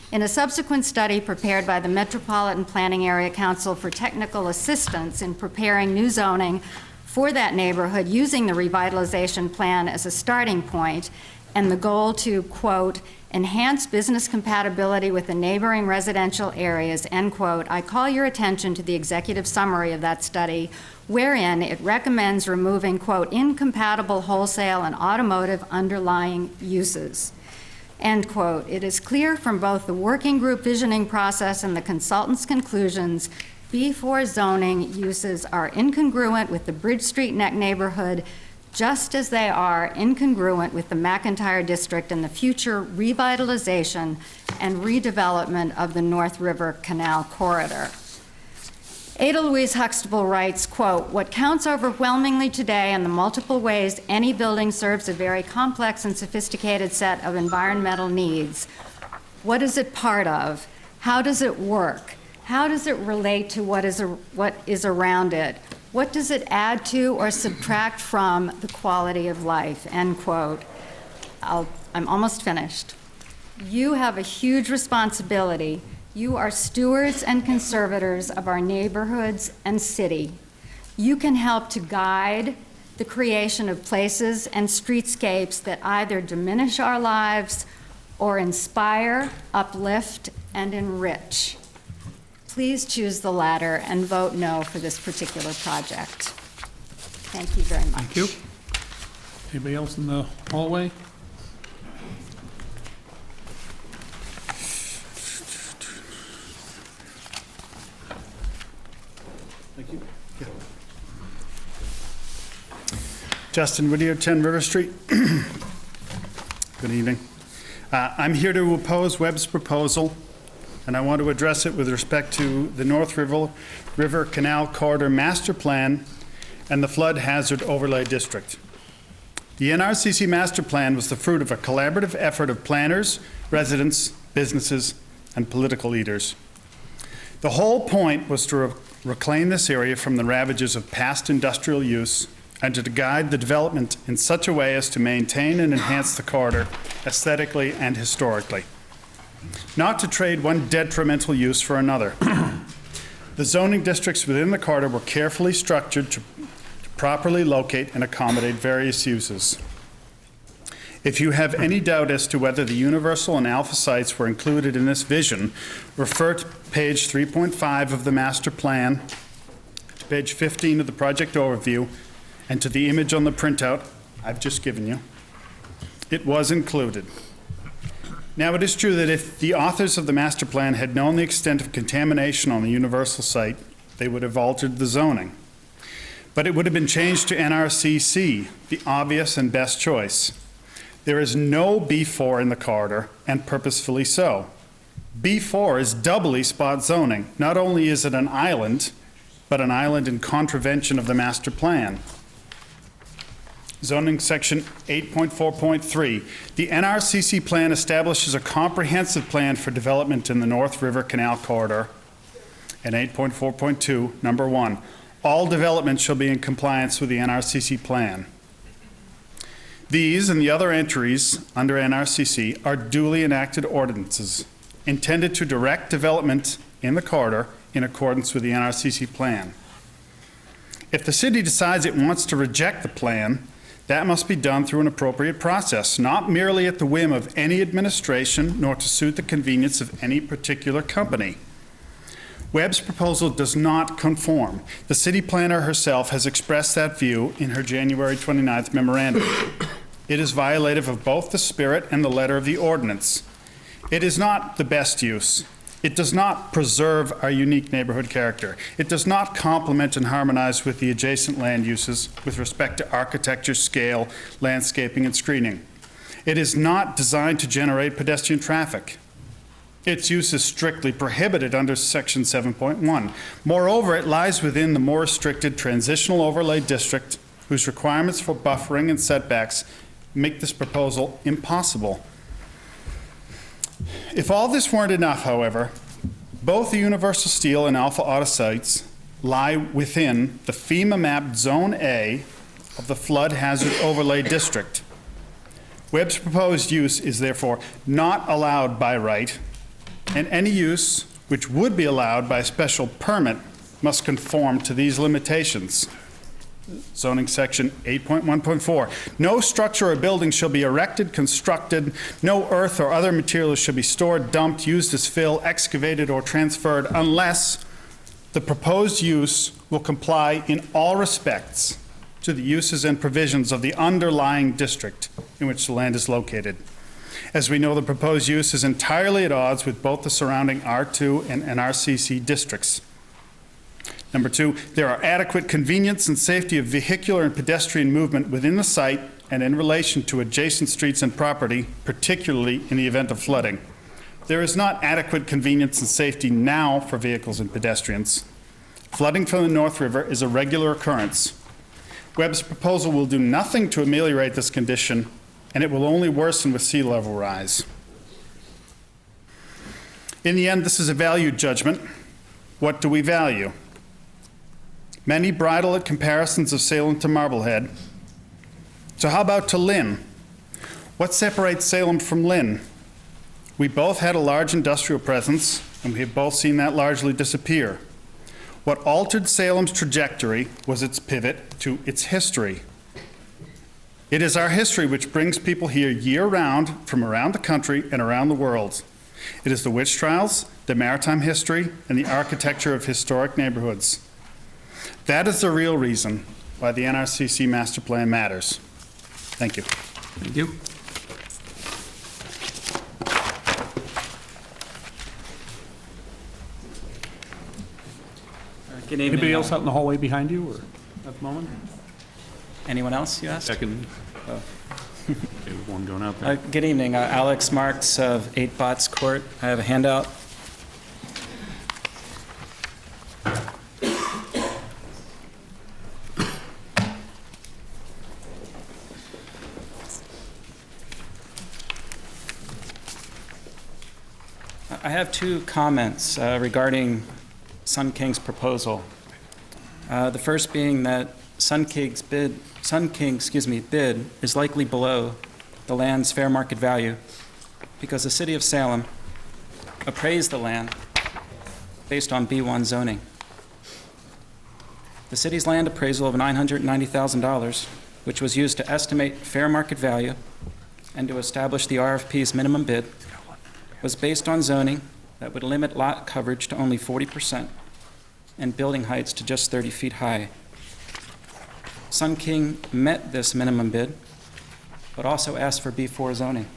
In a subsequent study prepared by the Metropolitan Planning Area Council for technical assistance in preparing new zoning for that neighborhood using the revitalization plan as a starting point and the goal to, quote, "enhance business compatibility with the neighboring residential areas," end quote, I call your attention to the executive summary of that study, wherein it recommends removing, quote, "incompatible wholesale and automotive underlying uses," end quote. It is clear from both the working group visioning process and the consultant's conclusions, B4 zoning uses are incongruent with the Bridge Street Neck neighborhood just as they are incongruent with the McIntyre District and the future revitalization and redevelopment of the North River Canal Corridor. Ada Louise Huxtable writes, quote, "What counts overwhelmingly today in the multiple ways any building serves a very complex and sophisticated set of environmental needs. What is it part of? How does it work? How does it relate to what is around it? What does it add to or subtract from the quality of life?" End quote. I'm almost finished. You have a huge responsibility. You are stewards and conservators of our neighborhoods and city. You can help to guide the creation of places and streetscapes that either diminish our lives or inspire, uplift, and enrich. Please choose the latter and vote no for this particular project. Thank you very much. Thank you. Anybody else in the hallway? Thank you. Yeah. Justin Whittier, 10 River Street. Good evening. I'm here to oppose Webb's proposal, and I want to address it with respect to the North River Canal Corridor Master Plan and the Flood Hazard Overlay District. The NRCC Master Plan was the fruit of a collaborative effort of planners, residents, businesses, and political leaders. The whole point was to reclaim this area from the ravages of past industrial use and to guide the development in such a way as to maintain and enhance the corridor aesthetically and historically, not to trade one detrimental use for another. The zoning districts within the corridor were carefully structured to properly locate and accommodate various uses. If you have any doubt as to whether the universal and alpha sites were included in this vision, refer to page 3.5 of the master plan, to page 15 of the project overview, and to the image on the printout I've just given you. It was included. Now, it is true that if the authors of the master plan had known the extent of contamination on the universal site, they would have altered the zoning. But it would have been changed to NRCC, the obvious and best choice. There is no B4 in the corridor, and purposefully so. B4 is doubly spot zoning. Not only is it an island, but an island in contravention of the master plan. Zoning section 8.4.3. The NRCC plan establishes a comprehensive plan for development in the North River Canal Corridor. And 8.4.2, number 1. All development shall be in compliance with the NRCC plan. These and the other entries under NRCC are duly enacted ordinances intended to direct development in the corridor in accordance with the NRCC plan. If the city decides it wants to reject the plan, that must be done through an appropriate process, not merely at the whim of any administration, nor to suit the convenience of any particular company. Webb's proposal does not conform. The city planner herself has expressed that view in her January 29th memorandum. It is violative of both the spirit and the letter of the ordinance. It is not the best use. It does not preserve our unique neighborhood character. It does not complement and harmonize with the adjacent land uses with respect to architecture, scale, landscaping, and screening. It is not designed to generate pedestrian traffic. Its use is strictly prohibited under Section 7.1. Moreover, it lies within the more restricted transitional overlay district, whose requirements for buffering and setbacks make this proposal impossible. If all this weren't enough, however, both the Universal Steel and Alpha Auto sites lie within the FEMA-mapped Zone A of the Flood Hazard Overlay District. Webb's proposed use is therefore not allowed by right, and any use which would be allowed by special permit must conform to these limitations. Zoning section 8.1.4. No structure or building shall be erected, constructed, no earth or other materials shall be stored, dumped, used as fill, excavated, or transferred unless the proposed use will comply in all respects to the uses and provisions of the underlying district in which the land is located. As we know, the proposed use is entirely at odds with both the surrounding R2 and NRCC districts. Number 2, there are adequate convenience and safety of vehicular and pedestrian movement within the site and in relation to adjacent streets and property, particularly in the event of flooding. There is not adequate convenience and safety now for vehicles and pedestrians. Flooding from the North River is a regular occurrence. Webb's proposal will do nothing to ameliorate this condition, and it will only worsen with sea level rise. In the end, this is a value judgment. What do we value? Many bridle at comparisons of Salem to Marblehead. So how about to Lynn? What separates Salem from Lynn? We both had a large industrial presence, and we have both seen that largely disappear. What altered Salem's trajectory was its pivot to its history. It is our history which brings people here year-round from around the country and around the world. It is the witch trials, the maritime history, and the architecture of historic neighborhoods. That is the real reason why the NRCC Master Plan matters. Thank you. Thank you. Good evening. Anybody else out in the hallway behind you or at the moment? Anyone else, you asked? Second. Oh. Okay, one going out there. Good evening. Alex Marks of 8 Botts Court. I have a handout. I have 2 comments regarding Sun King's proposal. The first being that Sun King's bid is likely below the land's fair market value because the city of Salem appraised the land based on B1 zoning. The city's land appraisal of $990,000, which was used to estimate fair market value and to establish the RFP's minimum bid, was based on zoning that would limit lot coverage to only 40% and building heights to just 30 feet high. Sun King met this minimum bid, but also asked for B4 zoning,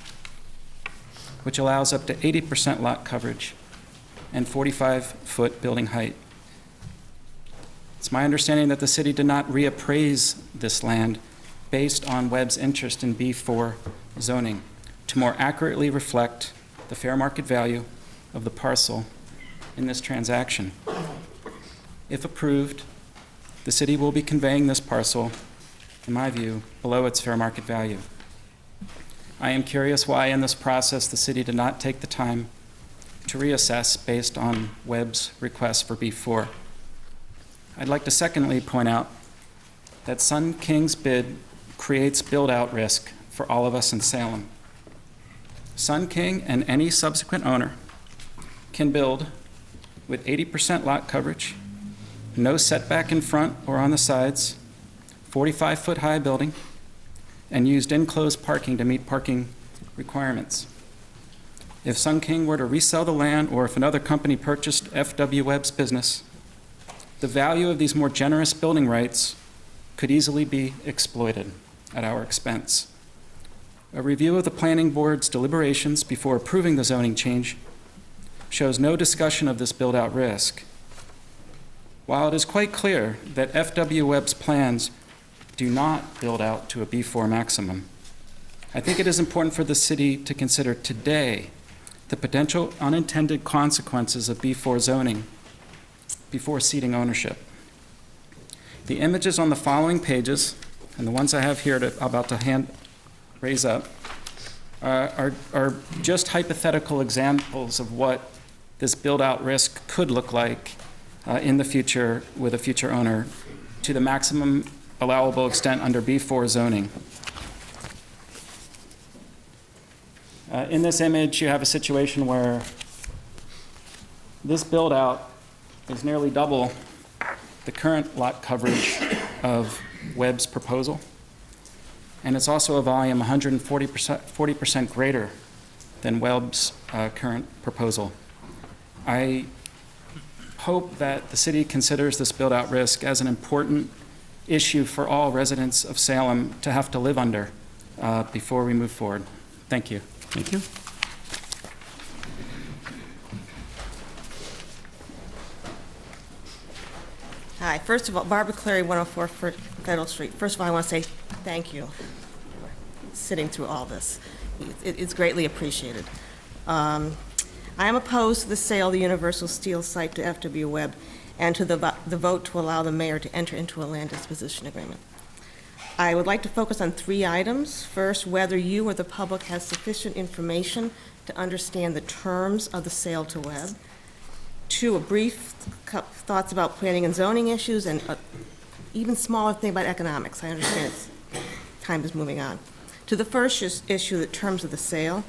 which allows up to 80% lot coverage and 45-foot building height. It's my understanding that the city did not reappraise this land based on Webb's interest in B4 zoning to more accurately reflect the fair market value of the parcel in this transaction. If approved, the city will be conveying this parcel, in my view, below its fair market value. I am curious why in this process the city did not take the time to reassess based on Webb's request for B4. I'd like to secondly point out that Sun King's bid creates build-out risk for all of us in Salem. Sun King and any subsequent owner can build with 80% lot coverage, no setback in front or on the sides, 45-foot high building, and used enclosed parking to meet parking requirements. If Sun King were to resell the land or if another company purchased F.W. Webb's business, the value of these more generous building rights could easily be exploited at our expense. A review of the planning board's deliberations before approving the zoning change shows no discussion of this build-out risk. While it is quite clear that F.W. Webb's plans do not build out to a B4 maximum, I think it is important for the city to consider today the potential unintended consequences of B4 zoning before ceding ownership. The images on the following pages, and the ones I have here about to raise up, are just hypothetical examples of what this build-out risk could look like in the future with a future owner to the maximum allowable extent under B4 zoning. In this image, you have a situation where this build-out is nearly double the current lot coverage of Webb's proposal, and it's also a volume 40% greater than Webb's current proposal. I hope that the city considers this build-out risk as an important issue for all residents of Salem to have to live under before we move forward. Thank you. Thank you. Hi, first of all, Barbara Clary, 104 Federal Street. First of all, I want to say thank you for sitting through all this. It's greatly appreciated. I am opposed to the sale of the Universal Steel site to FW Webb and to the vote to allow the mayor to enter into a land disposition agreement. I would like to focus on 3 items. First, whether you or the public has sufficient information to understand the terms of the sale to Webb. 2, a brief thoughts about planning and zoning issues, and even smaller thing about economics. I understand time is moving on. To the first issue, the terms of the sale,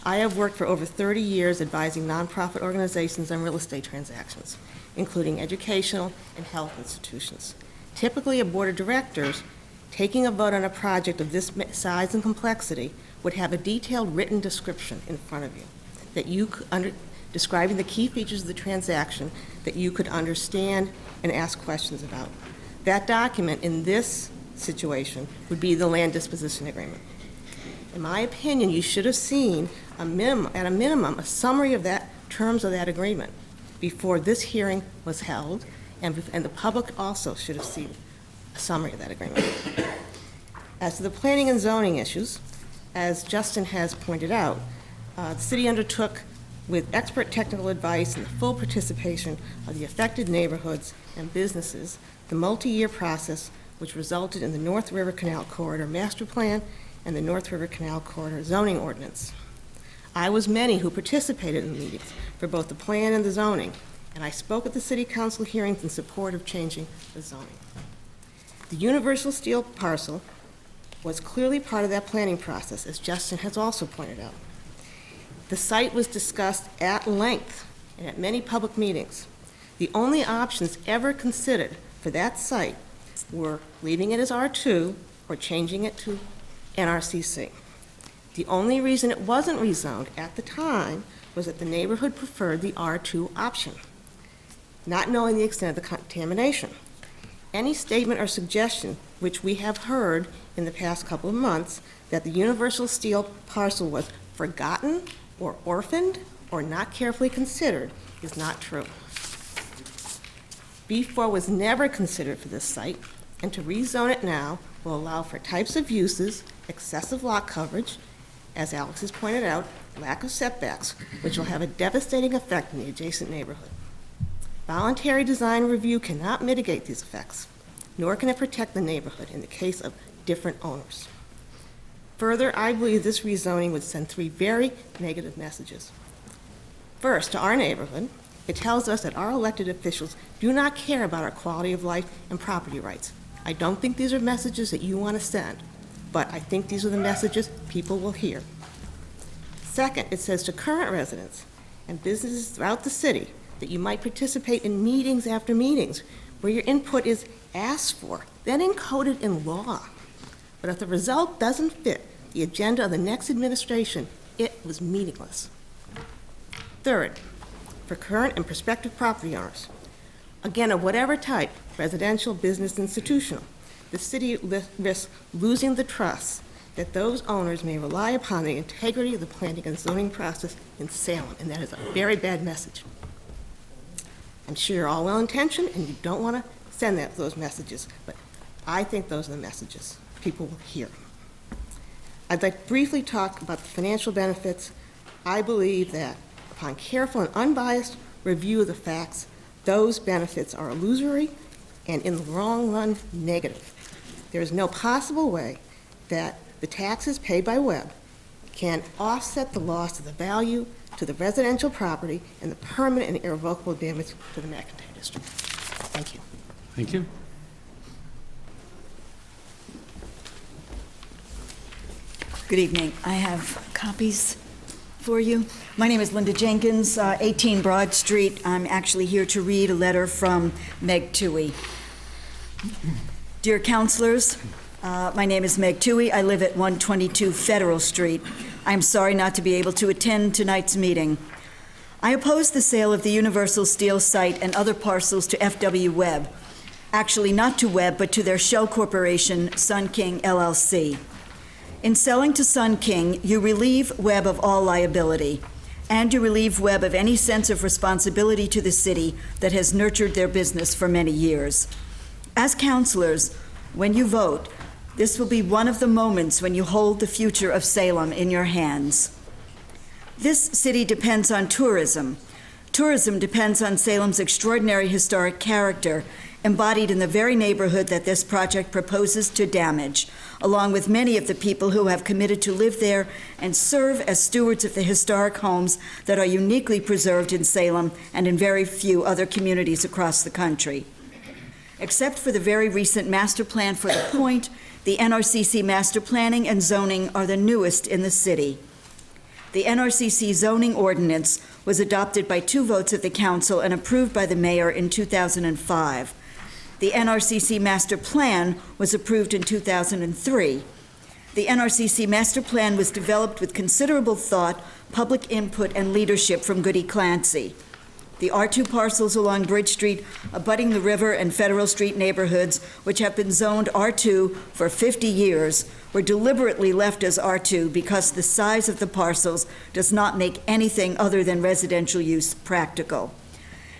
I have worked for over 30 years advising nonprofit organizations on real estate transactions, including educational and health institutions. Typically, a board of directors taking a vote on a project of this size and complexity would have a detailed written description in front of you that you could describing the key features of the transaction that you could understand and ask questions about. That document in this situation would be the land disposition agreement. In my opinion, you should have seen at a minimum a summary of that terms of that agreement before this hearing was held, and the public also should have seen a summary of that agreement. As to the planning and zoning issues, as Justin has pointed out, the city undertook, with expert technical advice and the full participation of the affected neighborhoods and businesses, the multi-year process which resulted in the North River Canal Corridor Master Plan and the North River Canal Corridor Zoning Ordinance. I was many who participated in the meetings for both the plan and the zoning, and I spoke at the City Council hearings in support of changing the zoning. The Universal Steel parcel was clearly part of that planning process, as Justin has also pointed out. The site was discussed at length and at many public meetings. The only options ever considered for that site were leaving it as R2 or changing it to NRCC. The only reason it wasn't rezoned at the time was that the neighborhood preferred the R2 option, not knowing the extent of the contamination. Any statement or suggestion which we have heard in the past couple of months that the Universal Steel parcel was forgotten or orphaned or not carefully considered is not true. B4 was never considered for this site, and to rezone it now will allow for types of uses, excessive lot coverage, as Alex has pointed out, lack of setbacks, which will have a devastating effect in the adjacent neighborhood. Voluntary design review cannot mitigate these effects, nor can it protect the neighborhood in the case of different owners. Further, I believe this rezoning would send 3 very negative messages. First, to our neighborhood, it tells us that our elected officials do not care about our quality of life and property rights. I don't think these are messages that you want to send, but I think these are the messages people will hear. Second, it says to current residents and businesses throughout the city that you might participate in meetings after meetings where your input is asked for, then encoded in law. But if the result doesn't fit the agenda of the next administration, it was meaningless. Third, for current and prospective property owners, again, of whatever type, residential, business, institutional, the city risks losing the trust that those owners may rely upon the integrity of the planning and zoning process in Salem, and that is a very bad message. I'm sure you're all well-intentioned and you don't want to send those messages, but I think those are the messages people will hear. I'd like to briefly talk about the financial benefits. I believe that upon careful and unbiased review of the facts, those benefits are illusory and in the long run negative. There is no possible way that the taxes paid by Webb can offset the loss of the value to the residential property and the permanent and irrevocable damage to the McIntyre district. Thank you. Thank you. Good evening. I have copies for you. My name is Linda Jenkins, 18 Broad Street. I'm actually here to read a letter from Meg Toohey. Dear counselors, my name is Meg Toohey. I live at 122 Federal Street. I'm sorry not to be able to attend tonight's meeting. I oppose the sale of the Universal Steel site and other parcels to FW Webb. Actually, not to Webb, but to their shell corporation, Sun King LLC. In selling to Sun King, you relieve Webb of all liability, and you relieve Webb of any sense of responsibility to the city that has nurtured their business for many years. As counselors, when you vote, this will be one of the moments when you hold the future of Salem in your hands. This city depends on tourism. Tourism depends on Salem's extraordinary historic character, embodied in the very neighborhood that this project proposes to damage, along with many of the people who have committed to live there and serve as stewards of the historic homes that are uniquely preserved in Salem and in very few other communities across the country. Except for the very recent master plan for the Point, the NRCC master planning and zoning are the newest in the city. The NRCC zoning ordinance was adopted by 2 votes of the council and approved by the mayor in 2005. The NRCC master plan was approved in 2003. The NRCC master plan was developed with considerable thought, public input, and leadership from Goody Clancy. The R2 parcels along Bridge Street, abutting the River and Federal Street neighborhoods, which have been zoned R2 for 50 years, were deliberately left as R2 because the size of the parcels does not make anything other than residential use practical.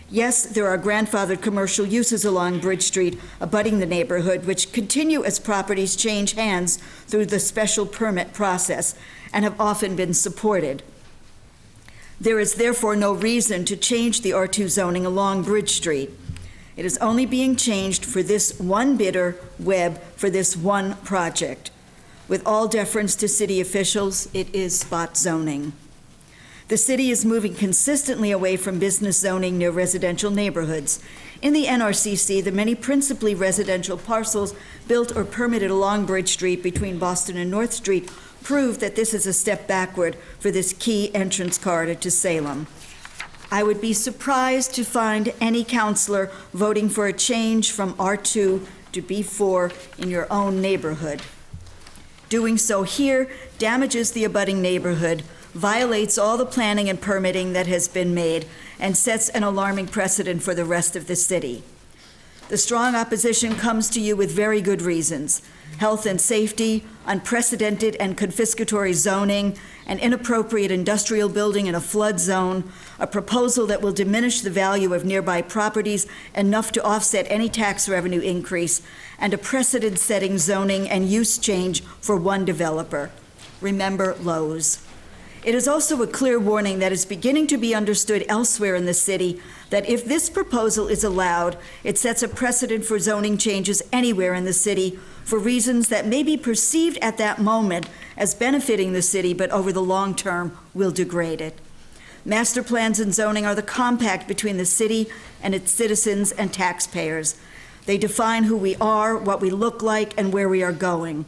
Yes, there are grandfathered commercial uses along Bridge Street abutting the neighborhood, which continue as properties change hands through the special permit process and have often been supported. There is therefore no reason to change the R2 zoning along Bridge Street. It is only being changed for this one bidder, Webb, for this one project. With all deference to city officials, it is spot zoning. The city is moving consistently away from business zoning near residential neighborhoods. In the NRCC, the many principally residential parcels built or permitted along Bridge Street between Boston and North Street prove that this is a step backward for this key entrance corridor to Salem. I would be surprised to find any councilor voting for a change from R2 to B4 in your own neighborhood. Doing so here damages the abutting neighborhood, violates all the planning and permitting that has been made, and sets an alarming precedent for the rest of the city. The strong opposition comes to you with very good reasons: health and safety, unprecedented and confiscatory zoning, an inappropriate industrial building in a flood zone, a proposal that will diminish the value of nearby properties enough to offset any tax revenue increase, and a precedent-setting zoning and use change for one developer. Remember Lowe's. It is also a clear warning that is beginning to be understood elsewhere in the city that if this proposal is allowed, it sets a precedent for zoning changes anywhere in the city for reasons that may be perceived at that moment as benefiting the city, but over the long term will degrade it. Master plans and zoning are the compact between the city and its citizens and taxpayers. They define who we are, what we look like, and where we are going.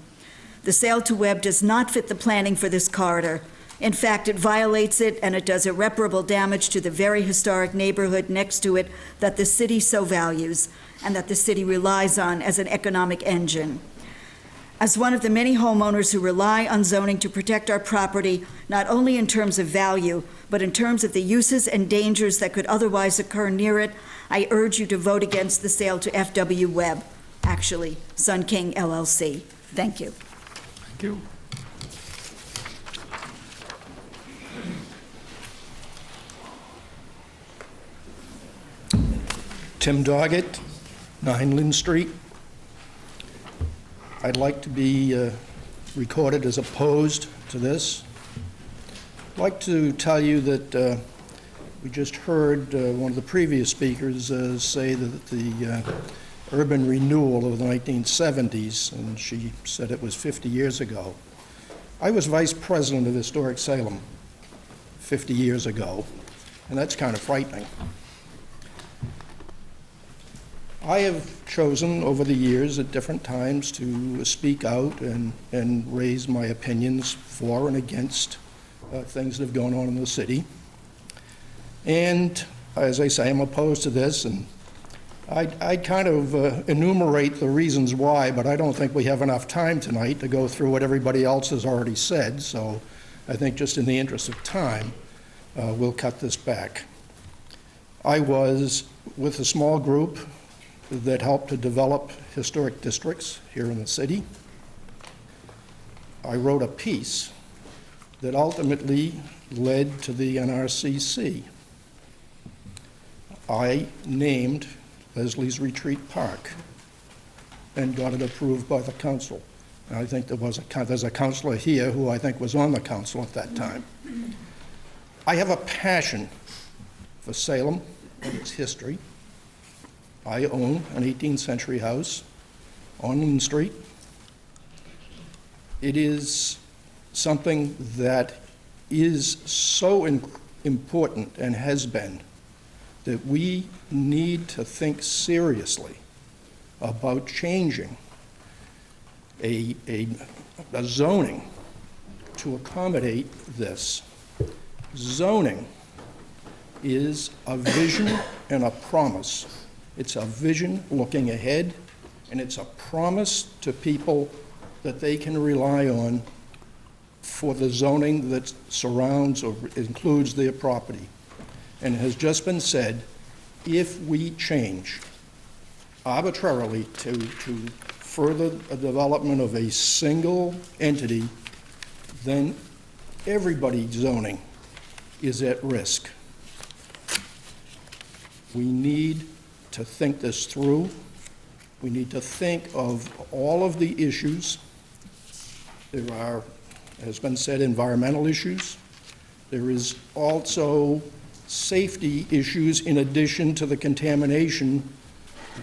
The sale to Webb does not fit the planning for this corridor. In fact, it violates it, and it does irreparable damage to the very historic neighborhood next to it that the city so values and that the city relies on as an economic engine. As one of the many homeowners who rely on zoning to protect our property, not only in terms of value, but in terms of the uses and dangers that could otherwise occur near it, I urge you to vote against the sale to F.W. Webb, actually, Sun King LLC. Thank you. Thank you. Tim Doggett, 9 Lynn Street. I'd like to be recorded as opposed to this. I'd like to tell you that we just heard one of the previous speakers say that the urban renewal of the 1970s, and she said it was 50 years ago. I was vice president of Historic Salem 50 years ago, and that's kind of frightening. I have chosen over the years at different times to speak out and raise my opinions for and against things that have gone on in the city. And as I say, I'm opposed to this, and I kind of enumerate the reasons why, but I don't think we have enough time tonight to go through what everybody else has already said, so I think just in the interest of time, we'll cut this back. I was with a small group that helped to develop historic districts here in the city. I wrote a piece that ultimately led to the NRCC. I named Leslie's Retreat Park and got it approved by the council. And I think there's a councilor here who I think was on the council at that time. I have a passion for Salem and its history. I own an 18th century house on Main Street. It is something that is so important and has been that we need to think seriously about changing a zoning to accommodate this. Zoning is a vision and a promise. It's a vision looking ahead, and it's a promise to people that they can rely on for the zoning that surrounds or includes their property. And it has just been said, if we change arbitrarily to further a development of a single entity, then everybody's zoning is at risk. We need to think this through. We need to think of all of the issues. There are, as has been said, environmental issues. There is also safety issues in addition to the contamination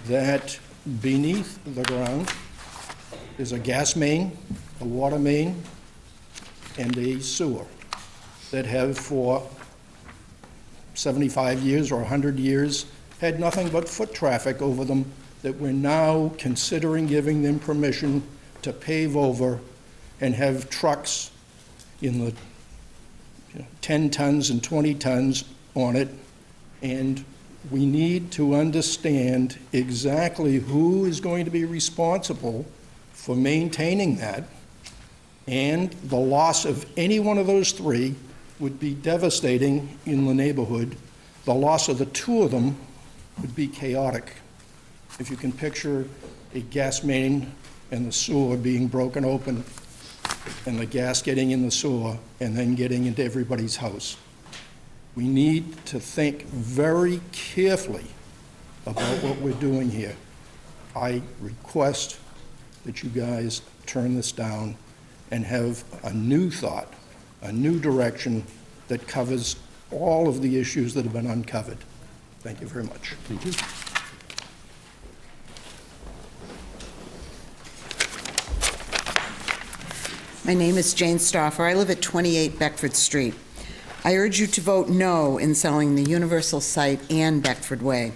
that beneath the ground is a gas main, a water main, and a sewer that have for 75 years or 100 years had nothing but foot traffic over them, that we're now considering giving them permission to pave over and have trucks in the 10 tons and 20 tons on it. And we need to understand exactly who is going to be responsible for maintaining that, and the loss of any one of those three would be devastating in the neighborhood. The loss of the two of them would be chaotic. If you can picture a gas main and the sewer being broken open and the gas getting in the sewer and then getting into everybody's house. We need to think very carefully about what we're doing here. I request that you guys turn this down and have a new thought, a new direction that covers all of the issues that have been uncovered. Thank you very much. Thank you. My name is Jane Stoffer. I live at 28 Beckford Street. I urge you to vote no in selling the Universal site and Beckford Way.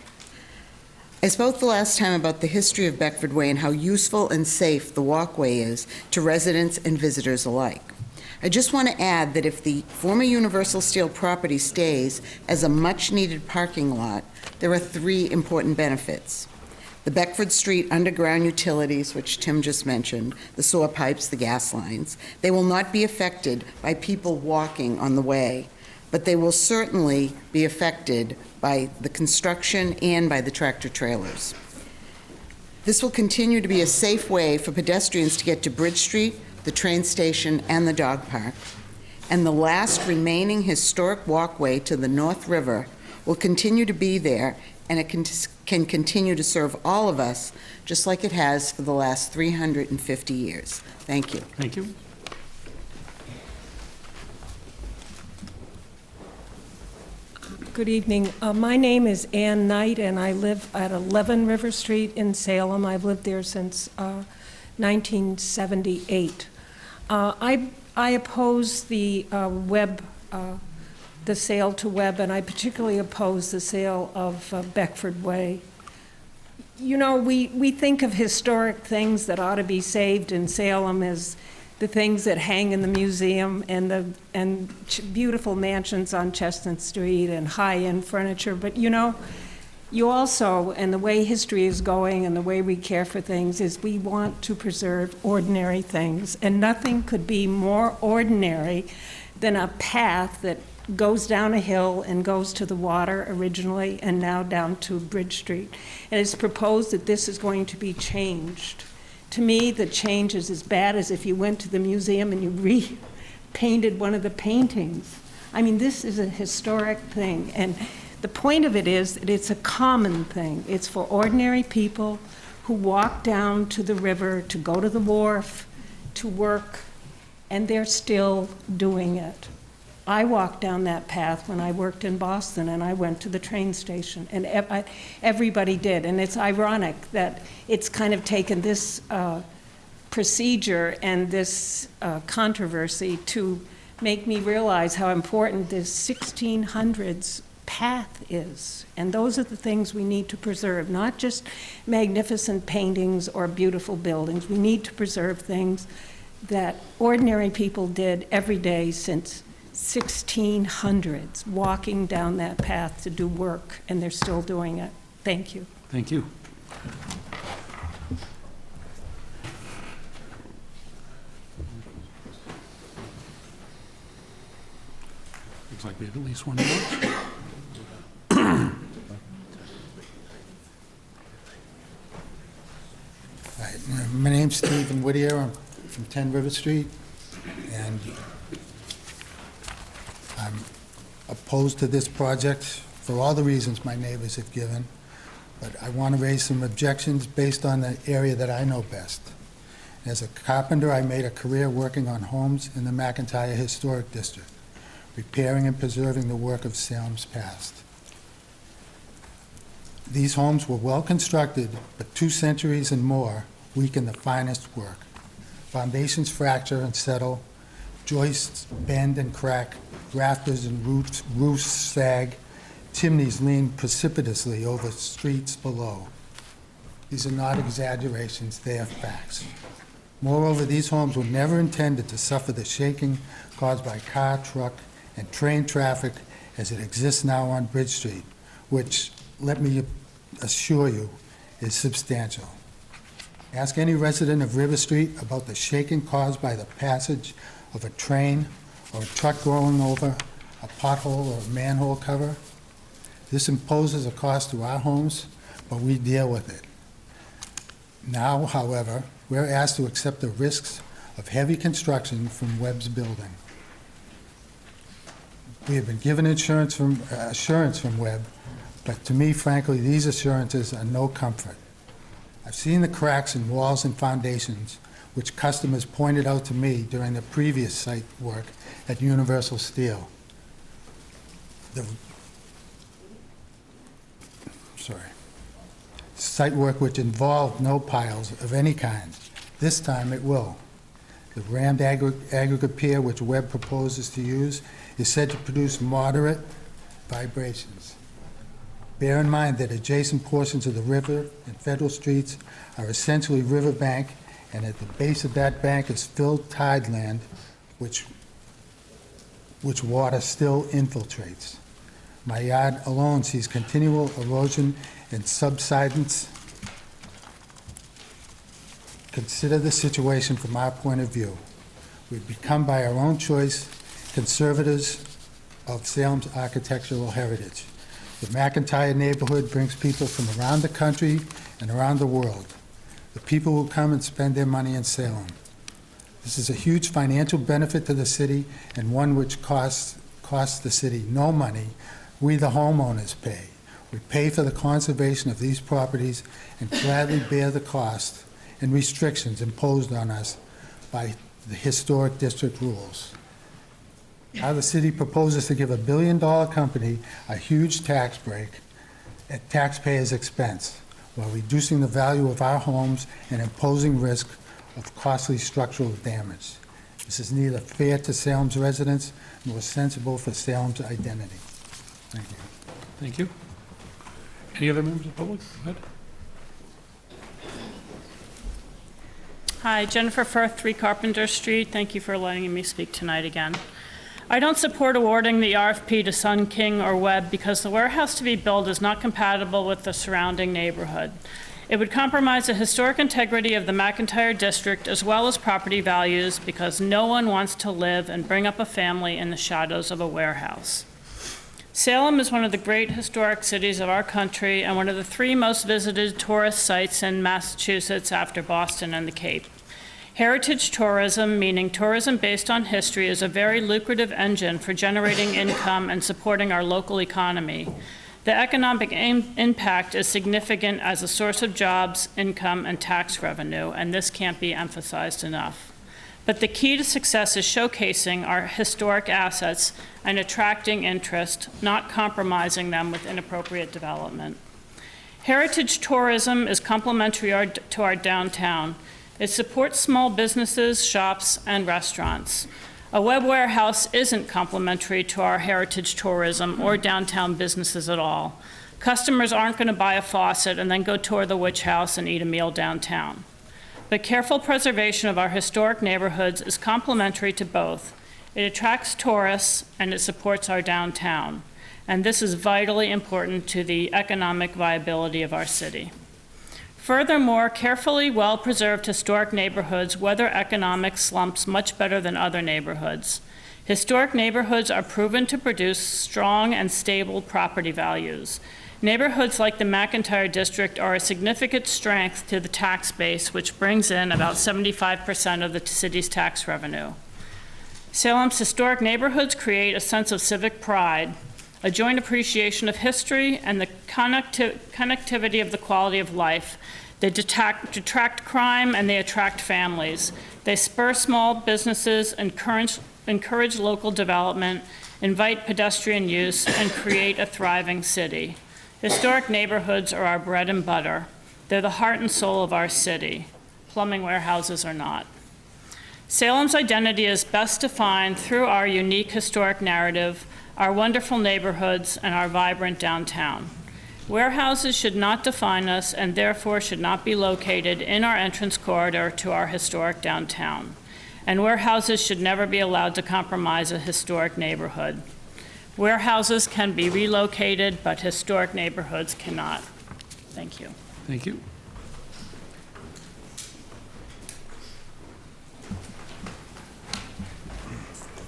I spoke the last time about the history of Beckford Way and how useful and safe the walkway is to residents and visitors alike. I just want to add that if the former Universal Steel property stays as a much-needed parking lot, there are three important benefits. The Beckford Street underground utilities, which Tim just mentioned, the sewer pipes, the gas lines, they will not be affected by people walking on the way, but they will certainly be affected by the construction and by the tractor trailers. This will continue to be a safe way for pedestrians to get to Bridge Street, the train station, and the dog park. And the last remaining historic walkway to the North River will continue to be there, and it can continue to serve all of us, just like it has for the last 350 years. Thank you. Thank you. Good evening. My name is Ann Knight, and I live at 11 River Street in Salem. I've lived there since 1978. I oppose the the sale to Webb, and I particularly oppose the sale of Beckford Way. You know, we think of historic things that ought to be saved in Salem as the things that hang in the museum and beautiful mansions on Chestnut Street and high-end furniture. But you know, you also, and the way history is going and the way we care for things, is we want to preserve ordinary things. And nothing could be more ordinary than a path that goes down a hill and goes to the water originally and now down to Bridge Street. And it's proposed that this is going to be changed. To me, the change is as bad as if you went to the museum and you repainted one of the paintings. I mean, this is a historic thing, and the point of it is that it's a common thing. It's for ordinary people who walk down to the river to go to the wharf, to work, and they're still doing it. I walked down that path when I worked in Boston, and I went to the train station, and everybody did. And it's ironic that it's kind of taken this procedure and this controversy to make me realize how important this 1600s path is. And those are the things we need to preserve, not just magnificent paintings or beautiful buildings. We need to preserve things that ordinary people did every day since 1600s, walking down that path to do work, and they're still doing it. Thank you. Thank you. Looks like we have at least one more. My name's Stephen Whittier. I'm from 10 River Street, and I'm opposed to this project for all the reasons my neighbors have given, but I want to raise some objections based on the area that I know best. As a carpenter, I made a career working on homes in the McIntyre Historic District, repairing and preserving the work of Salem's past. These homes were well constructed, but 2 centuries and more weaken the finest work. Foundations fracture and settle, joists bend and crack, rafters and roofs sag, chimneys lean precipitously over streets below. These are not exaggerations, they are facts. Moreover, these homes were never intended to suffer the shaking caused by car, truck, and train traffic as it exists now on Bridge Street, which, let me assure you, is substantial. Ask any resident of River Street about the shaking caused by the passage of a train or a truck going over a pothole or a manhole cover. This imposes a cost to our homes, but we deal with it. Now, however, we're asked to accept the risks of heavy construction from Webb's building. We have been given assurance from Webb, but to me, frankly, these assurances are no comfort. I've seen the cracks in walls and foundations, which customers pointed out to me during the previous site work at Universal Steel. Site work which involved no piles of any kind. This time it will. The rammed aggregate pier which Webb proposes to use is said to produce moderate vibrations. Bear in mind that adjacent portions of the river and federal streets are essentially riverbank, and at the base of that bank is filled tideland, which water still infiltrates. My yard alone sees continual erosion and subsidence. Consider the situation from our point of view. We've become, by our own choice, conservators of Salem's architectural heritage. The McIntyre neighborhood brings people from around the country and around the world. The people who come and spend their money in Salem. This is a huge financial benefit to the city, and one which costs the city no money. We, the homeowners, pay. We pay for the conservation of these properties and gladly bear the cost and restrictions imposed on us by the historic district rules. How the city proposes to give a billion-dollar company a huge tax break at taxpayers' expense while reducing the value of our homes and imposing risk of costly structural damage. This is neither fair to Salem's residents nor sensible for Salem's identity. Thank you. Thank you. Any other members of the public? Go ahead. Hi, Jennifer Firth, 3 Carpenter Street. Thank you for letting me speak tonight again. I don't support awarding the RFP to Sun King or Webb because the warehouse to be built is not compatible with the surrounding neighborhood. It would compromise the historic integrity of the McIntyre district as well as property values because no one wants to live and bring up a family in the shadows of a warehouse. Salem is one of the great historic cities of our country and one of the 3 most visited tourist sites in Massachusetts after Boston and the Cape. Heritage tourism, meaning tourism based on history, is a very lucrative engine for generating income and supporting our local economy. The economic impact is significant as a source of jobs, income, and tax revenue, and this can't be emphasized enough. But the key to success is showcasing our historic assets and attracting interest, not compromising them with inappropriate development. Heritage tourism is complementary to our downtown. It supports small businesses, shops, and restaurants. A web warehouse isn't complementary to our heritage tourism or downtown businesses at all. Customers aren't going to buy a faucet and then go tour the witch house and eat a meal downtown. But careful preservation of our historic neighborhoods is complementary to both. It attracts tourists and it supports our downtown. And this is vitally important to the economic viability of our city. Furthermore, carefully well-preserved historic neighborhoods weather economic slumps much better than other neighborhoods. Historic neighborhoods are proven to produce strong and stable property values. Neighborhoods like the McIntyre District are a significant strength to the tax base, which brings in about 75% of the city's tax revenue. Salem's historic neighborhoods create a sense of civic pride, a joint appreciation of history, and the connectivity of the quality of life. They detract crime and they attract families. They spur small businesses, encourage local development, invite pedestrian use, and create a thriving city. Historic neighborhoods are our bread and butter. They're the heart and soul of our city. Plumbing warehouses are not. Salem's identity is best defined through our unique historic narrative, our wonderful neighborhoods, and our vibrant downtown. Warehouses should not define us and therefore should not be located in our entrance corridor to our historic downtown. And warehouses should never be allowed to compromise a historic neighborhood. Warehouses can be relocated, but historic neighborhoods cannot. Thank you. Thank you.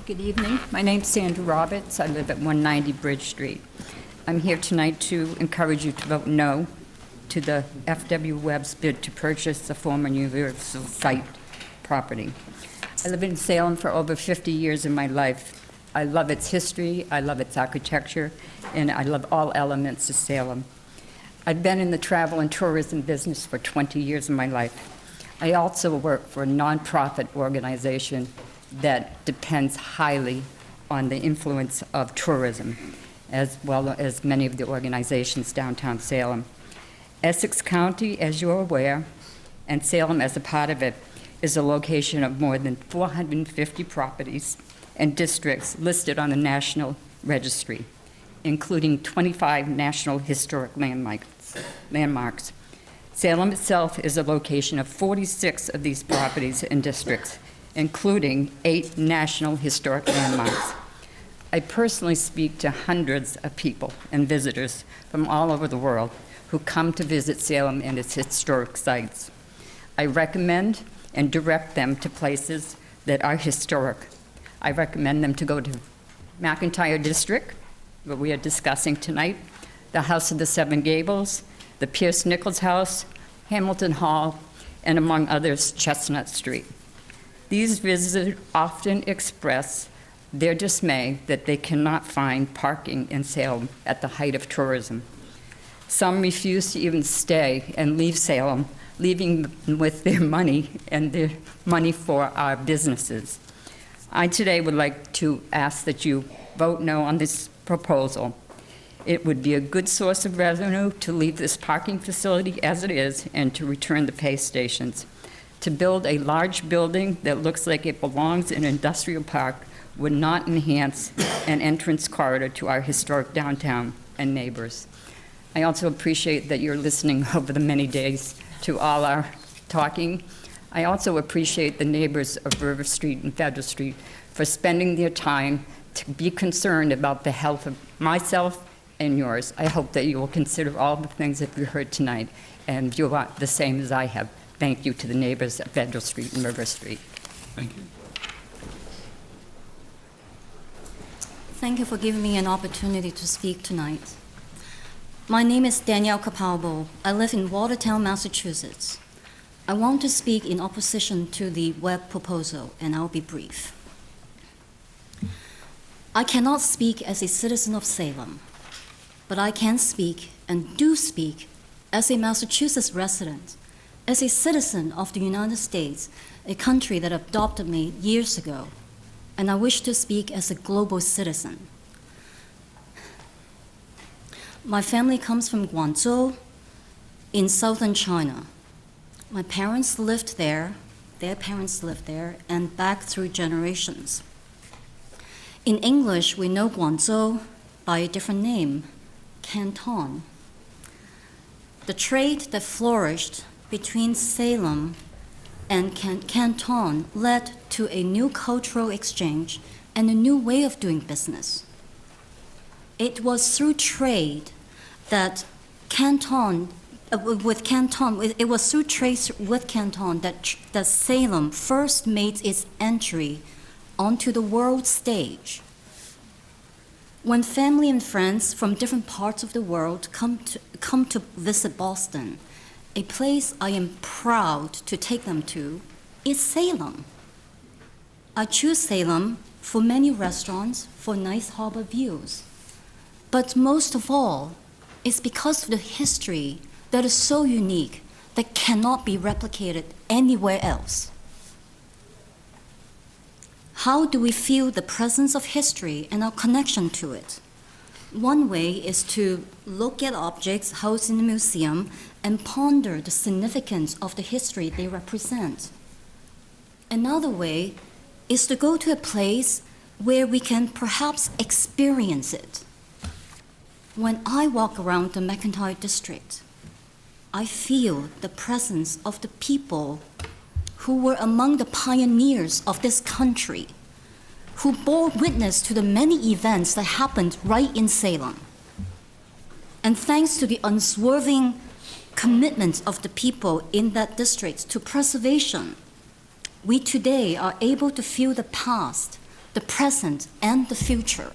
Good evening. My name's Sandra Roberts. I live at 190 Bridge Street. I'm here tonight to encourage you to vote no to the F.W. Webb's bid to purchase the former Universal site property. I live in Salem for over 50 years of my life. I love its history, I love its architecture, and I love all elements of Salem. I've been in the travel and tourism business for 20 years of my life. I also work for a nonprofit organization that depends highly on the influence of tourism, as well as many of the organizations downtown Salem. Essex County, as you're aware, and Salem as a part of it, is a location of more than 450 properties and districts listed on the National Registry, including 25 National Historic Landmarks. Salem itself is a location of 46 of these properties and districts, including 8 National Historic Landmarks. I personally speak to hundreds of people and visitors from all over the world who come to visit Salem and its historic sites. I recommend and direct them to places that are historic. I recommend them to go to McIntyre District, what we are discussing tonight, the House of the Seven Gables, the Pierce Nichols House, Hamilton Hall, and among others, Chestnut Street. These visitors often express their dismay that they cannot find parking in Salem at the height of tourism. Some refuse to even stay and leave Salem, leaving with their money and their money for our businesses. I today would like to ask that you vote no on this proposal. It would be a good source of revenue to leave this parking facility as it is and to return the pay stations. To build a large building that looks like it belongs in an industrial park would not enhance an entrance corridor to our historic downtown and neighbors. I also appreciate that you're listening over the many days to all our talking. I also appreciate the neighbors of River Street and Federal Street for spending their time to be concerned about the health of myself and yours. I hope that you will consider all the things that we heard tonight and view the same as I have. Thank you to the neighbors at Federal Street and River Street. Thank you. Thank you for giving me an opportunity to speak tonight. My name is Danielle Capalbo. I live in Watertown, Massachusetts. I want to speak in opposition to the Webb proposal, and I'll be brief. I cannot speak as a citizen of Salem, but I can speak and do speak as a Massachusetts resident, as a citizen of the United States, a country that adopted me years ago, and I wish to speak as a global citizen. My family comes from Guangzhou in southern China. My parents lived there, their parents lived there, and back through generations. In English, we know Guangzhou by a different name, Canton. The trade that flourished between Salem and Canton led to a new cultural exchange and a new way of doing business. It was through trade that it was through trade with Canton that Salem first made its entry onto the world stage. When family and friends from different parts of the world come to visit Boston, a place I am proud to take them to is Salem. I choose Salem for many restaurants, for nice harbor views. But most of all, it's because of the history that is so unique that cannot be replicated anywhere else. How do we feel the presence of history and our connection to it? One way is to look at objects housed in a museum and ponder the significance of the history they represent. Another way is to go to a place where we can perhaps experience it. When I walk around the McIntyre district, I feel the presence of the people who were among the pioneers of this country, who bore witness to the many events that happened right in Salem. And thanks to the unswerving commitment of the people in that district to preservation, we today are able to feel the past, the present, and the future.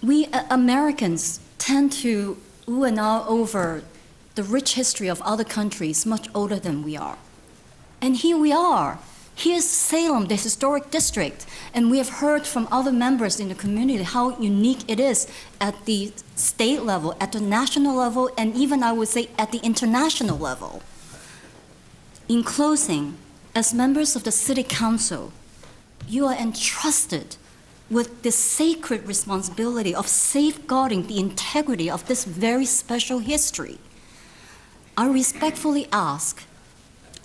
We Americans tend to ooh and ah over the rich history of other countries much older than we are. And here we are. Here's Salem, the historic district, and we have heard from other members in the community how unique it is at the state level, at the national level, and even, I would say, at the international level. In closing, as members of the City Council, you are entrusted with the sacred responsibility of safeguarding the integrity of this very special history. I respectfully ask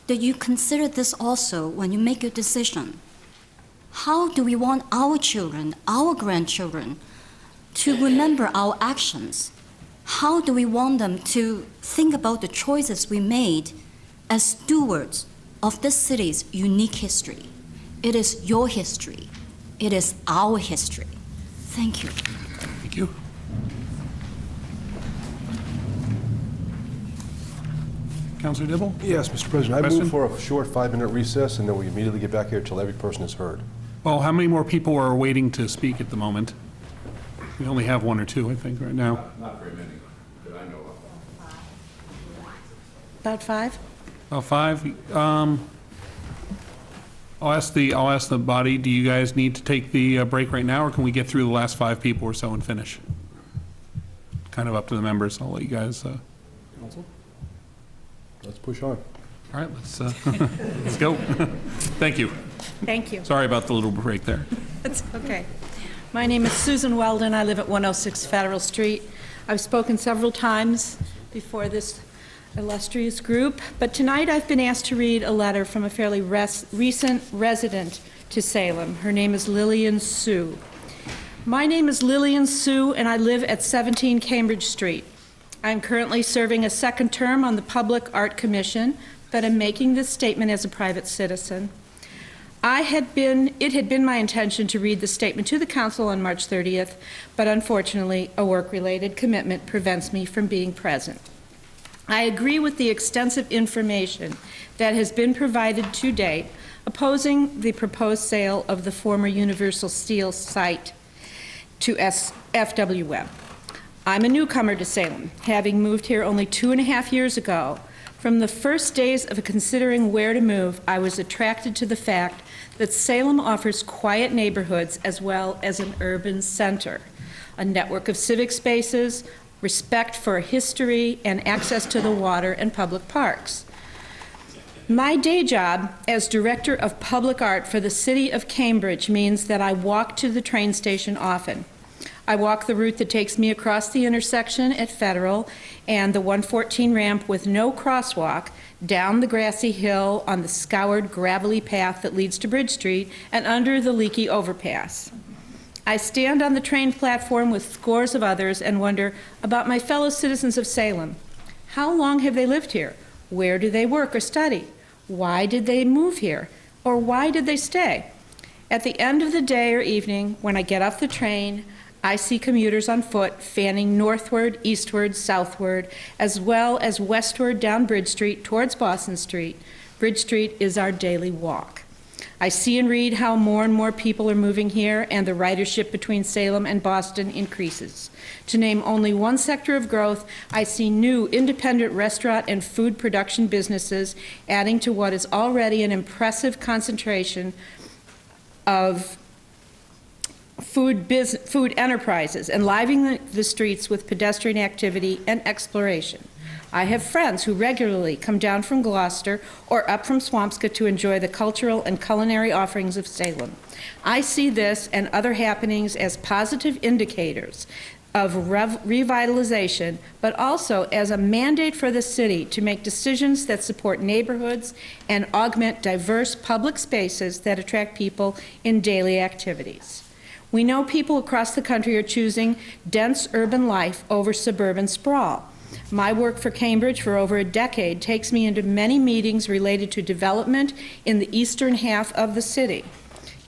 that you consider this also when you make your decision. How do we want our children, our grandchildren, to remember our actions? How do we want them to think about the choices we made as stewards of this city's unique history? It is your history. It is our history. Thank you. Thank you. Councilor Dibble? Yes, Mr. President. I Question? move for a short 5-minute recess, and then we immediately get back here till every person is heard. Well, how many more people are waiting to speak at the moment? We only have one or two, I think, right now. Not very many that I know of. About 5? About 5. I'll ask the body, do you guys need to take the break right now, or can we get through the last 5 people or so and finish? Kind of up to the members. I'll let you guys. Council? Let's push on. All right, let's go. Thank you. Thank you. Sorry about the little break there. That's okay. My name is Susan Weldon. I live at 106 Federal Street. I've spoken several times before this illustrious group, but tonight I've been asked to read a letter from a fairly recent resident to Salem. Her name is Lillian Sue. My name is Lillian Sue, and I live at 17 Cambridge Street. I'm currently serving a second term on the Public Art Commission, but I'm making this statement as a private citizen. It had been my intention to read the statement to the council on March 30th, but unfortunately, a work-related commitment prevents me from being present. I agree with the extensive information that has been provided to date opposing the proposed sale of the former Universal Steel site to FW Webb. I'm a newcomer to Salem, having moved here only 2.5 years ago. From the first days of considering where to move, I was attracted to the fact that Salem offers quiet neighborhoods as well as an urban center. a network of civic spaces, respect for history, and access to the water and public parks. My day job as Director of Public Art for the City of Cambridge means that I walk to the train station often. I walk the route that takes me across the intersection at Federal and the 114 ramp with no crosswalk down the grassy hill on the scoured gravelly path that leads to Bridge Street and under the leaky overpass. I stand on the train platform with scores of others and wonder about my fellow citizens of Salem. How long have they lived here? Where do they work or study? Why did they move here? Or why did they stay? At the end of the day or evening, when I get off the train, I see commuters on foot fanning northward, eastward, southward, as well as westward down Bridge Street towards Boston Street. Bridge Street is our daily walk. I see and read how more and more people are moving here and the ridership between Salem and Boston increases. To name only one sector of growth, I see new independent restaurant and food production businesses adding to what is already an impressive concentration of food enterprises, enlivening the streets with pedestrian activity and exploration. I have friends who regularly come down from Gloucester or up from Swampscott to enjoy the cultural and culinary offerings of Salem. I see this and other happenings as positive indicators of revitalization, but also as a mandate for the city to make decisions that support neighborhoods and augment diverse public spaces that attract people in daily activities. We know people across the country are choosing dense urban life over suburban sprawl. My work for Cambridge for over a decade takes me into many meetings related to development in the eastern half of the city.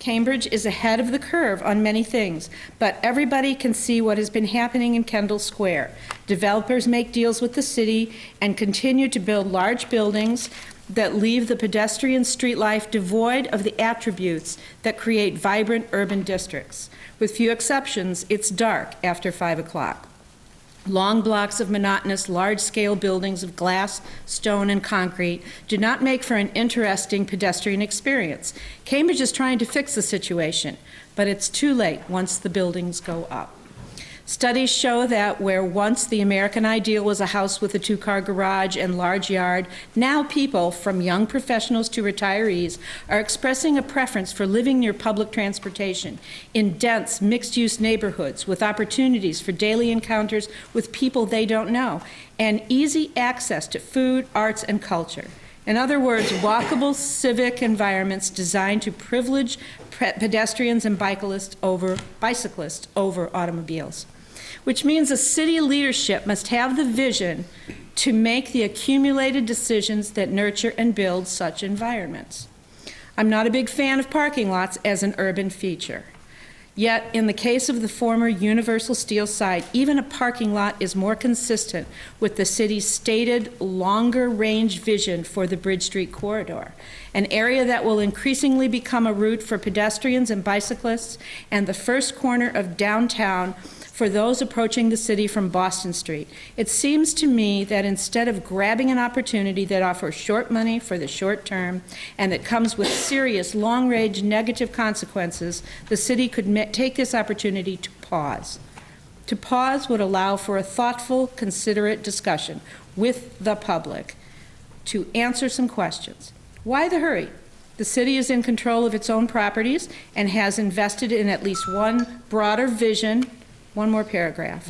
Cambridge is ahead of the curve on many things, but everybody can see what has been happening in Kendall Square. Developers make deals with the city and continue to build large buildings that leave the pedestrian street life devoid of the attributes that create vibrant urban districts. With few exceptions, it's dark after 5 o'clock. Long blocks of monotonous, large-scale buildings of glass, stone, and concrete do not make for an interesting pedestrian experience. Cambridge is trying to fix the situation, but it's too late once the buildings go up. Studies show that where once the American ideal was a house with a 2-car garage and large yard, now people, from young professionals to retirees, are expressing a preference for living near public transportation in dense, mixed-use neighborhoods with opportunities for daily encounters with people they don't know, and easy access to food, arts, and culture. In other words, walkable civic environments designed to privilege pedestrians and bicyclists over automobiles. Which means a city leadership must have the vision to make the accumulated decisions that nurture and build such environments. I'm not a big fan of parking lots as an urban feature. Yet, in the case of the former Universal Steel site, even a parking lot is more consistent with the city's stated longer-range vision for the Bridge Street corridor, an area that will increasingly become a route for pedestrians and bicyclists and the first corner of downtown for those approaching the city from Boston Street. It seems to me that instead of grabbing an opportunity that offers short money for the short term and that comes with serious long-range negative consequences, the city could take this opportunity to pause. To pause would allow for a thoughtful, considerate discussion with the public to answer some questions. Why the hurry? The city is in control of its own properties and has invested in at least one broader vision. One more paragraph.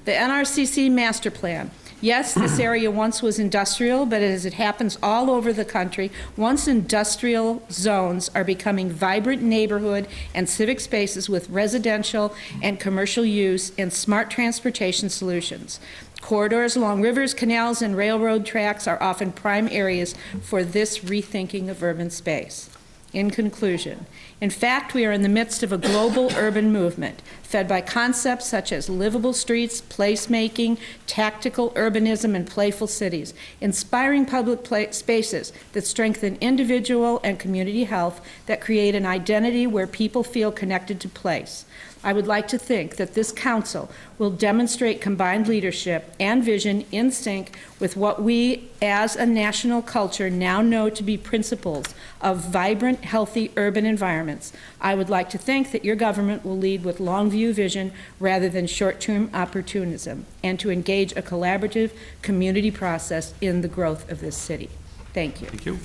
The NRCC master plan. Yes, this area once was industrial, but as it happens all over the country, once industrial zones are becoming vibrant neighborhood and civic spaces with residential and commercial use and smart transportation solutions. Corridors along rivers, canals, and railroad tracks are often prime areas for this rethinking of urban space. In conclusion, in fact, we are in the midst of a global urban movement, fed by concepts such as livable streets, placemaking, tactical urbanism, and playful cities, inspiring public spaces that strengthen individual and community health, that create an identity where people feel connected to place. I would like to think that this council will demonstrate combined leadership and vision in sync with what we as a national culture now know to be principles of vibrant, healthy urban environments. I would like to think that your government will lead with long-view vision rather than short-term opportunism, and to engage a collaborative community process in the growth of this city. Thank you. Thank you.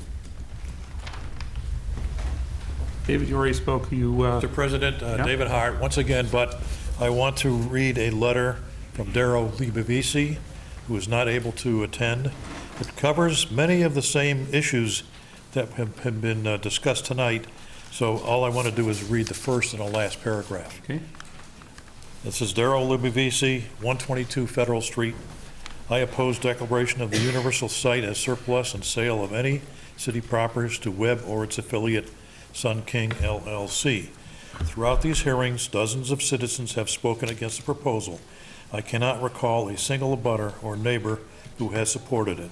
David, you already spoke. Mr. President, yeah? David Hart, once again, but I want to read a letter from Darrell Liebavisi, who is not able to attend. It covers many of the same issues that have been discussed tonight, so all I want to do is read the first and the last paragraph. Okay. This is Darrell Liebavisi, 122 Federal Street. I oppose declaration of the universal site as surplus and sale of any city properties to Webb or its affiliate, Sun King LLC. Throughout these hearings, dozens of citizens have spoken against the proposal. I cannot recall a single abutter or neighbor who has supported it.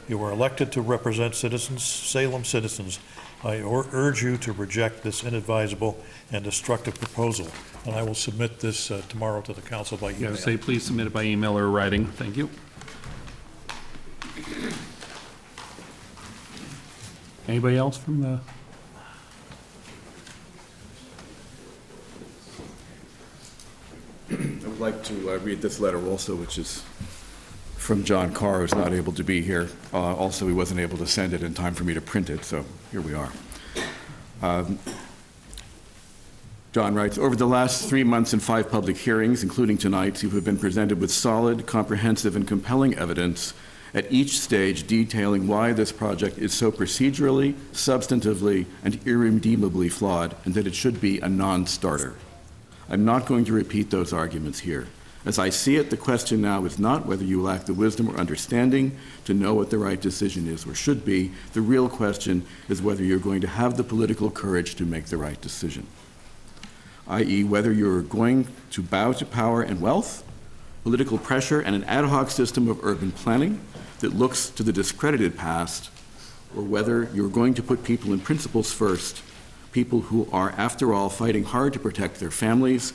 You are elected to represent citizens, Salem citizens. I urge you to reject this inadvisable and destructive proposal, and I will submit this tomorrow to the council by email. Yeah, say please submit it by email or writing. Thank you. Anybody else from the? I would like to read this letter also, which is from John Carr, who's not able to be here. Also, he wasn't able to send it in time for me to print it, so here we are. John writes, over the last 3 months and 5 public hearings, including tonight's, you have been presented with solid, comprehensive, and compelling evidence at each stage detailing why this project is so procedurally, substantively, and irredeemably flawed, and that it should be a non-starter. I'm not going to repeat those arguments here. As I see it, the question now is not whether you lack the wisdom or understanding to know what the right decision is or should be. The real question is whether you're going to have the political courage to make the right decision, i.e., whether you're going to bow to power and wealth, political pressure, and an ad hoc system of urban planning that looks to the discredited past, or whether you're going to put people and principles first, people who are, after all, fighting hard to protect their families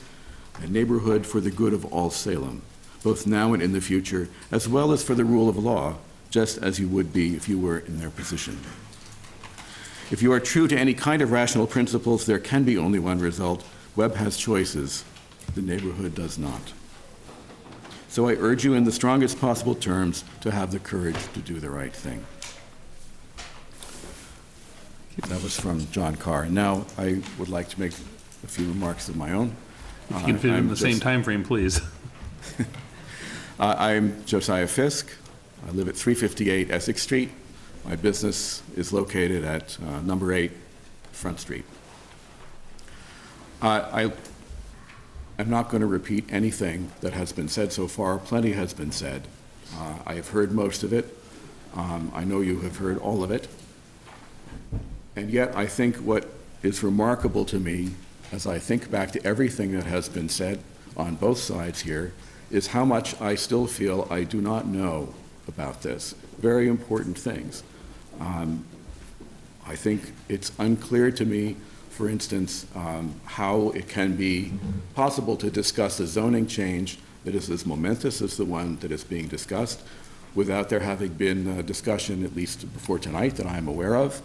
and neighborhood for the good of all Salem, both now and in the future, as well as for the rule of law, just as you would be if you were in their position. If you are true to any kind of rational principles, there can be only one result. Webb has choices. The neighborhood does not. So I urge you in the strongest possible terms to have the courage to do the right thing. That was from John Carr. Now I would like to make a few remarks of my own. If you can fit in the same time frame, please. I'm Josiah Fisk. I live at 358 Essex Street. My business is located at number 8 Front Street. I'm not going to repeat anything that has been said so far. Plenty has been said. I have heard most of it. I know you have heard all of it. And yet I think what is remarkable to me, as I think back to everything that has been said on both sides here, is how much I still feel I do not know about this. Very important things. I think it's unclear to me, for instance, how it can be possible to discuss a zoning change that is as momentous as the one that is being discussed without there having been a discussion, at least before tonight, that I'm aware of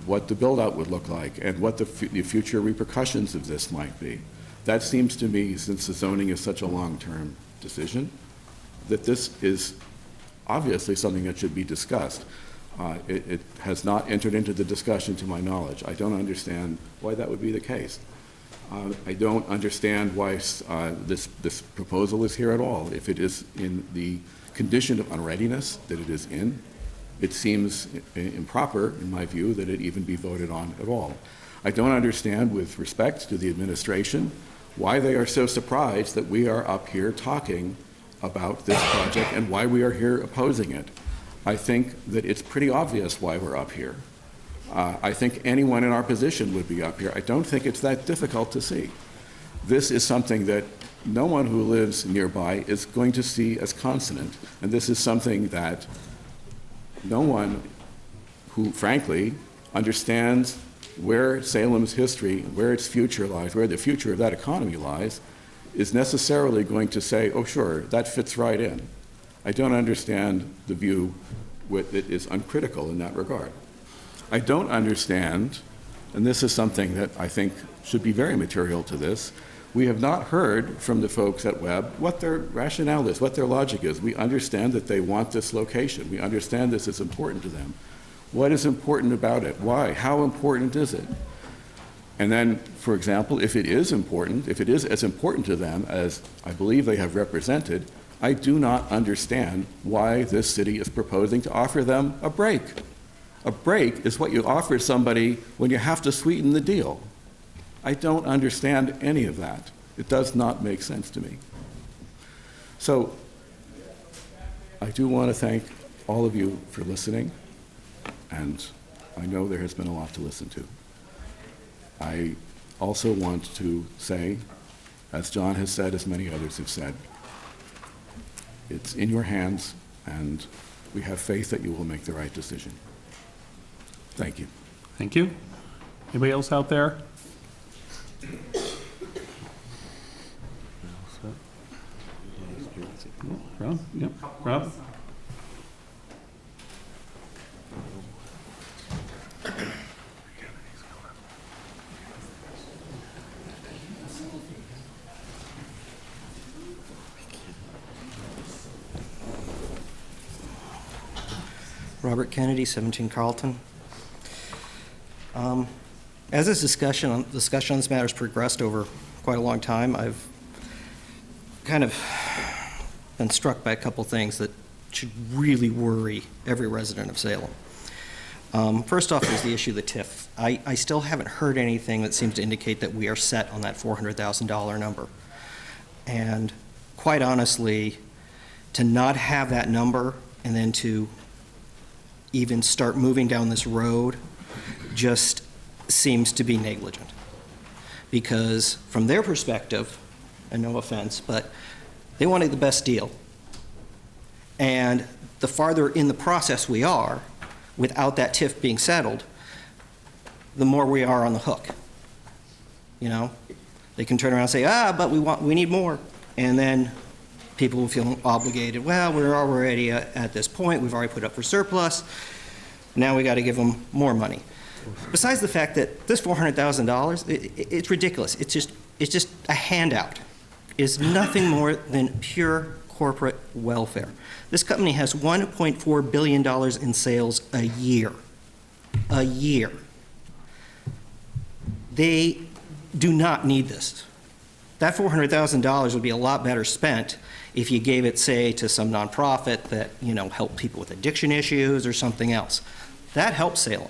what the build-out would look like and what the future repercussions of this might be. That seems to me, since the zoning is such a long-term decision, that this is obviously something that should be discussed. It has not entered into the discussion to my knowledge. I don't understand why that would be the case. I don't understand why this proposal is here at all. If it is in the condition of unreadiness that it is in, it seems improper, in my view, that it even be voted on at all. I don't understand, with respect to the administration, why they are so surprised that we are up here talking about this project and why we are here opposing it. I think that it's pretty obvious why we're up here. I think anyone in our position would be up here. I don't think it's that difficult to see. This is something that no one who lives nearby is going to see as consonant, and this is something that no one who, frankly, understands where Salem's history, where its future lies, where the future of that economy lies, is necessarily going to say, oh, sure, that fits right in. I don't understand the view that is uncritical in that regard. I don't understand, and this is something that I think should be very material to this, we have not heard from the folks at Webb what their rationale is, what their logic is. We understand that they want this location. We understand this is important to them. What is important about it? Why? How important is it? And then, for example, if it is important, if it is as important to them as I believe they have represented, I do not understand why this city is proposing to offer them a break. A break is what you offer somebody when you have to sweeten the deal. I don't understand any of that. It does not make sense to me. So I do want to thank all of you for listening, and I know there has been a lot to listen to. I also want to say, as John has said, as many others have said, it's in your hands, and we have faith that you will make the right decision. Thank you. Thank you. Anybody else out there? Rob? Yep. Rob? Robert Kennedy, 17 Carlton. As this discussion on this matter has progressed over quite a long time, I've kind of been struck by a couple things that should really worry every resident of Salem. First off is the issue of the TIF. I still haven't heard anything that seems to indicate that we are set on that $400,000 number. And quite honestly, to not have that number and then to even start moving down this road just seems to be negligent. Because from their perspective, and no offense, but they wanted the best deal. And the farther in the process we are, without that TIF being settled, the more we are on the hook. You know, they can turn around and say, but we need more. And then people will feel obligated. Well, we're already at this point. We've already put up for surplus. Now we got to give them more money. Besides the fact that this $400,000, it's ridiculous. It's just a handout. It's nothing more than pure corporate welfare. This company has $1.4 billion in sales a year. A year. They do not need this. That $400,000 would be a lot better spent if you gave it, say, to some nonprofit that, helped people with addiction issues or something else. That helps Salem.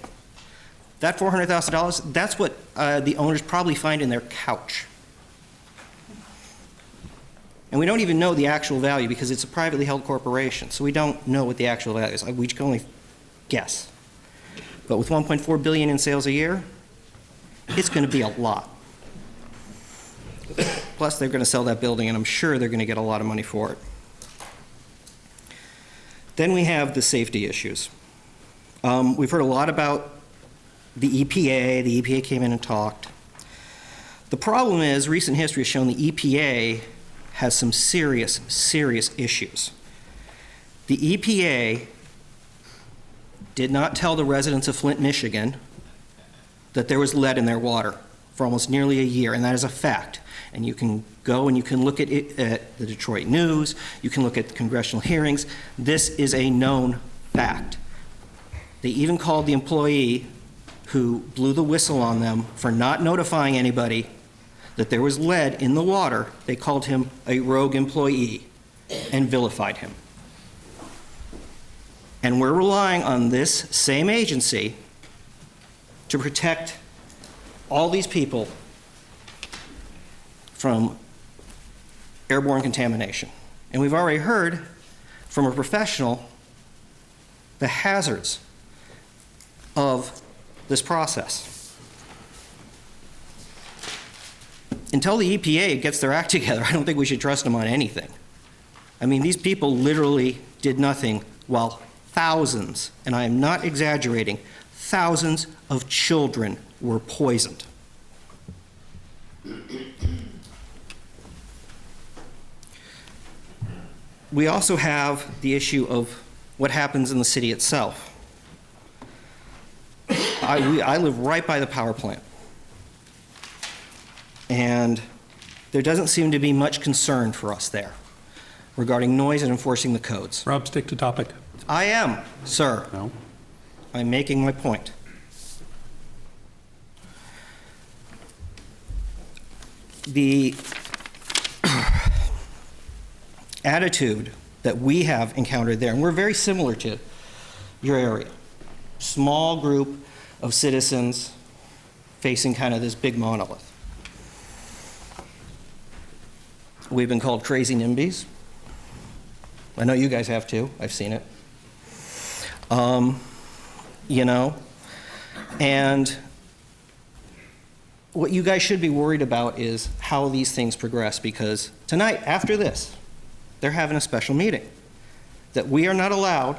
That $400,000, that's what the owners probably find in their couch. And we don't even know the actual value because it's a privately held corporation, so we don't know what the actual value is. We can only guess. But with $1.4 billion in sales a year, it's going to be a lot. Plus, they're going to sell that building, and I'm sure they're going to get a lot of money for it. Then we have the safety issues. We've heard a lot about the EPA. The EPA came in and talked. The problem is, recent history has shown the EPA has some serious, serious issues. The EPA did not tell the residents of Flint, Michigan, that there was lead in their water for almost nearly a year, and that is a fact. And you can go and you can look at it at the Detroit News, you can look at the congressional hearings. This is a known fact. They even called the employee who blew the whistle on them for not notifying anybody that there was lead in the water. They called him a rogue employee and vilified him. And we're relying on this same agency to protect all these people from airborne contamination. And we've already heard from a professional the hazards of this process. Until the EPA gets their act together, I don't think we should trust them on anything. I mean, these people literally did nothing while thousands, and I am not exaggerating, thousands of children were poisoned. We also have the issue of what happens in the city itself. I live right by the power plant. And there doesn't seem to be much concern for us there regarding noise and enforcing the codes. Rob, stick to topic. I am, sir. No. I'm making my point. The attitude that we have encountered there, and we're very similar to your area, small group of citizens facing kind of this big monolith. We've been called crazy NIMBYs. I know you guys have too. I've seen it. You know, and what you guys should be worried about is how these things progress, because tonight, after this, they're having a special meeting that we are not allowed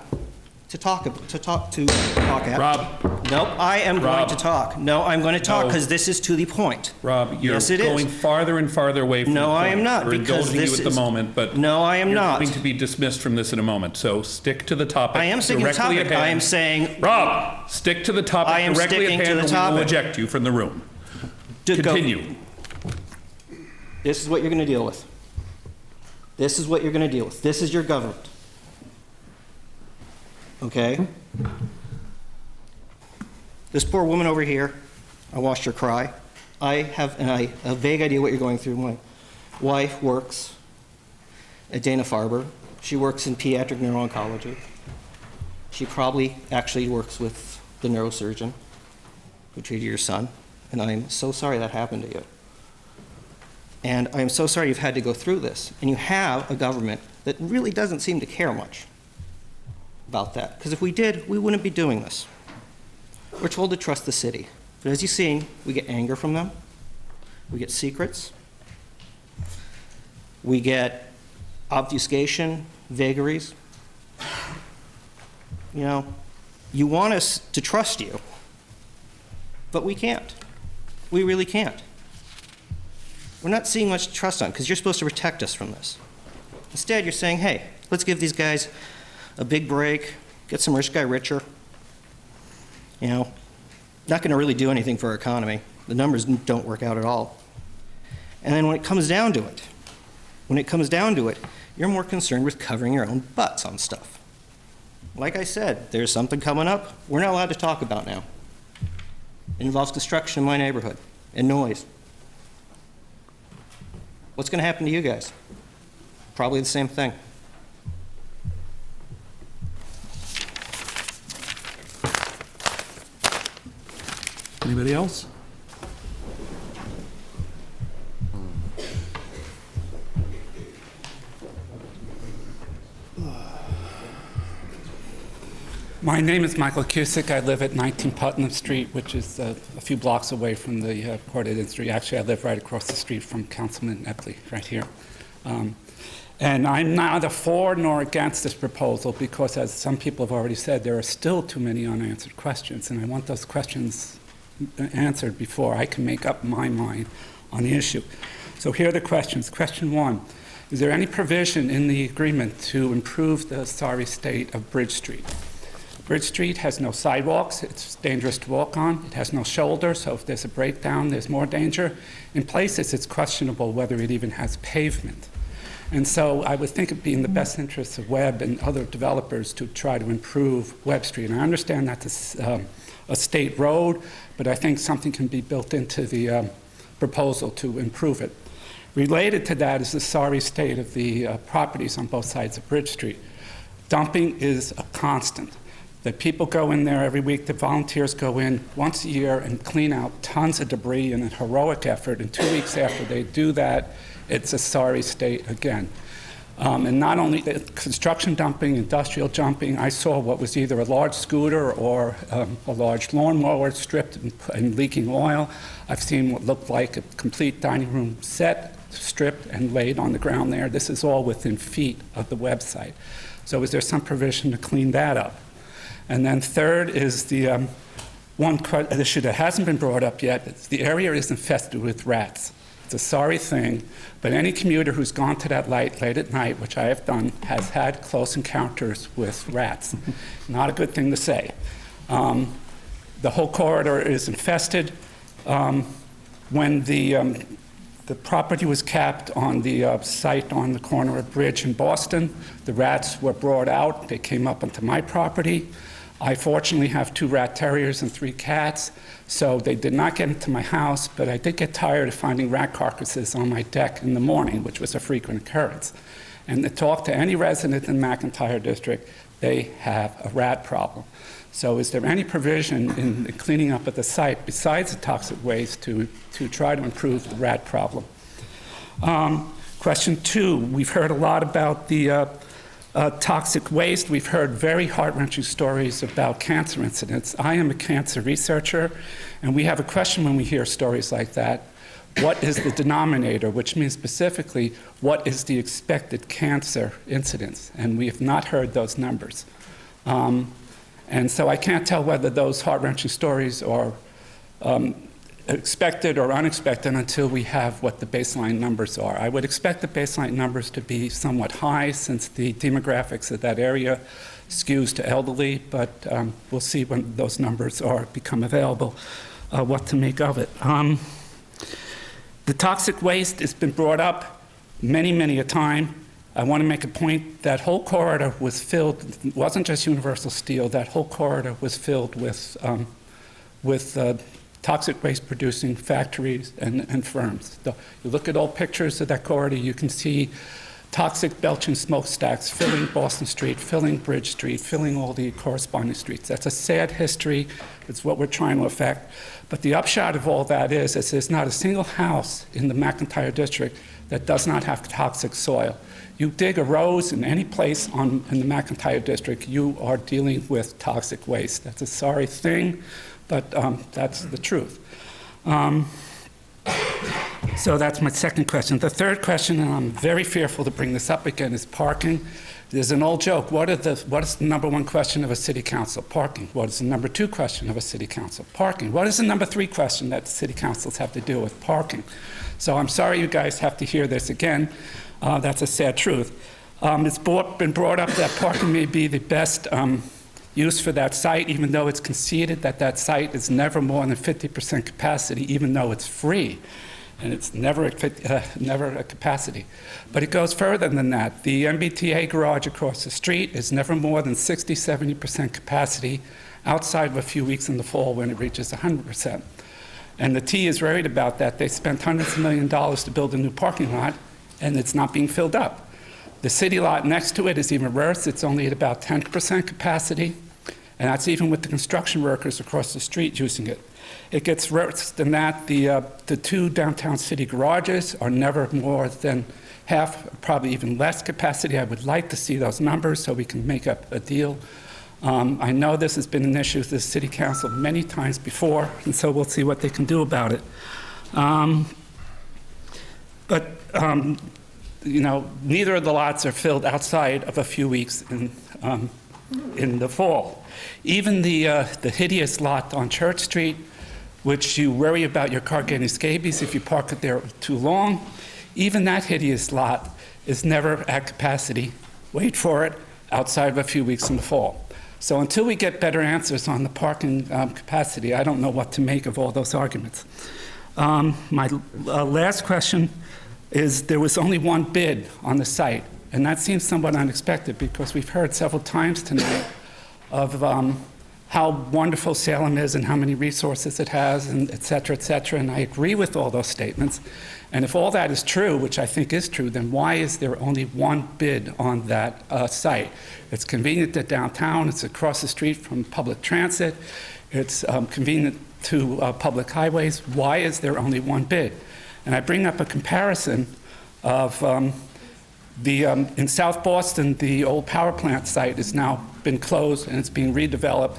to talk at. Rob. Nope, I am Rob. going to talk. No, I'm going to talk No. because this is to the point. Rob, you're Yes, it going is. farther and farther away from the No, point. I am not, We're because indulging you this at the is- moment, but No, I am you're not. going to be dismissed from this in a moment. So stick to the topic. I am sticking to the directly topic. at hand. I am saying, Rob, stick to the topic I am directly sticking at to hand, the and we will topic. eject you from the room. To go- Continue. This is what you're going to deal with. This is what you're going to deal with. This is your government. Okay? This poor woman over here, I watched her cry. I have a vague idea what you're going through. My wife works at Dana-Farber. She works in pediatric neuro-oncology. She probably actually works with the neurosurgeon who treated your son. And I'm so sorry that happened to you. And I'm so sorry you've had to go through this. And you have a government that really doesn't seem to care much about that. Because if we did, we wouldn't be doing this. We're told to trust the city. But as you've seen, we get anger from them. We get secrets. We get obfuscation, vagaries. You know, you want us to trust you, but we can't. We really can't. We're not seeing much trust on, because you're supposed to protect us from this. Instead, you're saying, hey, let's give these guys a big break, get some rich guy richer. You know, not going to really do anything for our economy. The numbers don't work out at all. And then when it comes down to it, you're more concerned with covering your own butts on stuff. Like I said, there's something coming up we're not allowed to talk about now. It involves construction in my neighborhood and noise. What's going to happen to you guys? Probably the same thing. Anybody else? My name is Michael Cusick. I live at 19 Putnam Street, which is a few blocks away from the Port Industry. Actually, I live right across the street from Councilman Epley, right here. And I'm neither for nor against this proposal because, as some people have already said, there are still too many unanswered questions, and I want those questions answered before I can make up my mind on the issue. So here are the questions. Question one, is there any provision in the agreement to improve the sorry state of Bridge Street? Bridge Street has no sidewalks. It's dangerous to walk on. It has no shoulder, so if there's a breakdown, there's more danger. In places, it's questionable whether it even has pavement. And so I would think it'd be in the best interest of Webb and other developers to try to improve Webb Street. And I understand that's a state road, but I think something can be built into the proposal to improve it. Related to that is the sorry state of the properties on both sides of Bridge Street. Dumping is a constant. The people go in there every week, the volunteers go in once a year and clean out tons of debris in a heroic effort, and 2 weeks after they do that, it's a sorry state again. And not only construction dumping, industrial dumping, I saw what was either a large scooter or a large lawnmower stripped and leaking oil. I've seen what looked like a complete dining room set stripped and laid on the ground there. This is all within feet of the website. So is there some provision to clean that up? And then third is the One issue that hasn't been brought up yet is the area is infested with rats. It's a sorry thing, but any commuter who's gone to that light late at night, which I have done, has had close encounters with rats. Not a good thing to say. The whole corridor is infested. When the property was capped on the site on the corner of Bridge in Boston, the rats were brought out. They came up onto my property. I fortunately have 2 rat terriers and 3 cats, so they did not get into my house, but I did get tired of finding rat carcasses on my deck in the morning, which was a frequent occurrence. And to talk to any resident in McIntyre District, they have a rat problem. So is there any provision in the cleaning up of the site besides the toxic waste to try to improve the rat problem? Question 2, we've heard a lot about the toxic waste. We've heard very heart-wrenching stories about cancer incidents. I am a cancer researcher, and we have a question when we hear stories like that. What is the denominator, which means specifically, what is the expected cancer incidence? And we have not heard those numbers. And so I can't tell whether those heart-wrenching stories are expected or unexpected until we have what the baseline numbers are. I would expect the baseline numbers to be somewhat high since the demographics of that area skews to elderly, but we'll see when those numbers become available what to make of it. The toxic waste has been brought up many a time. I want to make a point, that whole corridor was filled, it wasn't just Universal Steel, that whole corridor was filled with toxic waste producing factories and firms. You look at old pictures of that corridor, you can see toxic belching smokestacks filling Boston Street, filling Bridge Street, filling all the corresponding streets. That's a sad history. It's what we're trying to affect. But the upshot of all that is there's not a single house in the McIntyre District that does not have toxic soil. You dig a rose in any place in the McIntyre District, you are dealing with toxic waste. That's a sorry thing, but that's the truth. So that's my second question. The third question, and I'm very fearful to bring this up again, is parking. There's an old joke. What is the number 1 question of a city council? Parking. What is the number 2 question of a city council? Parking. What is the number 3 question that city councils have to deal with? Parking. So I'm sorry you guys have to hear this again. That's a sad truth. It's been brought up that parking may be the best use for that site, even though it's conceded that that site is never more than 50% capacity, even though it's free. And it's never a capacity. But it goes further than that. The MBTA garage across the street is never more than 60, 70% capacity outside of a few weeks in the fall when it reaches 100%. And the T is worried about that. They spent hundreds of millions of dollars to build a new parking lot, and it's not being filled up. The city lot next to it is even worse. It's only at about 10% capacity, and that's even with the construction workers across the street using it. It gets worse than that. The 2 downtown city garages are never more than half, probably even less capacity. I would like to see those numbers so we can make up a deal. I know this has been an issue with the city council many times before, and so we'll see what they can do about it. You know, neither of the lots are filled outside of a few weeks in the fall. Even the hideous lot on Church Street, which you worry about your car getting scabies if you park it there too long, even that hideous lot is never at capacity, wait for it, outside of a few weeks in the fall. So until we get better answers on the parking capacity, I don't know what to make of all those arguments. My last question is, there was only 1 bid on the site, and that seems somewhat unexpected because we've heard several times tonight of how wonderful Salem is and how many resources it has, and et cetera, and I agree with all those statements. And if all that is true, which I think is true, then why is there only 1 bid on that site? It's convenient to downtown, it's across the street from public transit, it's convenient to public highways. Why is there only 1 bid? And I bring up a comparison of in South Boston, the old power plant site has now been closed and it's being redeveloped.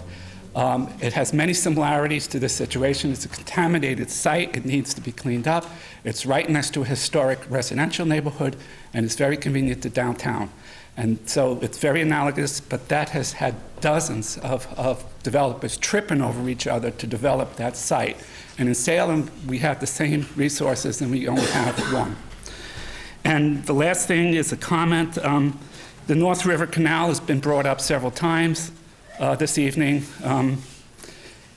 It has many similarities to this situation. It's a contaminated site. It needs to be cleaned up. It's right next to a historic residential neighborhood, and it's very convenient to downtown. And so it's very analogous, but that has had dozens of developers tripping over each other to develop that site. And in Salem, we have the same resources and we only have one. And the last thing is a comment. The North River Canal has been brought up several times this evening.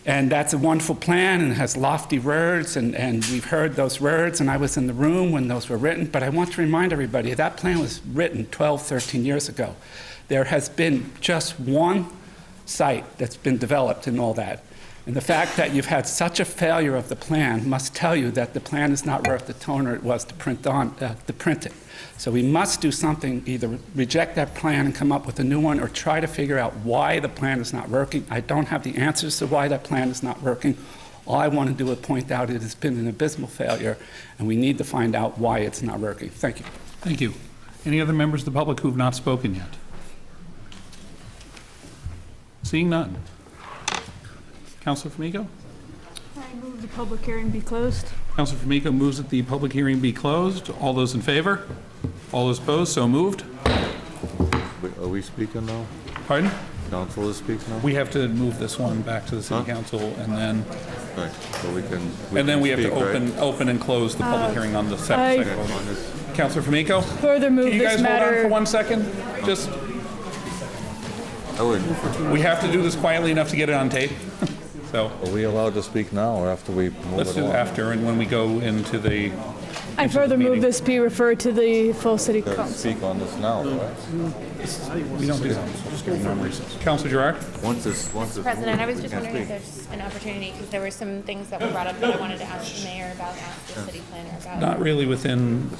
And that's a wonderful plan and has lofty words, and we've heard those words, and I was in the room when those were written, but I want to remind everybody that plan was written 12, 13 years ago. There has been just one site that's been developed in all that. And the fact that you've had such a failure of the plan must tell you that the plan is not worth the toner it was to print it. So we must do something, either reject that plan and come up with a new one, or try to figure out why the plan is not working. I don't have the answers to why that plan is not working. All I want to do is point out it has been an abysmal failure, and we need to find out why it's not working. Thank you. Thank you. Any other members of the public who have not spoken yet? Seeing none. Councilor Famico? I move the public hearing be closed. Councilor Famico moves that the public hearing be closed. All those in favor? All those opposed? So moved. Are we speaking now? Pardon? Council is speaking now? We have to move this one back to the city council, and then Right, so we can. we have to speak, open and close the public hearing on the second one. Councilor Famico? Further move Can you this guys hold on matter. for 1 second? Just, I would. we have to do this quietly enough to get it on tape. So Are we allowed to speak now or after we move let's it do it along? after, and when we go into the. I further move this be referred to the full city Gotta council. Speak on this now, right? We don't do that. Just give normal recess. Councilor Gerard? Once it's. President, I was we just can wondering if speak. there's an opportunity, because there were some things that were brought up that I wanted to ask the mayor about, ask the city planner about. Not really within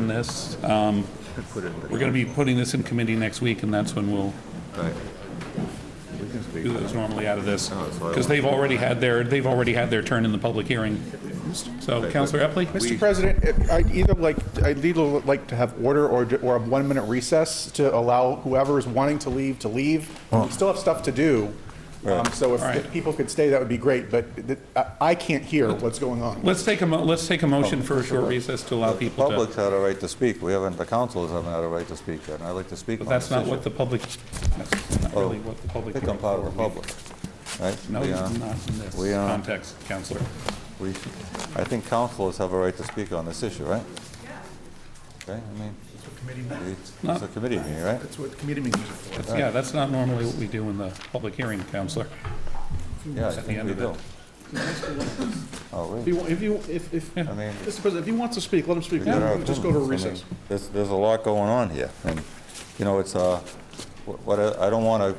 this. We're going to be putting this in committee next week, and that's when we'll Right. We can speak. do those normally out of this, Oh, so I because they've already had their turn in the public hearing. So, Councilor Epley? Mr. President, I'd either like to have order or a 1 minute recess to allow whoever is wanting to leave. We still have stuff to do. So if people could stay, that would be great, but I can't hear what's going on. Let's take a motion for a short recess to allow people to. The public's had a right to speak. The councils haven't had a right to speak yet, and I'd like to speak on But this that's not issue. what the public, that's not really what the public. I think I'm part of the public, right? No, We, not in this context, Councilor. I think councilors have a right to speak on this issue, right? Okay, I mean. It's a committee meeting, right? That's what committee meetings are for. Yeah, that's not normally what we do in the public hearing, Councilor. Yeah, I At the think end we of do. it. Oh, really? If I mean, Mr. President, if he wants to speak, let him speak. we got our Just go to opinions. I recess. mean, There's a lot going on here, and, it's, I don't want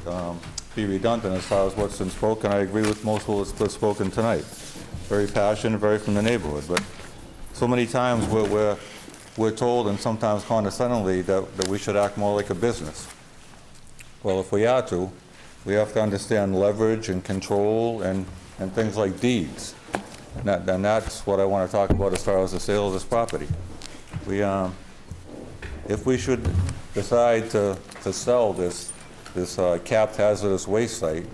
to be redundant as far as what's been spoken. I agree with most of what's been spoken tonight. Very passionate, very from the neighborhood, but so many times we're told, and sometimes condescendingly, that we should act more like a business. Well, if we are to, we have to understand leverage and control and things like deeds. And that's what I want to talk about as far as the sale of this property. If we should decide to sell this capped hazardous waste site,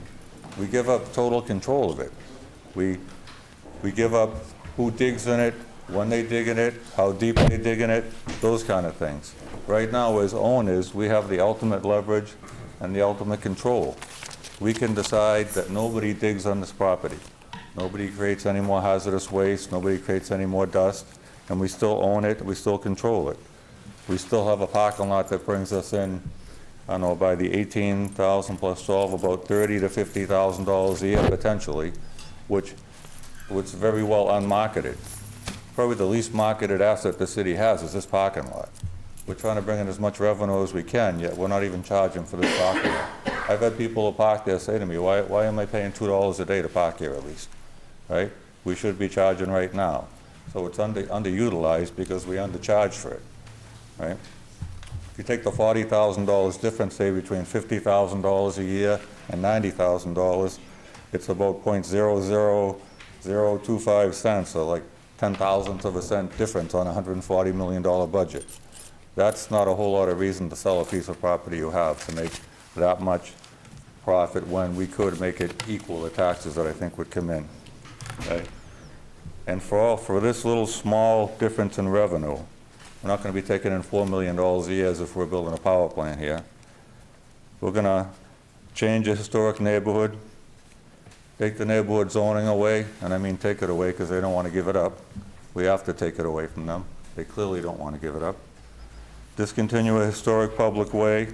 we give up total control of it. We give up who digs in it, when they dig in it, how deep they dig in it, those kind of things. Right now, as owners, we have the ultimate leverage and the ultimate control. We can decide that nobody digs on this property. Nobody creates any more hazardous waste, nobody creates any more dust, and we still own it, we still control it. We still have a parking lot that brings us in, I don't know, by the 18,000 plus 12, about $30,000 to $50,000 a year potentially, which is very well unmarketed. Probably the least marketed asset the city has is this parking lot. We're trying to bring in as much revenue as we can, yet we're not even charging for this parking lot. I've had people who park there say to me, why am I paying $2 a day to park here at least, right? We should be charging right now. So it's underutilized because we undercharge for it, right? If you take the $40,000 difference, say, between $50,000 a year and $90,000, it's about 0.00025 cents, or like 10,000ths of a cent difference on a $140 million budget. That's not a whole lot of reason to sell a piece of property you have to make that much profit when we could make it equal the taxes that I think would come in. Okay? And for this little small difference in revenue, We're not going to be taking in $4 million a year as if we're building a power plant here. We're going to change a historic neighborhood, take the neighborhood zoning away, and I mean take it away because they don't want to give it up. We have to take it away from them. They clearly don't want to give it up. Discontinue a historic public way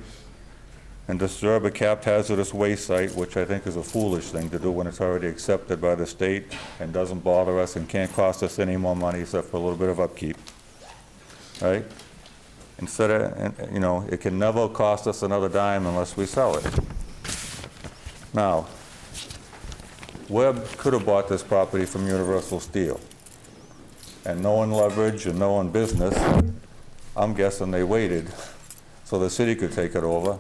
and disturb a capped hazardous waste site, which I think is a foolish thing to do when it's already accepted by the state and doesn't bother us and can't cost us any more money except for a little bit of upkeep, right? Instead of, you know, it can never cost us another dime unless we sell it. Now, Webb could have bought this property from Universal Steel, and knowing leverage and knowing business, I'm guessing they waited so the city could take it over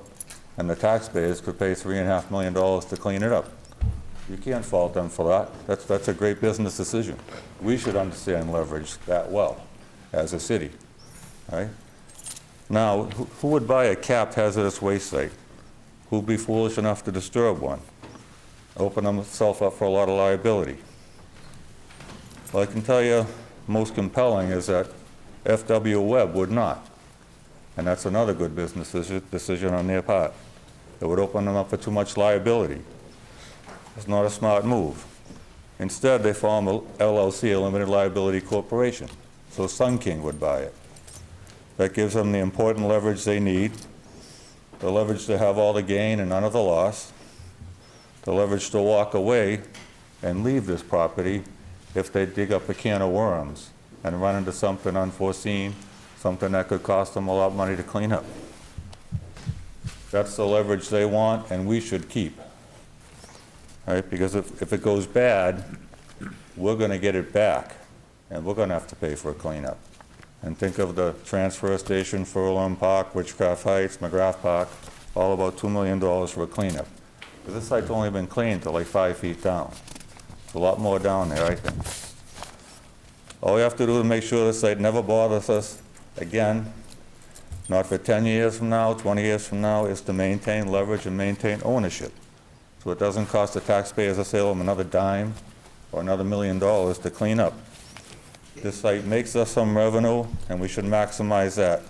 and the taxpayers could pay $3.5 million to clean it up. You can't fault them for that. That's a great business decision. We should understand leverage that well as a city, right? Now, who would buy a capped hazardous waste site? Who'd be foolish enough to disturb one? Open themselves up for a lot of liability. Well, I can tell you, most compelling is that F.W. Webb would not. And that's another good business decision on their part. It would open them up for too much liability. It's not a smart move. Instead, they form a LLC, a limited liability corporation. So Sun King would buy it. That gives them the important leverage they need, the leverage to have all the gain and none of the loss, the leverage to walk away and leave this property if they dig up a can of worms and run into something unforeseen, something that could cost them a lot of money to clean up. That's the leverage they want, and we should keep, right? Because if it goes bad, we're going to get it back, and we're going to have to pay for a cleanup. And think of the transfer station, Furlong Park, Witchcraft Heights, McGrath Park, all about $2 million for a cleanup. But this site's only been cleaned to like 5 feet down. There's a lot more down there, I think. All we have to do to make sure this site never bothers us again, not for 10 years from now, 20 years from now, is to maintain leverage and maintain ownership. So it doesn't cost the taxpayers of Salem another dime or another $1 million to clean up. This site makes us some revenue, and we should maximize that.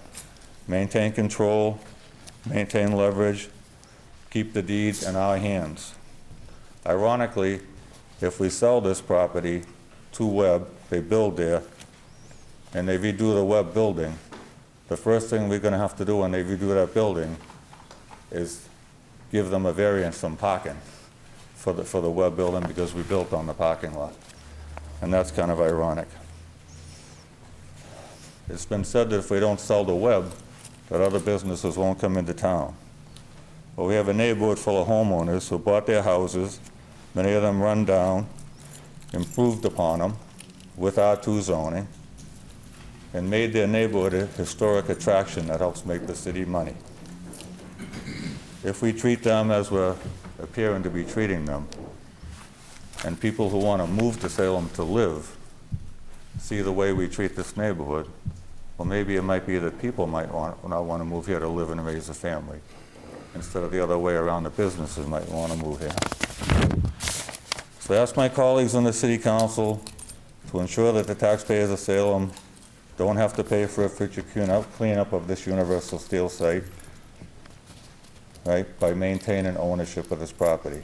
Maintain control, maintain leverage, keep the deeds in our hands. Ironically, if we sell this property to Webb, they build there, and they redo the Webb building, the first thing we're going to have to do when they redo that building is give them a variance from parking for the Webb building because we built on the parking lot. And that's kind of ironic. It's been said that if we don't sell the Webb, that other businesses won't come into town. Well, we have a neighborhood full of homeowners who bought their houses, many of them run down, improved upon them with R2 zoning, and made their neighborhood a historic attraction that helps make the city money. If we treat them as we're appearing to be treating them, and people who want to move to Salem to live see the way we treat this neighborhood, well, maybe it might be that people might not want to move here to live and raise a family, instead of the other way around, the businesses might want to move here. So I ask my colleagues on the City Council to ensure that the taxpayers of Salem don't have to pay for a future cleanup of this Universal Steel site, right, by maintaining ownership of this property.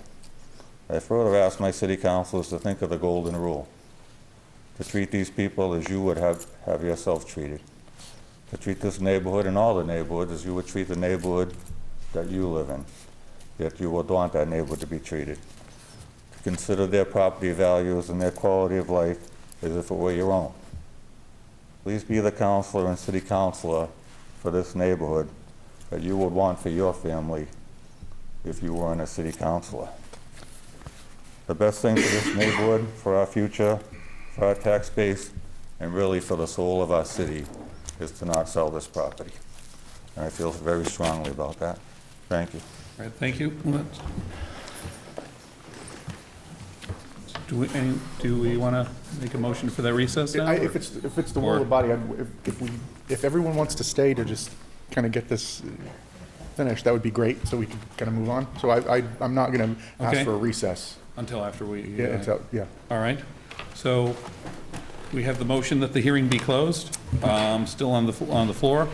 I further ask my city councilors to think of the golden rule, to treat these people as you would have yourself treated, to treat this neighborhood and all the neighborhoods as you would treat the neighborhood that you live in, yet you would want that neighborhood to be treated. To consider their property values and their quality of life as if it were your own. Please be the counselor and city councilor for this neighborhood that you would want for your family if you weren't a city councilor. The best thing for this neighborhood, for our future, for our tax base, and really for the soul of our city is to not sell this property. And I feel very strongly about that. Thank you. All right, thank you. Do we want to make a motion for that recess now? If it's the will of the body, if everyone wants to stay to just kind of get this finished, that would be great, so we can kind of move on. So I'm not going to ask for a recess. Until after we... Yeah. All right. So We have the motion that the hearing be closed, still on the floor.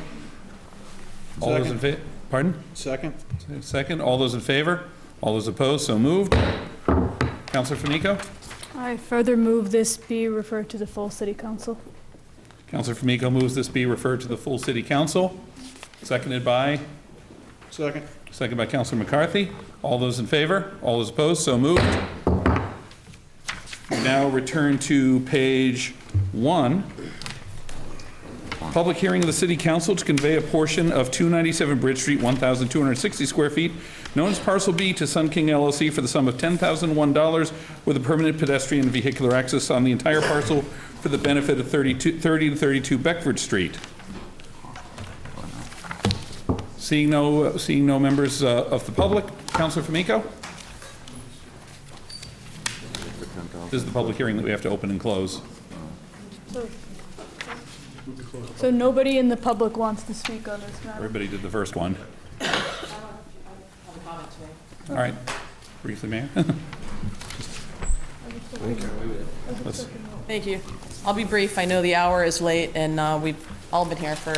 All those in favor? Pardon? Second. Second. All those in favor? All those opposed? So moved. Councilor Famico? I further move this be referred to the full city council. Councilor Famico moves this be referred to the full city council. Seconded by? Second. Seconded by Councilor McCarthy. All those in favor? All those opposed? So moved. We now return to page 1. Public hearing of the City Council to convey a portion of 297 Bridge Street, 1,260 square feet, known as Parcel B, to Sun King LLC for the sum of $10,001 with a permanent pedestrian and vehicular access on the entire parcel for the benefit of 30 to 32 Beckford Street. Seeing no members of the public, Councilor Famico? This is the public hearing that we have to open and close. So nobody in the public wants to speak on this matter? Everybody did the first one. All right, briefly, Mayor. Thank you. I'll be brief. I know the hour is late, and we've all been here for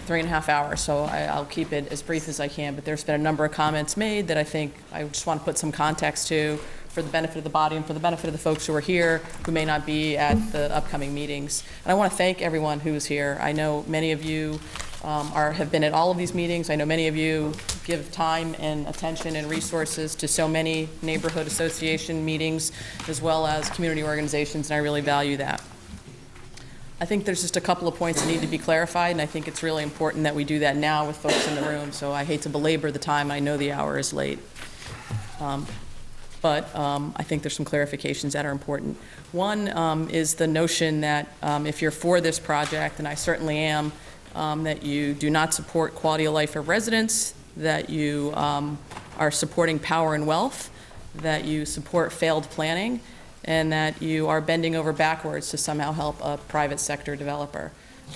3.5 hours, so I'll keep it as brief as I can. But there's been a number of comments made that I think I just want to put some context to for the benefit of the body and for the benefit of the folks who are here who may not be at the upcoming meetings. And I want to thank everyone who's here. I know many of you have been at all of these meetings. I know many of you give time and attention and resources to so many neighborhood association meetings as well as community organizations, and I really value that. I think there's just a couple of points that need to be clarified, and I think it's really important that we do that now with folks in the room, so I hate to belabor the time. I know the hour is late. But I think there's some clarifications that are important. One is the notion that if you're for this project, and I certainly am, that you do not support quality of life of residents, that you are supporting power and wealth, that you support failed planning, and that you are bending over backwards to somehow help a private sector developer.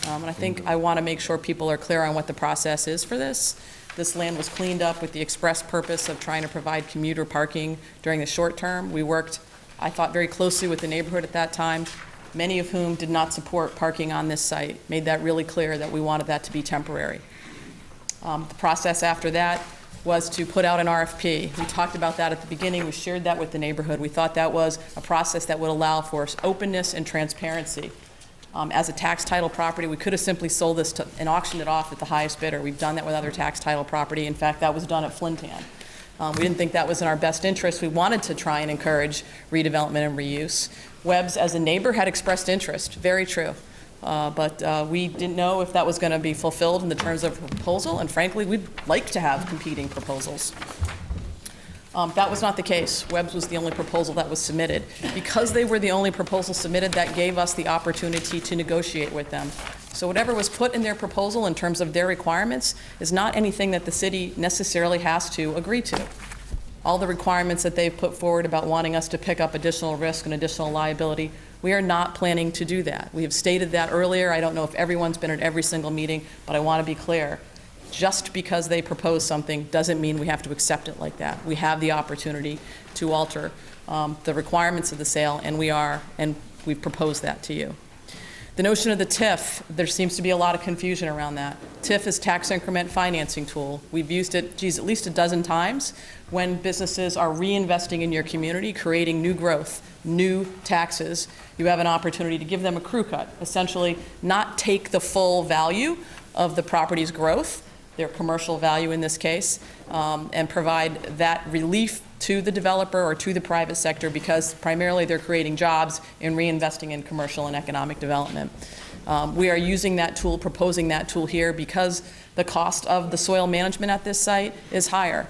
And I think I want to make sure people are clear on what the process is for this. This land was cleaned up with the express purpose of trying to provide commuter parking during the short term. We worked, I thought, very closely with the neighborhood at that time, many of whom did not support parking on this site, made that really clear that we wanted that to be temporary. The process after that was to put out an RFP. We talked about that at the beginning. We shared that with the neighborhood. We thought that was a process that would allow for openness and transparency. As a tax title property, we could have simply sold this and auctioned it off at the highest bidder. We've done that with other tax title property. In fact, that was done at Flintan. We didn't think that was in our best interest. We wanted to try and encourage redevelopment and reuse. Webb's, as a neighbor, had expressed interest. Very true. But we didn't know if that was going to be fulfilled in the terms of a proposal, and frankly, we'd like to have competing proposals. That was not the case. Webb's was the only proposal that was submitted. Because they were the only proposal submitted, that gave us the opportunity to negotiate with them. So whatever was put in their proposal in terms of their requirements is not anything that the city necessarily has to agree to. All the requirements that they've put forward about wanting us to pick up additional risk and additional liability, we are not planning to do that. We have stated that earlier. I don't know if everyone's been at every single meeting, but I want to be clear. Just because they propose something doesn't mean we have to accept it like that. We have the opportunity to alter the requirements of the sale, and we've proposed that to you. The notion of the TIF, there seems to be a lot of confusion around that. TIF is tax increment financing tool. We've used it, at least a dozen times when businesses are reinvesting in your community, creating new growth, new taxes. You have an opportunity to give them a crew cut, essentially not take the full value of the property's growth, their commercial value in this case, and provide that relief to the developer or to the private sector because primarily they're creating jobs and reinvesting in commercial and economic development. We are using that tool, proposing that tool here because the cost of the soil management at this site is higher.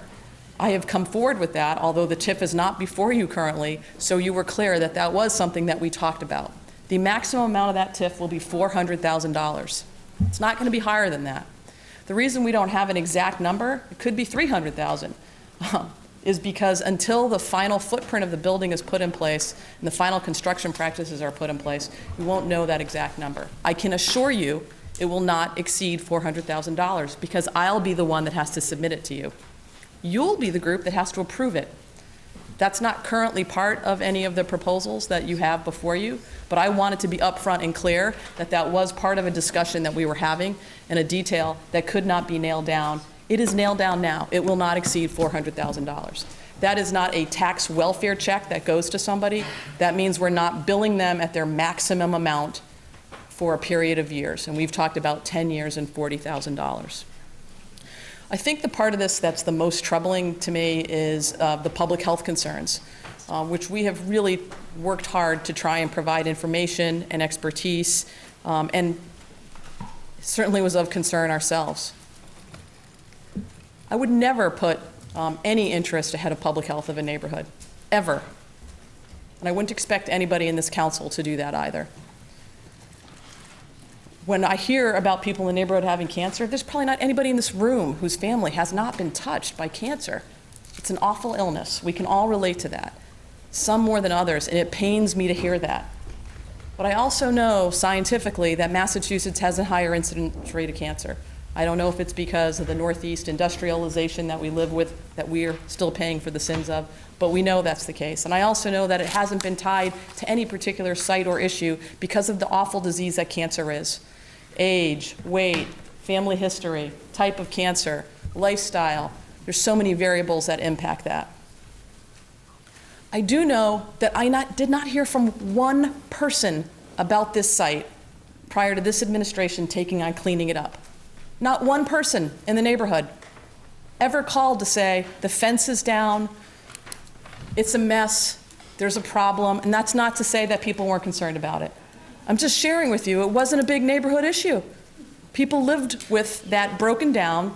I have come forward with that, although the TIF is not before you currently, so you were clear that that was something that we talked about. The maximum amount of that TIF will be $400,000. It's not going to be higher than that. The reason we don't have an exact number, it could be $300,000, is because until the final footprint of the building is put in place and the final construction practices are put in place, we won't know that exact number. I can assure you it will not exceed $400,000 because I'll be the one that has to submit it to you. You'll be the group that has to approve it. That's not currently part of any of the proposals that you have before you, but I wanted to be upfront and clear that that was part of a discussion that we were having and a detail that could not be nailed down. It is nailed down now. It will not exceed $400,000. That is not a tax welfare check that goes to somebody. That means we're not billing them at their maximum amount for a period of years. And we've talked about 10 years and $40,000. I think the part of this that's the most troubling to me is the public health concerns, which we have really worked hard to try and provide information and expertise, and certainly was of concern ourselves. I would never put any interest ahead of public health of a neighborhood, ever. And I wouldn't expect anybody in this council to do that either. When I hear about people in the neighborhood having cancer, there's probably not anybody in this room whose family has not been touched by cancer. It's an awful illness. We can all relate to that, some more than others, and it pains me to hear that. But I also know scientifically that Massachusetts has a higher incidence rate of cancer. I don't know if it's because of the Northeast industrialization that we live with, that we're still paying for the sins of, but we know that's the case. And I also know that it hasn't been tied to any particular site or issue because of the awful disease that cancer is. Age, weight, family history, type of cancer, lifestyle. There's so many variables that impact that. I do know that I did not hear from one person about this site prior to this administration taking on cleaning it up. Not one person in the neighborhood ever called to say, the fence is down, it's a mess, there's a problem, and that's not to say that people weren't concerned about it. I'm just sharing with you, it wasn't a big neighborhood issue. People lived with that broken down,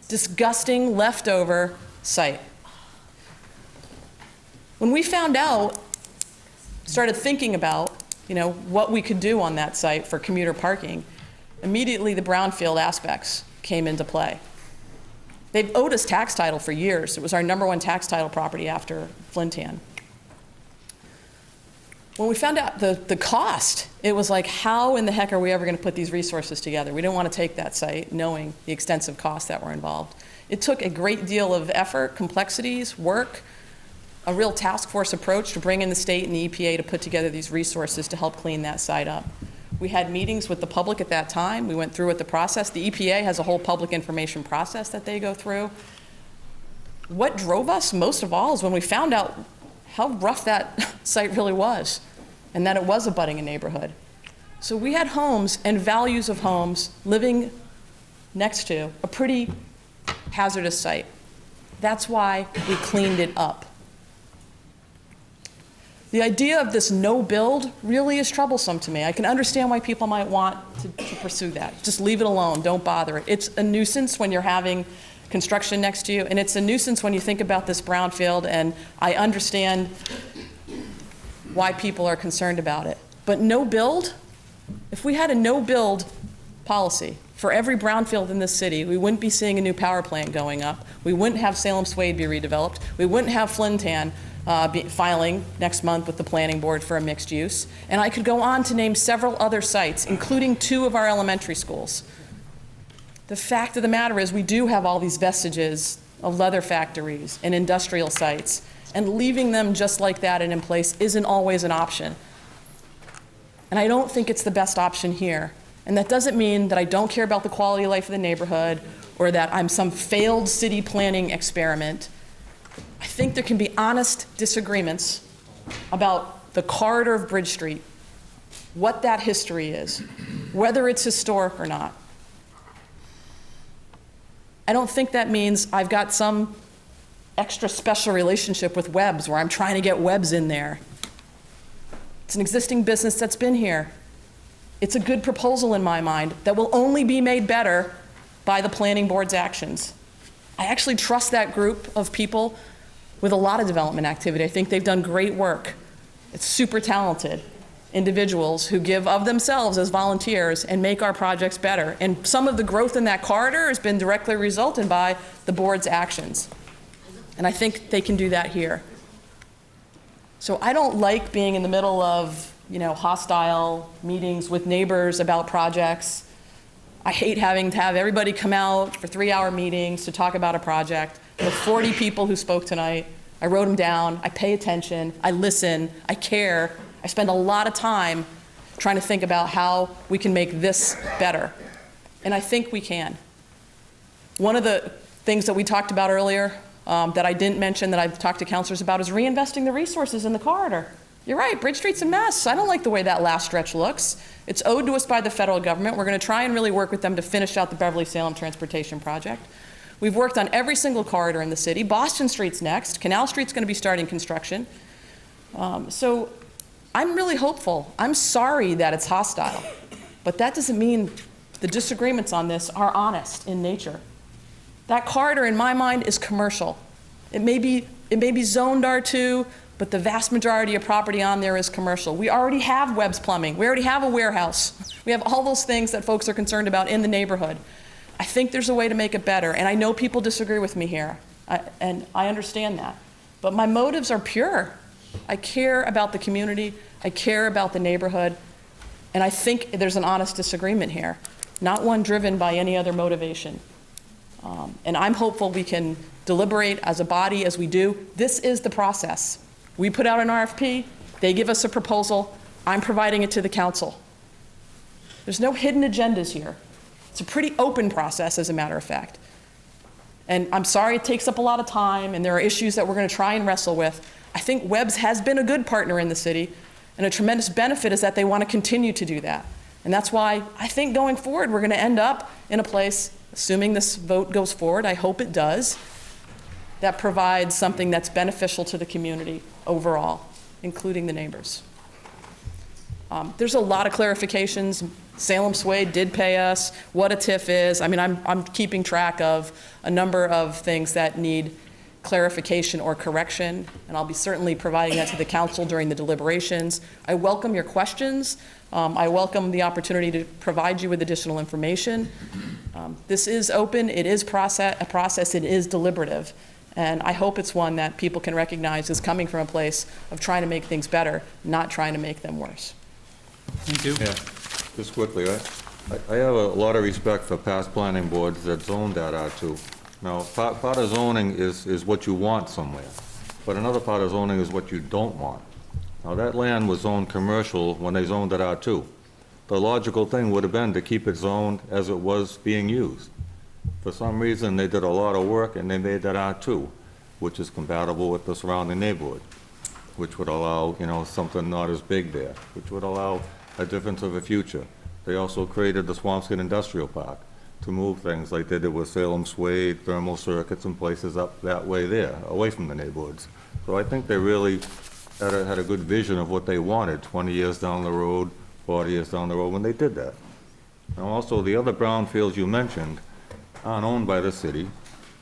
disgusting, leftover site. When we found out, started thinking about, what we could do on that site for commuter parking, immediately the brownfield aspects came into play. They've owed us tax title for years. It was our #1 tax title property after Flintan. When we found out the cost, it was like, how in the heck are we ever going to put these resources together? We didn't want to take that site knowing the extensive costs that were involved. It took a great deal of effort, complexities, work, a real task force approach to bring in the state and the EPA to put together these resources to help clean that site up. We had meetings with the public at that time. We went through with the process. The EPA has a whole public information process that they go through. What drove us most of all is when we found out how rough that site really was, and that it was abutting a neighborhood. So we had homes and values of homes living next to a pretty hazardous site. That's why we cleaned it up. The idea of this no build really is troublesome to me. I can understand why people might want to pursue that. Just leave it alone, don't bother it. It's a nuisance when you're having construction next to you, and it's a nuisance when you think about this brownfield, and I understand why people are concerned about it. But no build, if we had a no build policy for every brownfield in this city, we wouldn't be seeing a new power plant going up. We wouldn't have Salem Swade be redeveloped. We wouldn't have Flintan filing next month with the planning board for a mixed use. And I could go on to name several other sites, including 2 of our elementary schools. The fact of the matter is we do have all these vestiges of leather factories and industrial sites, and leaving them just like that and in place isn't always an option. And I don't think it's the best option here. And that doesn't mean that I don't care about the quality of life of the neighborhood or that I'm some failed city planning experiment. I think there can be honest disagreements about the corridor of Bridge Street, what that history is, whether it's historic or not. I don't think that means I've got some extra special relationship with Webb's where I'm trying to get Webb's in there. It's an existing business that's been here. It's a good proposal in my mind that will only be made better by the planning board's actions. I actually trust that group of people with a lot of development activity. I think they've done great work. It's super talented individuals who give of themselves as volunteers and make our projects better. And some of the growth in that corridor has been directly resulted by the board's actions. And I think they can do that here. So I don't like being in the middle of, hostile meetings with neighbors about projects. I hate having to have everybody come out for 3-hour meetings to talk about a project. The 40 people who spoke tonight, I wrote them down, I pay attention, I listen, I care. I spend a lot of time trying to think about how we can make this better. And I think we can. One of the things that we talked about earlier that I didn't mention that I've talked to councilors about is reinvesting the resources in the corridor. You're right, Bridge Street's a mess. I don't like the way that last stretch looks. It's owed to us by the federal government. We're going to try and really work with them to finish out the Beverly-Salem Transportation Project. We've worked on every single corridor in the city. Boston Street's next. Canal Street's going to be starting construction. So I'm really hopeful. I'm sorry that it's hostile, but that doesn't mean the disagreements on this are honest in nature. That corridor, in my mind, is commercial. It may be zoned R2, but the vast majority of property on there is commercial. We already have Webb's Plumbing. We already have a warehouse. We have all those things that folks are concerned about in the neighborhood. I think there's a way to make it better, and I know people disagree with me here, and I understand that. But my motives are pure. I care about the community, I care about the neighborhood, and I think there's an honest disagreement here, not one driven by any other motivation. And I'm hopeful we can deliberate as a body as we do. This is the process. We put out an RFP, they give us a proposal, I'm providing it to the council. There's no hidden agendas here. It's a pretty open process, as a matter of fact. And I'm sorry it takes up a lot of time, and there are issues that we're going to try and wrestle with. I think Webb's has been a good partner in the city, and a tremendous benefit is that they want to continue to do that. And that's why I think going forward, we're going to end up in a place, assuming this vote goes forward, I hope it does, that provides something that's beneficial to the community overall, including the neighbors. There's a lot of clarifications. Salem Swade did pay us, what a TIF is. I mean, I'm keeping track of a number of things that need clarification or correction, and I'll be certainly providing that to the council during the deliberations. I welcome your questions. I welcome the opportunity to provide you with additional information. This is open, it is a process, it is deliberative, and I hope it's one that people can recognize is coming from a place of trying to make things better, not trying to make them worse. Thank you. Yeah, just quickly, I have a lot of respect for past planning boards that zoned that R2. Now, part of zoning is what you want somewhere, but another part of zoning is what you don't want. Now, that land was zoned commercial when they zoned it R2. The logical thing would have been to keep it zoned as it was being used. For some reason, they did a lot of work and they made that R2, which is compatible with the surrounding neighborhood, which would allow, something not as big there, which would allow a difference of a future. They also created the Swampscott Industrial Park to move things like they did with Salem Swade, thermal circuits and places up that way there, away from the neighborhoods. So I think they really had a good vision of what they wanted 20 years down the road, 40 years down the road when they did that. Now also, the other brownfields you mentioned aren't owned by the city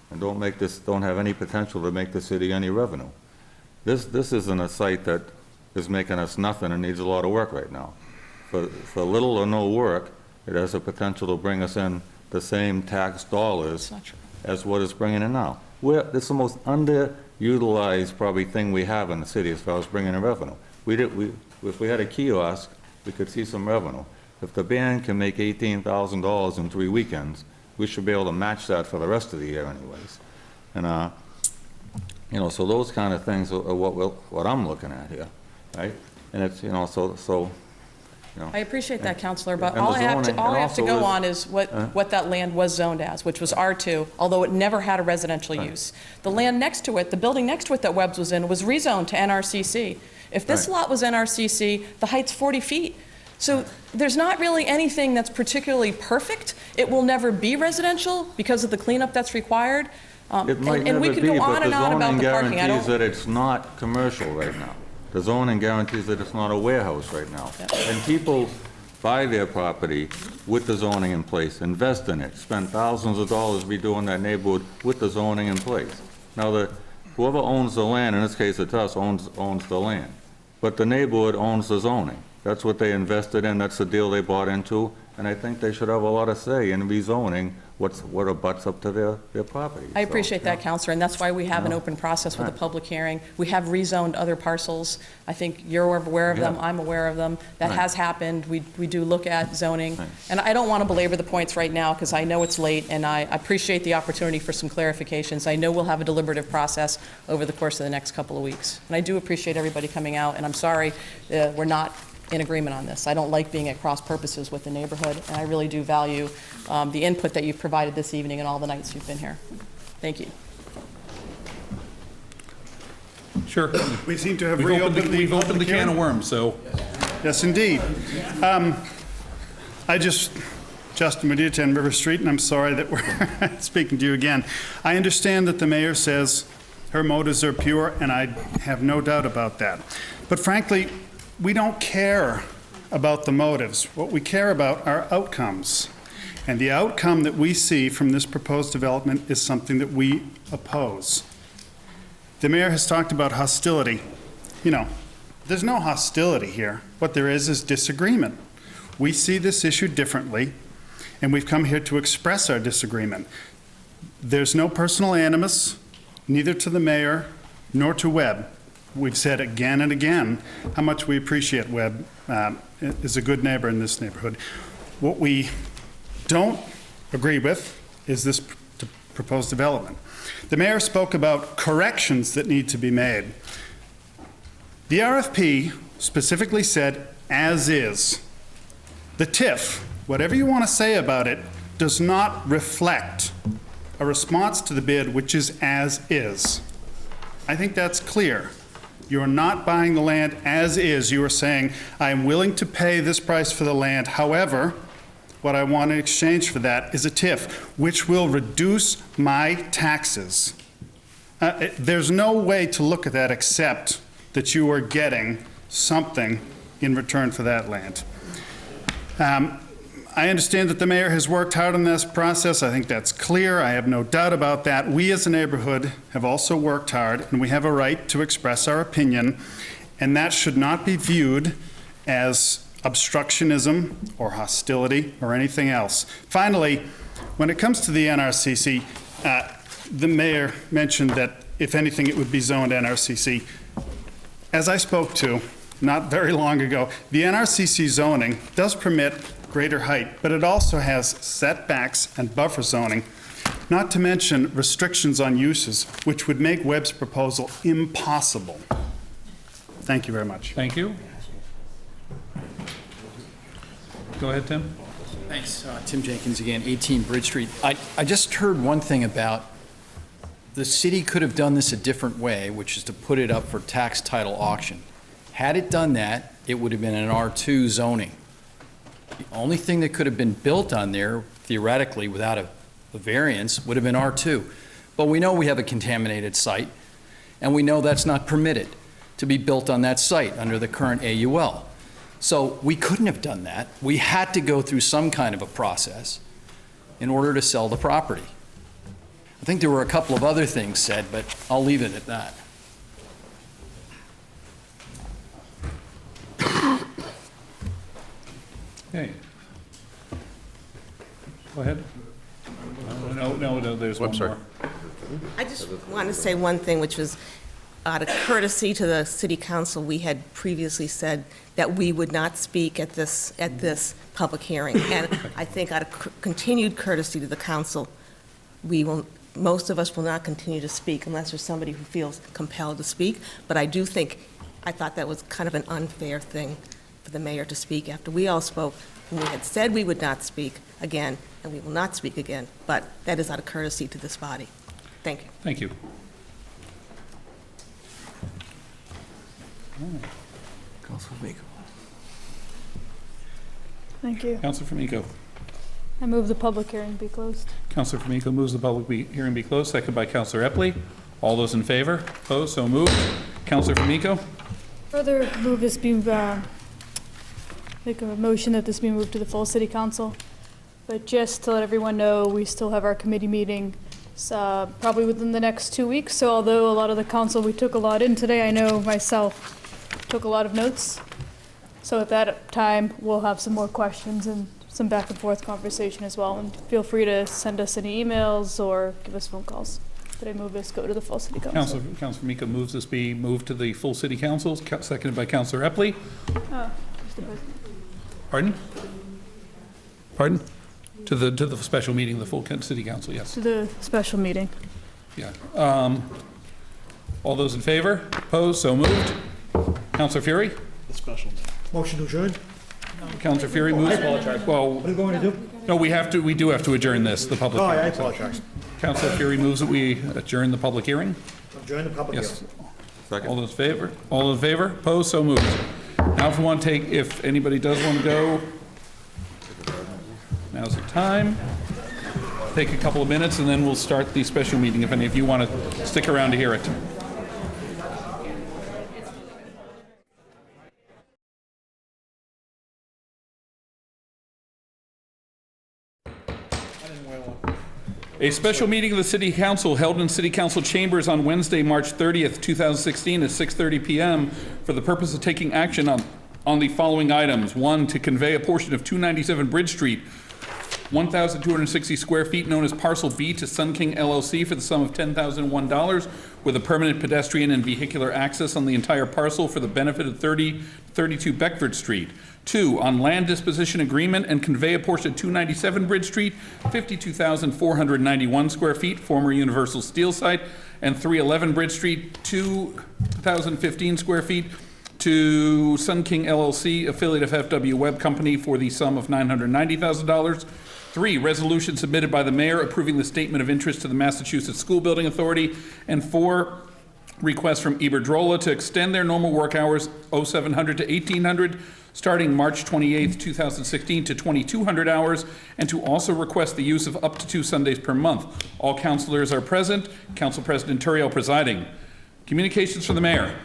and don't have any potential to make the city any revenue. This isn't a site that is making us nothing and needs a lot of work right now. For little or no work, it has the potential to bring us in the same tax dollars as what it's bringing in now. It's the most underutilized probably thing we have in the city as far as bringing in revenue. If we had a kiosk, we could see some revenue. If the band can make $18,000 in 3 weekends, we should be able to match that for the rest of the year anyways. And so those kind of things are what I'm looking at here, right? And it's, I appreciate that, Councilor, but all I have to go on is what that land was zoned as, which was R2, although it never had a residential use. The land next to it, the building next to it that Webb's was in, was rezoned to NRCC. If this lot was NRCC, the height's 40 feet. So there's not really anything that's particularly perfect. It will never be residential because of the cleanup that's required. It might and we never could go be, on but and the on about zoning the parking. guarantees that it's not commercial right now. The zoning guarantees that it's not a warehouse right now. And people buy their property with the zoning in place, invest in it, spend thousands of dollars redoing that neighborhood with the zoning in place. Now, whoever owns the land, in this case it's us, owns the land. But the neighborhood owns the zoning. That's what they invested in, that's the deal they bought into, and I think they should have a lot of say in rezoning what abuts up to their property. I So, appreciate that, Counselor, and that's why we have an open process with a public hearing. We have rezoned other parcels. I think you're aware of them, Yeah. I'm aware of them. That Right. has happened. We do look at zoning. And I don't want to belabor the points right now because I know it's late, and I appreciate the opportunity for some clarifications. I know we'll have a deliberative process over the course of the next couple of weeks. And I do appreciate everybody coming out, and I'm sorry we're not in agreement on this. I don't like being at cross purposes with the neighborhood, and I really do value the input that you've provided this evening and all the nights you've been here. Thank you. Sure. We seem to have We've opened the- we've opened the can of worms, so. Yes, indeed. Justin Medina, 10 River Street, and I'm sorry that we're speaking to you again. I understand that the mayor says her motives are pure, and I have no doubt about that. But frankly, we don't care about the motives. What we care about are outcomes. And the outcome that we see from this proposed development is something that we oppose. The mayor has talked about hostility. You know, there's no hostility here. What there is disagreement. We see this issue differently, and we've come here to express our disagreement. There's no personal animus, neither to the mayor nor to Webb. We've said again and again how much we appreciate Webb is a good neighbor in this neighborhood. What we don't agree with is this proposed development. The mayor spoke about corrections that need to be made. The RFP specifically said as is. The TIF, whatever you want to say about it, does not reflect a response to the bid which is as is. I think that's clear. You're not buying the land as is. You are saying, I am willing to pay this price for the land. However, what I want in exchange for that is a TIF, which will reduce my taxes. There's no way to look at that except that you are getting something in return for that land. I understand that the mayor has worked hard on this process. I think that's clear. I have no doubt about that. We as a neighborhood have also worked hard, and we have a right to express our opinion, and that should not be viewed as obstructionism or hostility or anything else. Finally, when it comes to the NRCC, the mayor mentioned that if anything, it would be zoned NRCC. As I spoke to not very long ago, the NRCC zoning does permit greater height, but it also has setbacks and buffer zoning, not to mention restrictions on uses, which would make Webb's proposal impossible. Thank you very much. Thank you. Go ahead, Tim. Thanks. Tim Jenkins again, 18 Bridge Street. I just heard one thing about the city could have done this a different way, which is to put it up for tax title auction. Had it done that, it would have been an R2 zoning. The only thing that could have been built on there, theoretically, without a variance, would have been R2. But we know we have a contaminated site, and we know that's not permitted to be built on that site under the current AUL. So we couldn't have done that. We had to go through some kind of a process in order to sell the property. I think there were a couple of other things said, but I'll leave it at that. Okay. Go ahead. No, there's one more. I just want to say one thing, which was out of courtesy to the city council, we had previously said that we would not speak at this public hearing. And I think out of continued courtesy to the council, most of us will not continue to speak unless there's somebody who feels compelled to speak. But I thought that was kind of an unfair thing for the mayor to speak after we all spoke. And we had said we would not speak again, and we will not speak again. But that is out of courtesy to this body. Thank you. Thank you. Councilor Miko. Thank you. Councilor Fumiko. I move the public hearing be closed. Councilor Fumiko moves the public hearing be closed, seconded by Councilor Epley. All those in favor? Opposed? So moved. Councilor Fumiko. Further move this be, make a motion that this be moved to the full city council. But just to let everyone know, we still have our committee meeting probably within the next 2 weeks. So although a lot of the council, we took a lot in today, I know myself took a lot of notes. So at that time, we'll have some more questions and some back and forth conversation as well. And feel free to send us any emails or give us phone calls. Did I move this go to the full city council? Councilor Mika moves this be moved to the full city council, seconded by Councilor Epley. Mr. President. Pardon? Pardon? To the special meeting, the full city council, yes. To the special meeting. Yeah. All those in favor? Opposed? So moved. Councilor Fury? The special. Motion to adjourn? Councilor Fury moves. Well, What are we going to do? no, we do have to adjourn this, the public Oh, I hearing. apologize. Councilor Fury moves that we adjourn the public hearing. Adjourn the public hearing. Yes. Second. All those in favor? All in favor? Opposed? So moved. Now if we want to take, if anybody does want to go, now's the time. Take a couple of minutes and then we'll start the special meeting if any of you want to stick around to hear it. A special meeting of the City Council held in City Council chambers on Wednesday, March 30th, 2016 at 6:30 p.m. for the purpose of taking action on the following items. 1, to convey a portion of 297 Bridge Street, 1,260 square feet known as Parcel B to Sun King LLC for the sum of $10,001 with a permanent pedestrian and vehicular access on the entire parcel for the benefit of 3032 Beckford Street. 2, on land disposition agreement and convey a portion of 297 Bridge Street, 52,491 square feet, former Universal Steel site, and 311 Bridge Street, 2,015 square feet, to Sun King LLC, affiliate of FW Web Company, for the sum of $990,000. 3, resolution submitted by the mayor approving the statement of interest to the Massachusetts School Building Authority. And 4, request from Iberdrola to extend their normal work hours 0700 to 1800 starting March 28th, 2016 to 2200 hours, and to also request the use of up to 2 Sundays per month. All councilors are present. Council President Turiel presiding. Communications from the mayor.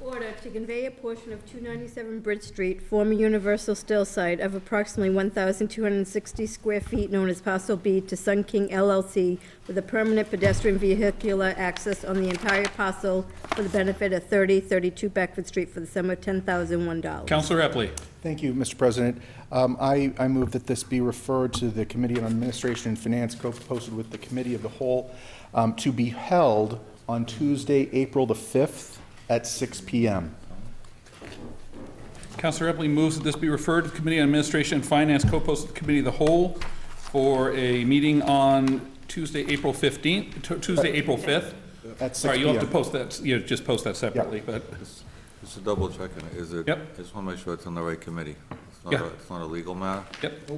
Order to convey a portion of 297 Bridge Street, former Universal Steel site of approximately 1,260 square feet known as Parcel B to Sun King LLC with a permanent pedestrian vehicular access on the entire parcel for the benefit of 3032 Beckford Street for the sum of $10,001. Councilor Epley. Thank you, Mr. President. I move that this be referred to the Committee on Administration and Finance, co-posted with the Committee of the Whole, to be held on Tuesday, April the 5th at 6 p.m. Councilor Epley moves that this be referred to the Committee on Administration and Finance, co-posted with the Committee of the Whole, for a meeting on Tuesday, April 15th, Tuesday, April 5th. At 6 Sorry, you'll have to p.m. post that, just post that separately, but. Just to double check on it, is it? Yep. I just want to make sure it's on the right committee. Yeah. It's not a legal matter? Yep.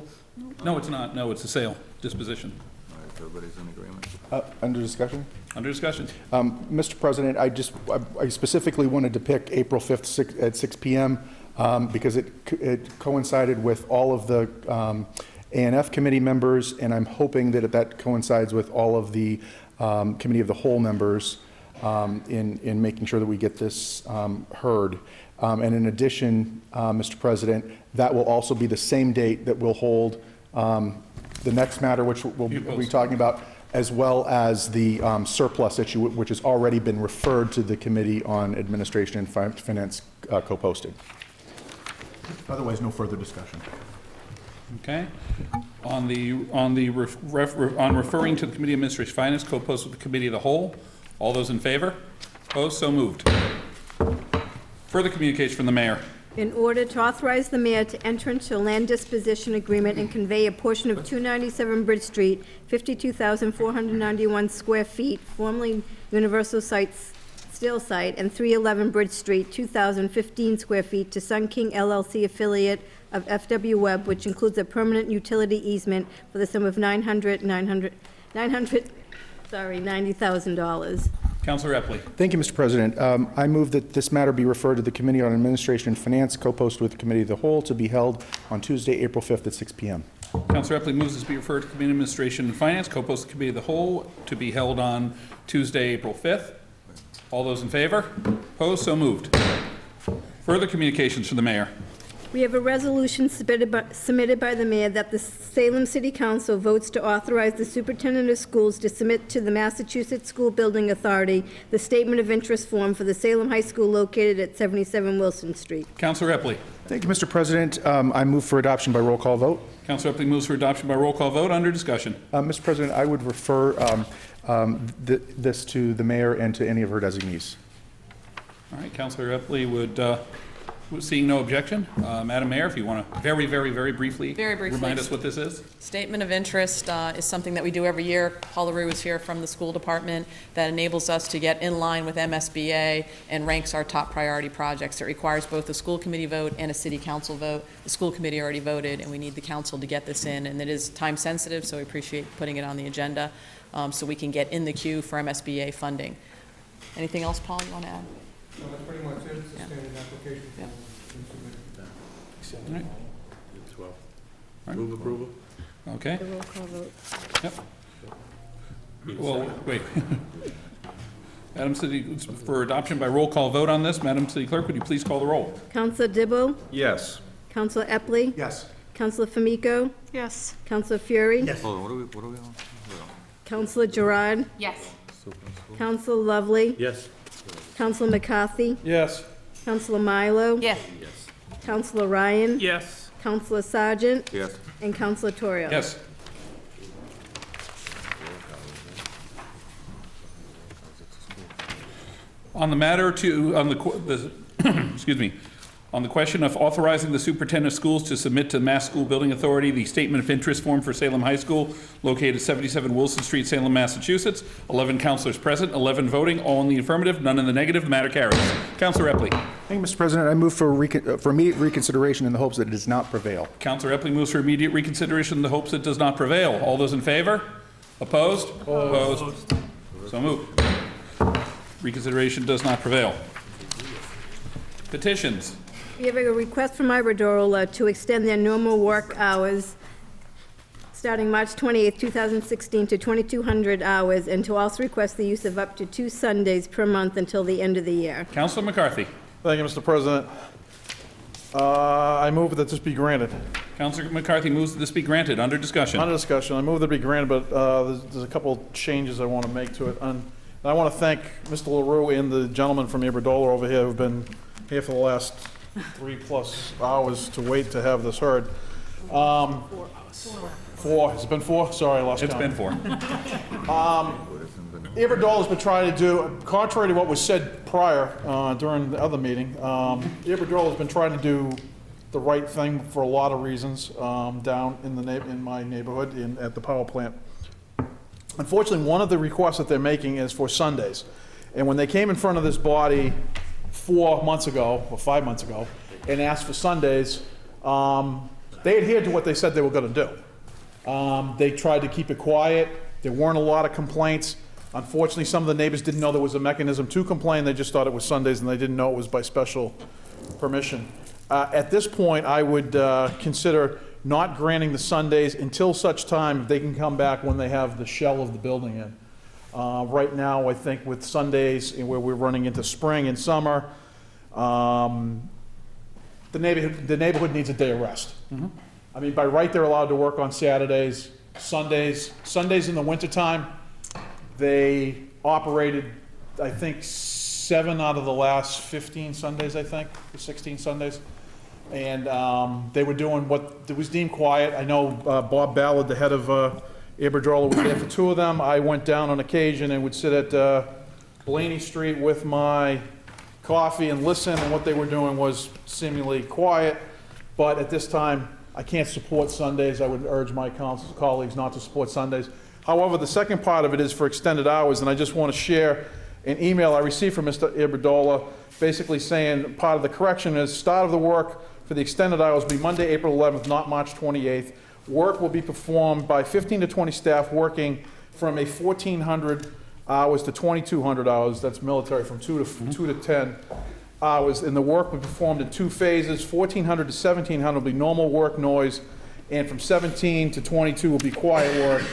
No, it's not. No, it's a sale, disposition. All right, so everybody's in agreement? Under discussion? Under discussion. Mr. President, I specifically wanted to pick April 5th at 6 p.m. Because it coincided with all of the A&F committee members, and I'm hoping that that coincides with all of the Committee of the Whole members in making sure that we get this heard. And in addition, Mr. President, that will also be the same date that we'll hold the next matter, which we'll be talking about, as well as the surplus issue, which has already been referred to the Committee on Administration and Finance, co-posted. Otherwise, no further discussion. Okay. On referring to the Committee on Administration and Finance, co-posted with the Committee of the Whole, all those in favor? Opposed? So moved. Further communication from the mayor. In order to authorize the mayor to enter into a land disposition agreement and convey a portion of 297 Bridge Street, 52,491 square feet, formerly Universal Steel site, and 311 Bridge Street, 2,015 square feet, to Sun King LLC, affiliate of FW Web, which includes a permanent utility easement for the sum of $90,000. Councilor Epley. Thank you, Mr. President. I move that this matter be referred to the Committee on Administration and Finance, co-posted with the Committee of the Whole, to be held on Tuesday, April 5th at 6 p.m. Councilor Epley moves this be referred to Committee on Administration and Finance, co-posted with the Committee of the Whole, to be held on Tuesday, April 5th. All those in favor? Opposed? So moved. Further communications from the mayor. We have a resolution submitted by the mayor that the Salem City Council votes to authorize the superintendent of schools to submit to the Massachusetts School Building Authority the statement of interest form for the Salem High School located at 77 Wilson Street. Councilor Epley. Thank you, Mr. President. I move for adoption by roll call vote. Councilor Epley moves for adoption by roll call vote. Under discussion. Mr. President, I would refer this to the mayor and to any of her designees. All right, Councilor Epley would, seeing no objection, Madam Mayor, if you want to very briefly remind us what this is. Statement of interest is something that we do every year. Paul LaRue is here from the school department that enables us to get in line with MSBA and ranks our top priority projects. It requires both a school committee vote and a city council vote. The school committee already voted, and we need the council to get this in, and it is time sensitive, so we appreciate putting it on the agenda so we can get in the queue for MSBA funding. Anything else, Paul, you want to add? No, that's pretty much it. It's a standard application. Yeah. All right. 12. Move approval. Okay. The roll call vote. Yep. Well, wait. Madam City, for adoption by roll call vote on this, Madam City Clerk, would you please call the roll? Councilor Dibble? Yes. Councilor Epley? Yes. Councilor Famico? Yes. Councilor Fury? Hold on, what are we on? Councilor Gerard? Yes. Councilor Lovely? Yes. Councilor McCarthy? Yes. Councilor Milo? Yes. Councilor Ryan? Yes. Councilor Sargent? Yes. And Councilor Torrio. Yes. On the matter to, on the excuse me, on the question of authorizing the superintendent of schools to submit to Mass School Building Authority the statement of interest form for Salem High School located at 77 Wilson Street, Salem, Massachusetts. 11 councilors present, 11 voting, all in the affirmative, none in the negative. The matter carries. Councilor Epley. Thank you, Mr. President. I move for immediate reconsideration in the hopes that it does not prevail. Councilor Epley moves for immediate reconsideration in the hopes it does not prevail. All those in favor? Opposed? Opposed. So moved. Reconsideration does not prevail. Petitions. We have a request from Iberdrola to extend their normal work hours starting March 28, 2016 to 2,200 hours, and to also request the use of up to 2 Sundays per month until the end of the year. Councilor McCarthy. Thank you, Mr. President. I move that this be granted. Councilor McCarthy moves that this be granted. Under discussion. Under discussion, I move that it be granted, but there's a couple changes I want to make to it. And I want to thank Mr. LaRue and the gentleman from Iberdrola over here who've been here for the last 3+ hours to wait to have this heard. 4. Has it been 4? Sorry, I lost count. It's been 4. Iberdrola's been trying to do, contrary to what was said prior during the other meeting, Iberdrola's been trying to do the right thing for a lot of reasons down in my neighborhood at the power plant. Unfortunately, one of the requests that they're making is for Sundays. And when they came in front of this body 4 months ago, or 5 months ago, and asked for Sundays, they adhered to what they said they were going to do. They tried to keep it quiet. There weren't a lot of complaints. Unfortunately, some of the neighbors didn't know there was a mechanism to complain. They just thought it was Sundays, and they didn't know it was by special permission. At this point, I would consider not granting the Sundays until such time they can come back when they have the shell of the building in. Right now, I think with Sundays, where we're running into spring and summer, the neighborhood needs a day of rest. Mm-hmm. I mean, by right, they're allowed to work on Saturdays, Sundays. Sundays in the wintertime, they operated, I think, 7 out of the last 15 Sundays, I think, or 16 Sundays. And they were doing what was deemed quiet. I know Bob Ballard, the head of Iberdrola, was there for 2 of them. I went down on occasion and would sit at Blaney Street with my coffee and listen, and what they were doing was seemingly quiet. But at this time, I can't support Sundays. I would urge my council colleagues not to support Sundays. However, the second part of it is for extended hours, and I just want to share an email I received from Mr. Iberdrola, basically saying part of the correction is start of the work for the extended hours will be Monday, April 11th, not March 28th. Work will be performed by 15 to 20 staff working from a 1,400 hours to 2,200 hours. That's military, from 2 to 10 hours. And the work will be performed in 2 phases. 1,400 to 1,700 will be normal work noise, and from 17 to 22 will be quiet work.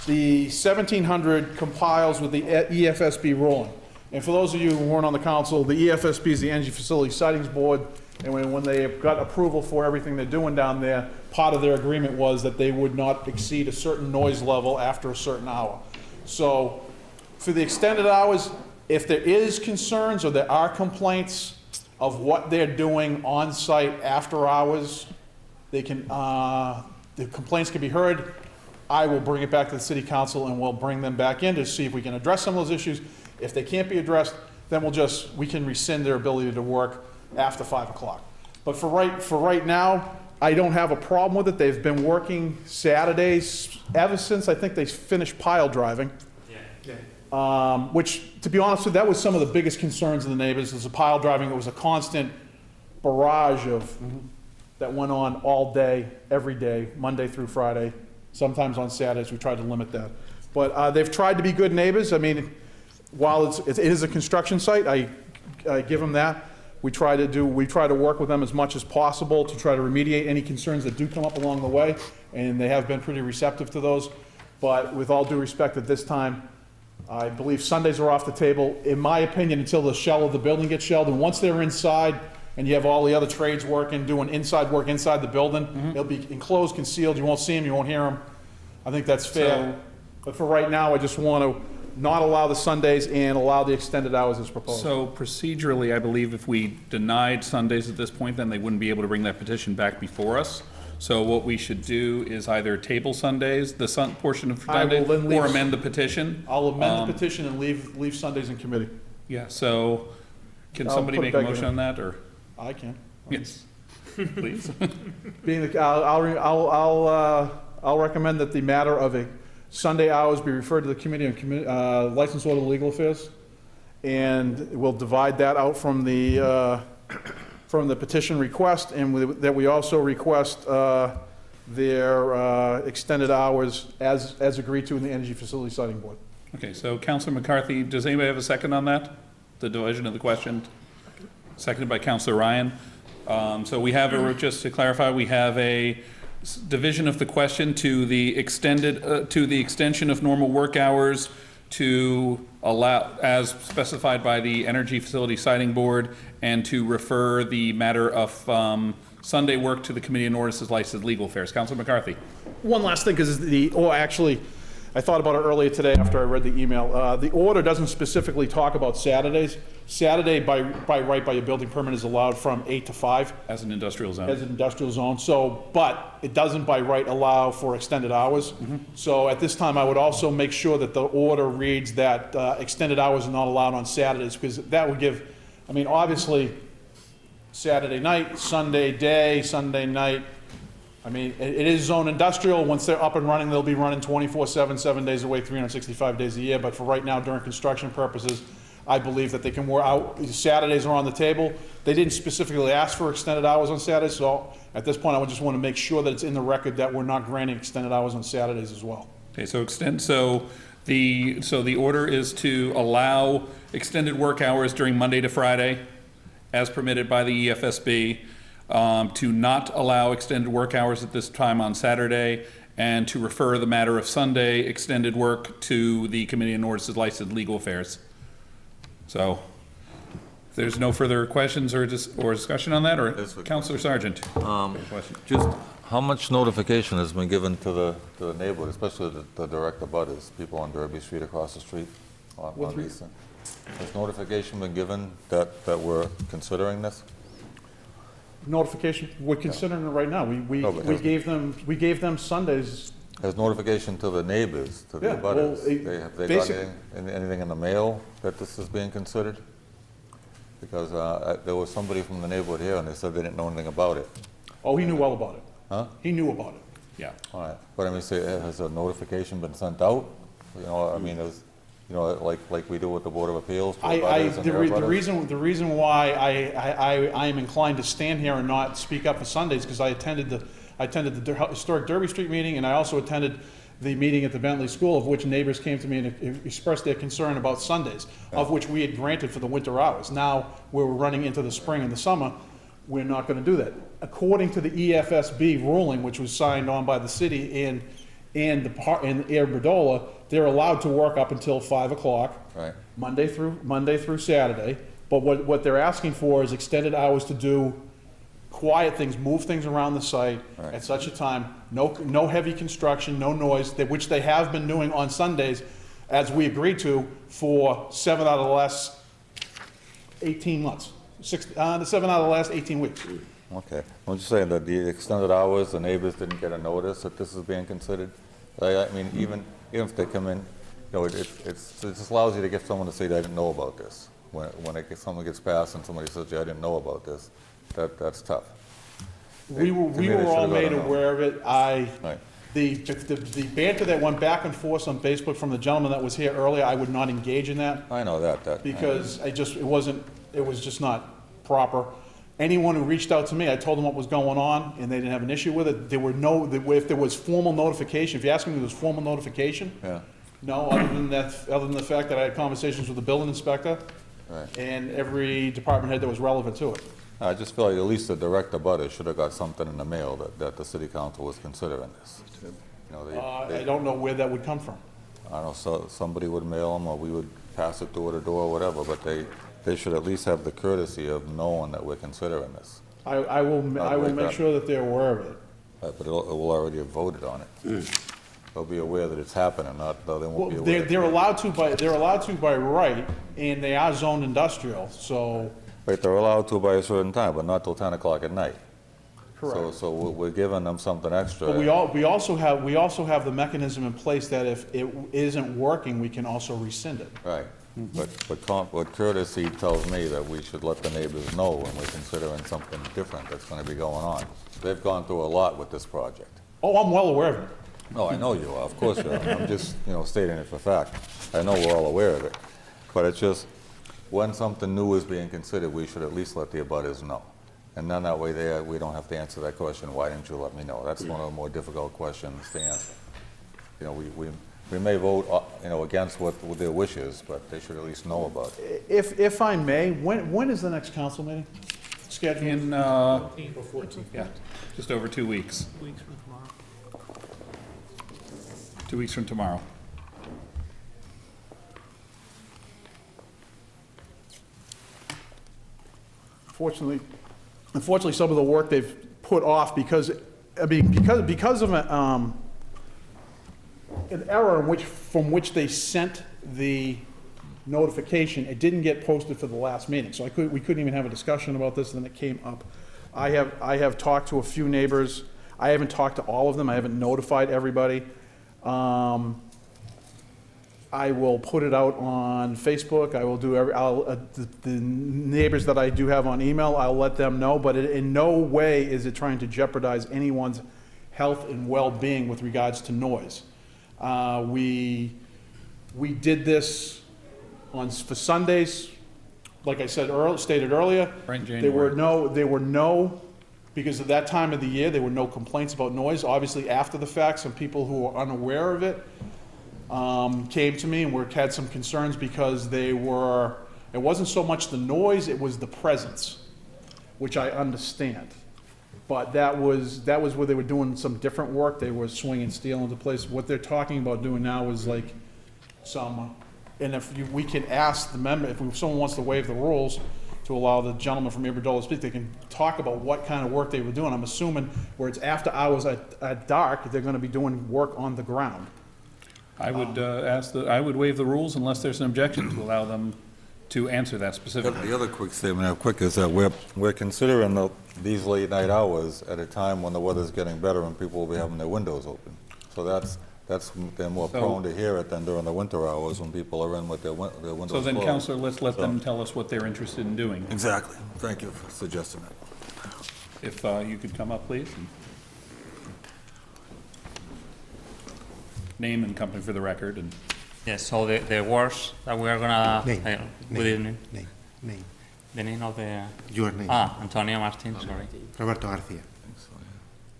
The 1,700 compiles with the EFSB ruling. And for those of you who weren't on the council, the EFSB is the Energy Facility Sightings Board. And when they got approval for everything they're doing down there, part of their agreement was that they would not exceed a certain noise level after a certain hour. So for the extended hours, if there is concerns or there are complaints of what they're doing on site after hours, they can, the complaints can be heard. I will bring it back to the city council and we'll bring them back in to see if we can address some of those issues. If they can't be addressed, then we can rescind their ability to work after 5 o'clock. But for right now, I don't have a problem with it. They've been working Saturdays ever since I think they finished pile driving. Which, to be honest with you, that was some of the biggest concerns of the neighbors, is the pile driving. It was a constant barrage of, that went on all day, every day, Monday through Friday. Sometimes on Saturdays, we tried to limit that. But they've tried to be good neighbors. I mean, while it is a construction site, I give them that. We try to work with them as much as possible to try to remediate any concerns that do come up along the way, and they have been pretty receptive to those. But with all due respect, at this time, I believe Sundays are off the table, in my opinion, until the shell of the building gets shelled. And once they're inside and you have all the other trades working, doing inside work inside the building, it'll be enclosed, concealed, you won't see them, you won't hear them. I think that's fair. But for right now, I just want to not allow the Sundays and allow the extended hours as proposed. So procedurally, I believe if we denied Sundays at this point, then they wouldn't be able to bring that petition back before us. So what we should do is either table Sundays, the portion of Sunday, or amend the petition. I'll amend the petition and leave Sundays in committee. Yeah, so can somebody make a motion on that, or? I can. Yes, please. I'll recommend that the matter of a Sunday hours be referred to the Committee on License Order Legal Affairs, and we'll divide that out from the petition request, and that we also request their extended hours as agreed to in the Energy Facility Siting Board. Okay, so Councilor McCarthy, does anybody have a second on that? The division of the question? Seconded by Councilor Ryan. So we have, just to clarify, we have a division of the question to the extension of normal work hours to allow, as specified by the Energy Facility Siting Board, and to refer the matter of Sunday work to the Committee on Ordinances, Licensed Legal Affairs. Councilor McCarthy. One last thing, because actually, I thought about it earlier today after I read the email. The order doesn't specifically talk about Saturdays. Saturday, by right, by your building permit, is allowed from 8 to 5. As an industrial zone. As an industrial zone. So, but it doesn't by right allow for extended hours. So at this time, I would also make sure that the order reads that extended hours are not allowed on Saturdays, because that would give, I mean, obviously, Saturday night, Sunday day, Sunday night. I mean, it is zone industrial. Once they're up and running, they'll be running 24/7, 7 days a week, 365 days a year. But for right now, during construction purposes, I believe that they can work out. Saturdays are on the table. They didn't specifically ask for extended hours on Saturdays, so at this point, I would just want to make sure that it's in the record that we're not granting extended hours on Saturdays as well. Okay, so the order is to allow extended work hours during Monday to Friday, as permitted by the EFSB, to not allow extended work hours at this time on Saturday, and to refer the matter of Sunday extended work to the Committee on Ordinances, Licensed Legal Affairs. So, if there's no further questions or discussion on that, or Councilor Sargent? Just how much notification has been given to the neighborhood, especially the direct abutters, people on Derby Street across the street on these things? Has notification been given that we're considering this? Notification, we're considering it right now. We gave them Sundays. Has notification to the neighbors, to the abutters? Have they got anything in the mail that this is being considered? Because there was somebody from the neighborhood here, and they said they didn't know anything about it. Oh, he knew well about it. Huh? He knew about it. Yeah. All right. But I mean, has a notification been sent out? You know, I mean, like we do with the Board of Appeals? The reason why I am inclined to stand here and not speak up for Sundays, because I attended the historic Derby Street meeting, and I also attended the meeting at the Bentley School, of which neighbors came to me and expressed their concern about Sundays, of which we had granted for the winter hours. Now, we're running into the spring and the summer, we're not going to do that. According to the EFSB ruling, which was signed on by the city and Air Bradola, they're allowed to work up until 5 o'clock, right, Monday through Saturday. But what they're asking for is extended hours to do quiet things, move things around the site at such a time. No heavy construction, no noise, which they have been doing on Sundays, as we agreed to, for 7 out of the last 18 months. 7 out of the last 18 weeks. Okay. I'm just saying that the extended hours, the neighbors didn't get a notice that this is being considered. I mean, even if they come in, you know, it's just lousy to get someone to say they didn't know about this. When someone gets passed and somebody says, "Yeah, I didn't know about this," that's tough. We were all made aware of it. The banter that went back and forth on Facebook from the gentleman that was here earlier, I would not engage in that. I know that. Because it was just not proper. Anyone who reached out to me, I told them what was going on, and they didn't have an issue with it. If there was formal notification, if you ask me if there was formal notification, no, other than the fact that I had conversations with the building inspector and every department head that was relevant to it. I just feel like at least the direct abutter should have got something in the mail that the city council was considering this. You know, I don't know where that would come from. I don't know, so somebody would mail them, or we would pass it door to door, or whatever, but they should at least have the courtesy of knowing that we're considering this. I will make sure that they're aware of it. But it will already have voted on it. They'll be aware that it's happening, though they won't be aware. They're allowed to by right, and they are zoned industrial, so. Right, they're allowed to by a certain time, but not till 10 o'clock at night. Correct. So we're giving them something extra. But we also have the mechanism in place that if it isn't working, we can also rescind it. Right. But courtesy tells me that we should let the neighbors know when we're considering something different that's going to be going on. They've gone through a lot with this project. Oh, I'm well aware of it. No, I know you are. Of course you are. I'm just, stating it for fact. I know we're all aware of it. But it's just, when something new is being considered, we should at least let the abutters know. And then that way we don't have to answer that question, why didn't you let me know? That's one of the more difficult questions to answer. We may vote, against what their wishes, but they should at least know about it. If I may, when is the next council meeting scheduled? In, 14th. yeah, just over 2 weeks. 2 weeks from tomorrow. Unfortunately, some of the work they've put off because of an error from which they sent the notification, it didn't get posted for the last meeting. So we couldn't even have a discussion about this, and then it came up. I have talked to a few neighbors. I haven't talked to all of them. I haven't notified everybody. I will put it out on Facebook. I will do the neighbors that I do have on email, I'll let them know, but in no way is it trying to jeopardize anyone's health and well-being with regards to noise. We did this for Sundays, like I said stated earlier. Right in there were no, because of that time of the year, there were no complaints about noise. Obviously, after the fact, some people who were unaware of it came to me and had some concerns because it wasn't so much the noise, it was the presence, which I understand. But that was where they were doing some different work. They were swinging steel into place. What they're talking about doing now is like and if we can ask the member, if someone wants to waive the rules to allow the gentleman from Iberdrola to speak, they can talk about what kind of work they were doing. I'm assuming where it's after hours at dark, they're going to be doing work on the ground. I would I would waive the rules unless there's an objection to allow them to answer that specifically. The other quick statement I have quick is that we're considering these late night hours at a time when the weather's getting better and people will be having their windows open. So they're more prone to hear it than during the winter hours when people are in with their windows closed. So then, Councilor, let's let them tell us what they're interested in doing. Exactly. Thank you for suggesting that. If you could come up, please. Name and company for the record. And yes, so the works that we are gonna good evening. Name. The name of the Your name. Antonio Martin, sorry. Roberto Garcia.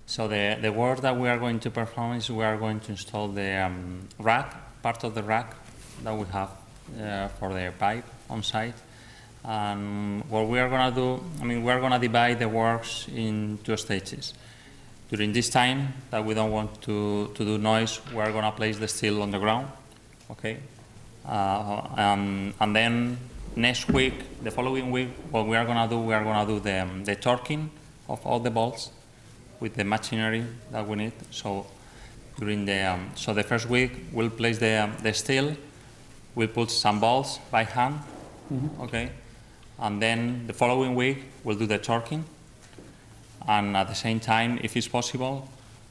So the work that we are going to perform is we are going to install the rack, part of the rack that we have for the pipe on site. And what we are gonna do, we are gonna divide the works in 2 stages. During this time that we don't want to do noise, we are gonna place the steel on the ground, okay? And then next week, the following week, what we are gonna do the torquing of all the balls with the machinery that we need. So during the so the first week we'll place the steel, we'll put some balls by hand, okay, and then the following week we'll do the torquing, and at the same time, if it's possible,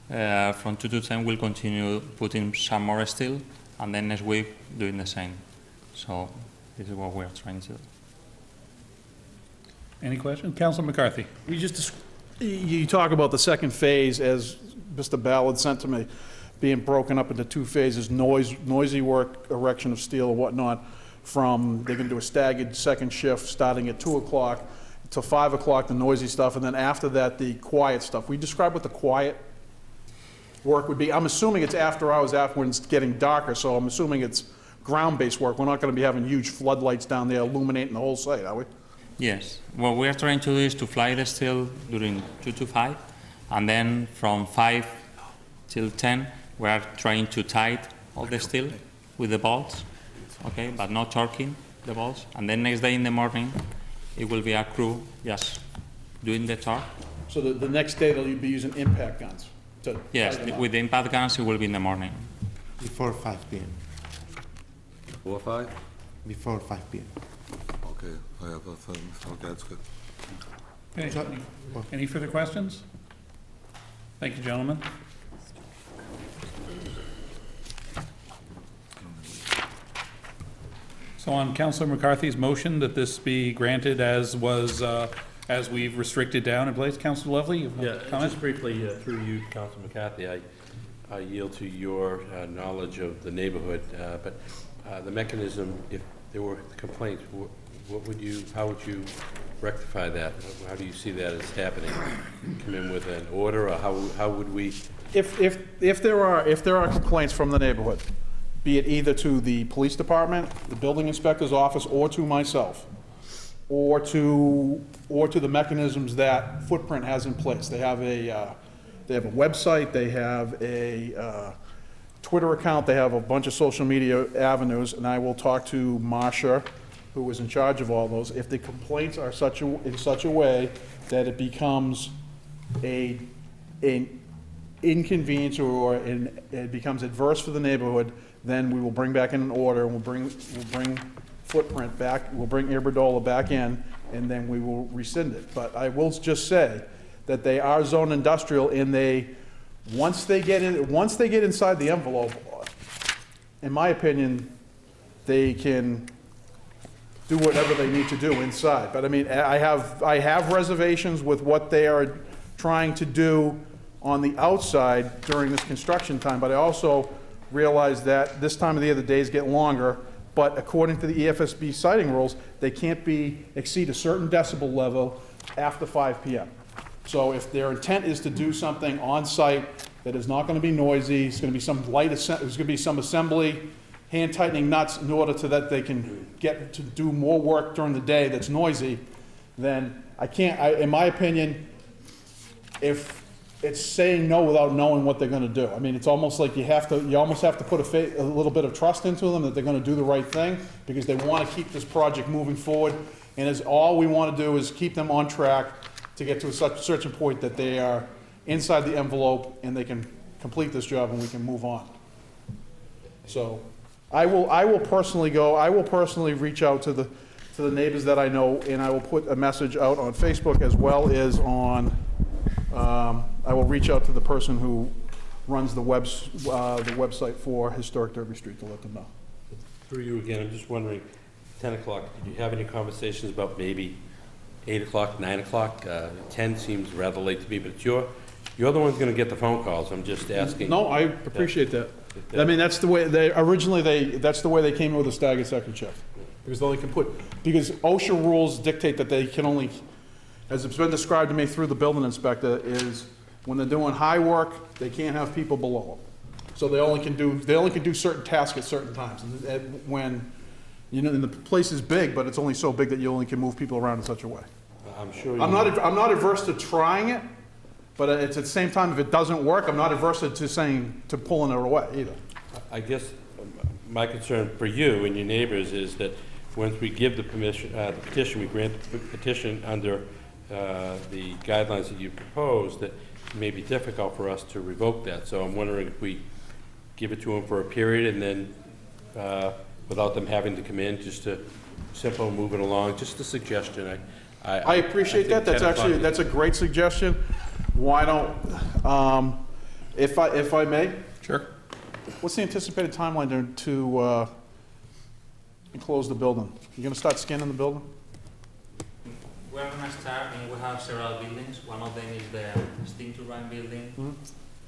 from 2 to 10 we'll continue putting some more steel, and then next week doing the same. So this is what we're trying to do. Any questions? Councilor McCarthy? You talk about the second phase, as Mr. Ballard sent to me, being broken up into 2 phases, noisy work, erection of steel or whatnot, from, they're gonna do a staggered second shift starting at 2 o'clock till 5 o'clock, the noisy stuff, and then after that, the quiet stuff. We describe what the quiet work would be. I'm assuming it's after hours, after when it's getting darker, so I'm assuming it's ground-based work. We're not gonna be having huge floodlights down there illuminating the whole site, are we? Yes. What we are trying to do is to fly the steel during 2 to 5, and then from 5 till 10, we are trying to tight all the steel with the bolts, okay, but not torquing the bolts. And then next day in the morning, it will be a crew just doing the torque. So the next day, they'll be using impact guns to Yes, tighten up. with the impact guns, it will be in the morning. Before 5 p.m. Before 5? Before 5 p.m. Okay, I have a thing, okay, that's good. Okay. Any further questions? Thank you, gentlemen. So on Councilor McCarthy's motion that this be granted as was, as we've restricted down in place, Councilor Lovely, you have a comment? Just briefly, through you, Councilor McCarthy, I yield to your knowledge of the neighborhood, but the mechanism, if there were complaints, how would you rectify that? How do you see that as happening? Come in with an order, or how would we? If there are complaints from the neighborhood, be it either to the police department, the building inspector's office, or to myself, or to the mechanisms that Footprint has in place. They have a website, they have a Twitter account, they have a bunch of social media avenues, and I will talk to Marcia, who is in charge of all those. If the complaints are in such a way that it becomes an inconvenience or it becomes adverse for the neighborhood, then we will bring back in an order, and we'll bring Footprint back, we'll bring Iberdrola back in, and then we will rescind it. But I will just say that they are zone industrial, and once they get inside the envelope, in my opinion, they can do whatever they need to do inside. But I mean, I have reservations with what they are trying to do on the outside during this construction time, but I also realize that this time of the year, the days get longer, but according to the EFSB siting rules, they can't exceed a certain decibel level after 5 p.m. So if their intent is to do something on site that is not going to be noisy, it's going to be some there's going to be some assembly, hand tightening nuts in order to that they can get to do more work during the day that's noisy, then in my opinion, if it's saying no without knowing what they're going to do. I mean, it's almost like you almost have to put a little bit of trust into them that they're going to do the right thing, because they want to keep this project moving forward. And all we want to do is keep them on track to get to a certain point that they are inside the envelope and they can complete this job and we can move on. So I will personally reach out to the neighbors that I know, and I will put a message out on Facebook as well as on, I will reach out to the person who runs the website for Historic Derby Street to let them know. Through you again, I'm just wondering, 10 o'clock, did you have any conversations about maybe 8 o'clock, 9 o'clock? 10 seems rather late to me, but you're the one who's going to get the phone calls. I'm just asking. No, I appreciate that. I mean, that's the way that's the way they came in with a staggered second shift. Because OSHA rules dictate that they can only, as it's been described to me through the building inspector, is when they're doing high work, they can't have people below them. So they only can do certain tasks at certain times. And when, and the place is big, but it's only so big that you only can move people around in such a way. I'm sure. I'm not averse to trying it, but it's at the same time, if it doesn't work, I'm not averse to pulling it away either. I guess my concern for you and your neighbors is that once we give the permission, the petition, we grant the petition under the guidelines that you proposed, that it may be difficult for us to revoke that. So I'm wondering if we give it to them for a period and then, without them having to come in, just to simple move it along, just a suggestion. I appreciate that. think 10 o'clock is- That's a great suggestion. Why don't, if I may? Sure. What's the anticipated timeline to enclose the building? You gonna start scanning the building? We're gonna start, and we have several buildings. One of them is the steam turbine building. Mm-hmm.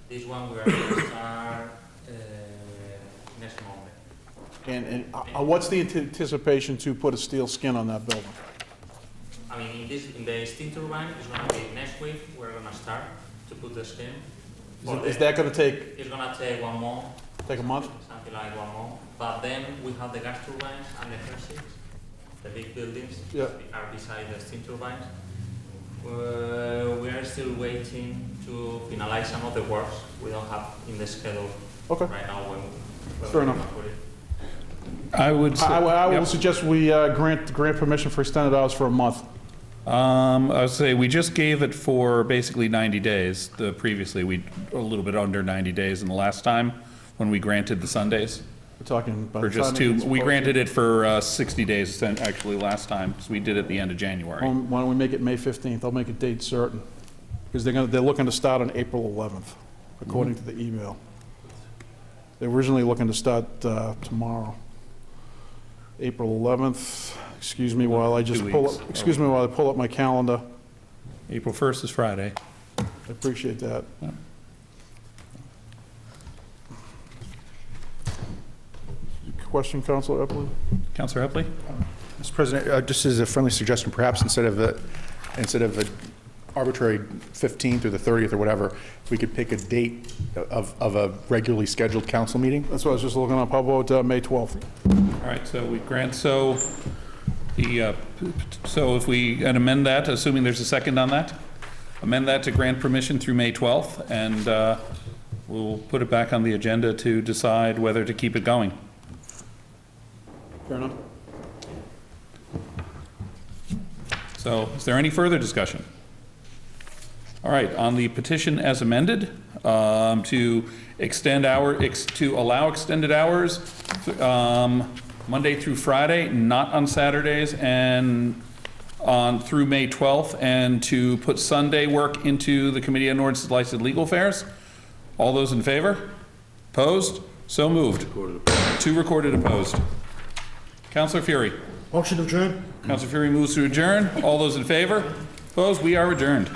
This one we are gonna start next Monday. And what's the anticipation to put a steel skin on that building? I mean, in the steam turbine, it's gonna be next week. We're gonna start to put the skin. Is that gonna take, It's gonna take 1 month. take a month? Something like 1 month. But then we have the gas turbines and the Hershey's, the big buildings Yeah. are beside the steam turbines. We are still waiting to finalize some of the works. We don't have in the schedule right now when Fair we're enough. gonna put it. I would. I will Yep. suggest we grant permission for extended hours for a month. I would say we just gave it for basically 90 days. Previously, a little bit under 90 days in the last time when we granted the Sundays. We're talking about. For just two, we granted it for 60 days actually last time, so we did it at the end of January. Why don't we make it May 15th? I'll make a date certain. Because they're looking to start on April 11th, according to the email. They're originally looking to start tomorrow. April 11th, excuse me while I just 2 pull weeks. up, excuse me while I pull up my calendar. April 1st is Friday. I appreciate that. Yeah. Question, Councilor Epley? Councilor Epley? Mr. President, just as a friendly suggestion, perhaps instead of an arbitrary 15th or the 30th or whatever, we could pick a date of a regularly scheduled council meeting. That's what I was just looking up. How about May 12th? All right, so we grant, so if we amend that, assuming there's a second on that, amend that to grant permission through May 12th, and we'll put it back on the agenda to decide whether to keep it going. Fair enough. So is there any further discussion? All right, on the petition as amended, to allow extended hours, Monday through Friday, not on Saturdays, and through May 12th, and to put Sunday work into the Committee on Ordinance and Licensed Legal Affairs. All those in favor? Opposed? So moved. 2 recorded opposed. Councilor Fury. Motion to adjourn? Councilor Fury moves to adjourn. All those in favor? Opposed? We are adjourned.